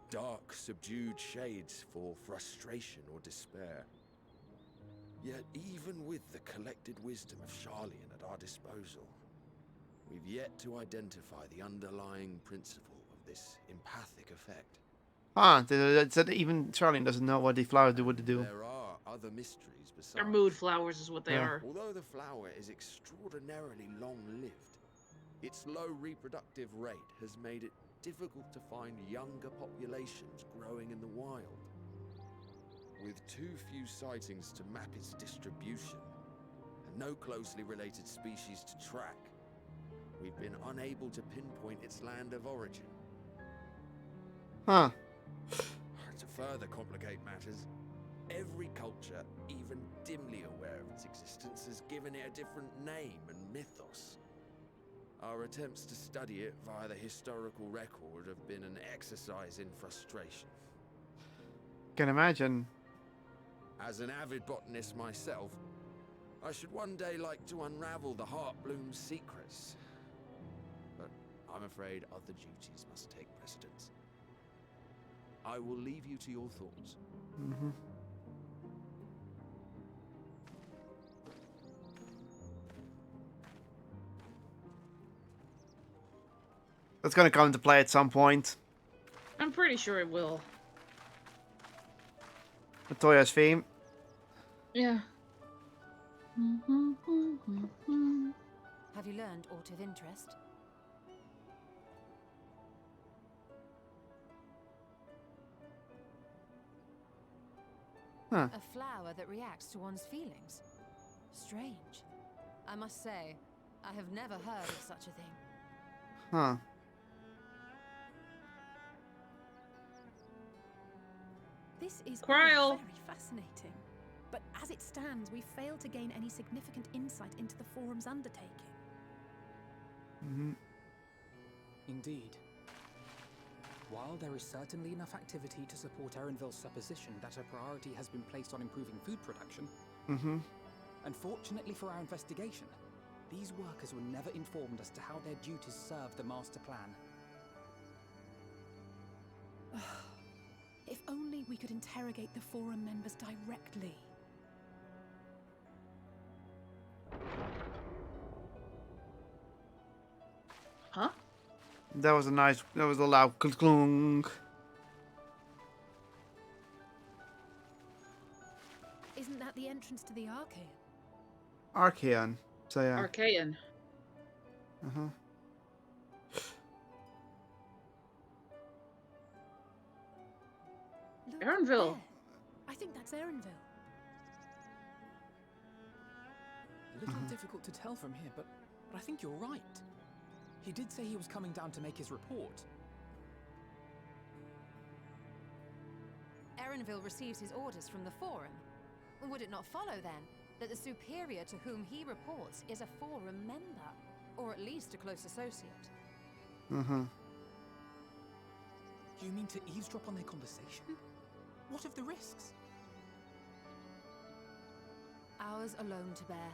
dark subdued shades for frustration or despair. Yet even with the collected wisdom of Charlian at our disposal, we've yet to identify the underlying principle of this empathic effect. Huh. That even Charlian doesn't know what the flowers do. What they do. There are other mysteries besides. They're mood flowers is what they Yeah. are. Although the flower is extraordinarily long-lived, its low reproductive rate has made it difficult to find younger populations growing in the wild. With too few sightings to map its distribution, and no closely related species to track, we've been unable to pinpoint its land of origin. Huh. To further complicate matters, every culture, even dimly aware of its existence, has given it a different name and mythos. Our attempts to study it via the historical record have been an exercise in frustration. Can imagine. As an avid botanist myself, I should one day like to unravel the Heartbloom's secrets. But I'm afraid other duties must take precedence. I will leave you to your thoughts. Mm-hmm. That's gonna come into play at some point. I'm pretty sure it will. Latoya's theme. Yeah. Have you learned aught of interest? Huh. A flower that reacts to one's feelings. Strange. I must say, I have never heard of such a thing. Huh. This is all Kryl. very fascinating. But as it stands, we fail to gain any significant insight into the forum's undertaking. Mm-hmm. Indeed. While there is certainly enough activity to support Erenville's supposition that a priority has been placed on improving food production, Mm-hmm. unfortunately for our investigation, these workers were never informed as to how their duties serve the master plan. If only we could interrogate the forum members directly. Huh? That was a loud clunk. Isn't that the entrance to the Archaean? Archaean. So yeah. Archaean. Uh-huh. Look, Erenville. there. I think that's Erenville. A little difficult to tell from here, but I think you're right. He did say he was coming down to make his report. Erenville receives his orders from the Forum. Would it not follow, then, that the superior to whom he reports is a Forum member, or at least a close associate? Mm-hmm. You mean to eavesdrop on their conversation? What of the risks? Ours alone to bear.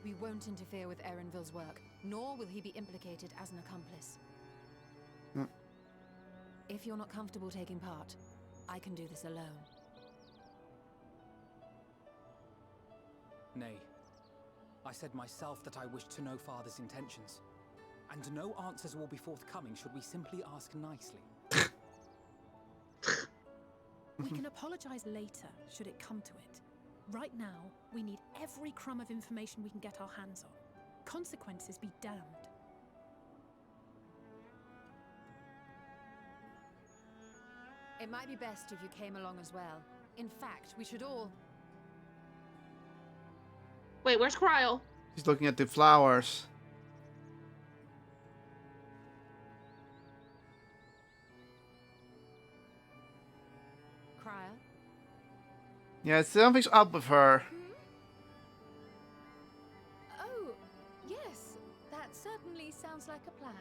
We won't interfere with Erenville's work, nor will he be implicated as an accomplice. Mm. If you're not comfortable taking part, I can do this alone. Nay. I said myself that I wished to know Father's intentions. And no answers will be forthcoming should we simply ask nicely. We can apologize later, should it come to it. Right now, we need every crumb of information we can get our hands on. Consequences be damned. It might be best if you came along as well. In fact, we should all... Wait, where's Kryl? He's looking at the flowers. Kryl? Yeah, something's up with her. Oh, yes. That certainly sounds like a plan.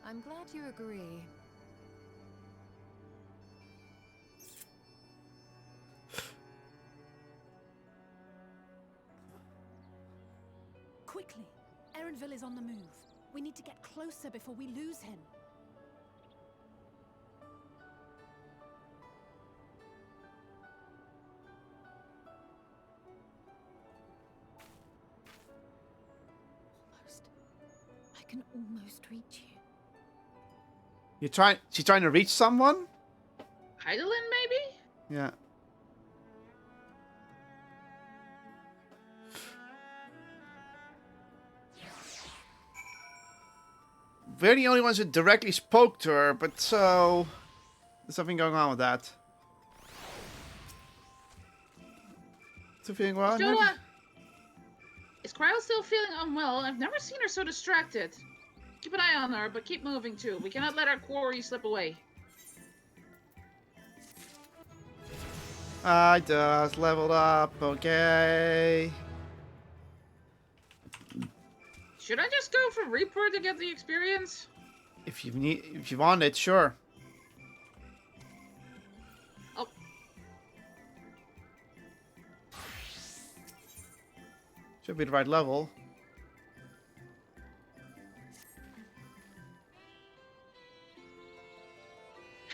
I'm glad you agree. Quickly! Erenville is on the move. We need to get closer before we lose him. I can almost reach you. She's trying to reach someone? Heidelin, maybe? Yeah. We're the only ones who directly spoke to her, but so... There's something going on with that. Something wrong? Joa! Is Kryl still feeling unwell? I've never seen her so distracted. Keep an eye on her, but keep moving too. We cannot let our quarry slip away. I just leveled up, okay. Should I just go for Reaper to get the experience? If you want it, sure. Oh. Should be the right level.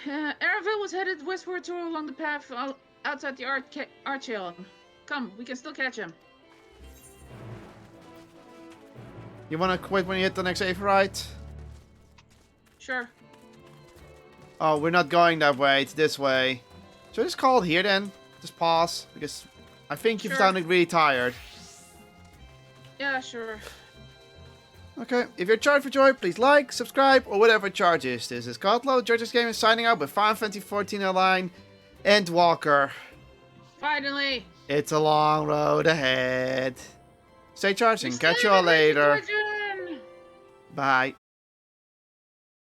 Erenville was headed westward to along the path outside the Archaeon. Come, we can still catch him. You wanna quit when you hit the next save, right? Sure. Oh, we're not going that way. It's this way. Should I just call it here then? Just pause, because I think you've sounded really tired. Yeah, sure. Okay, if you're charged for joy, please like, subscribe, or whatever charge is. This is Kotlol JCG signing out with Final Fantasy 14 Online and Walker. Finally! It's a long road ahead. Stay charged and catch you all later. Bye.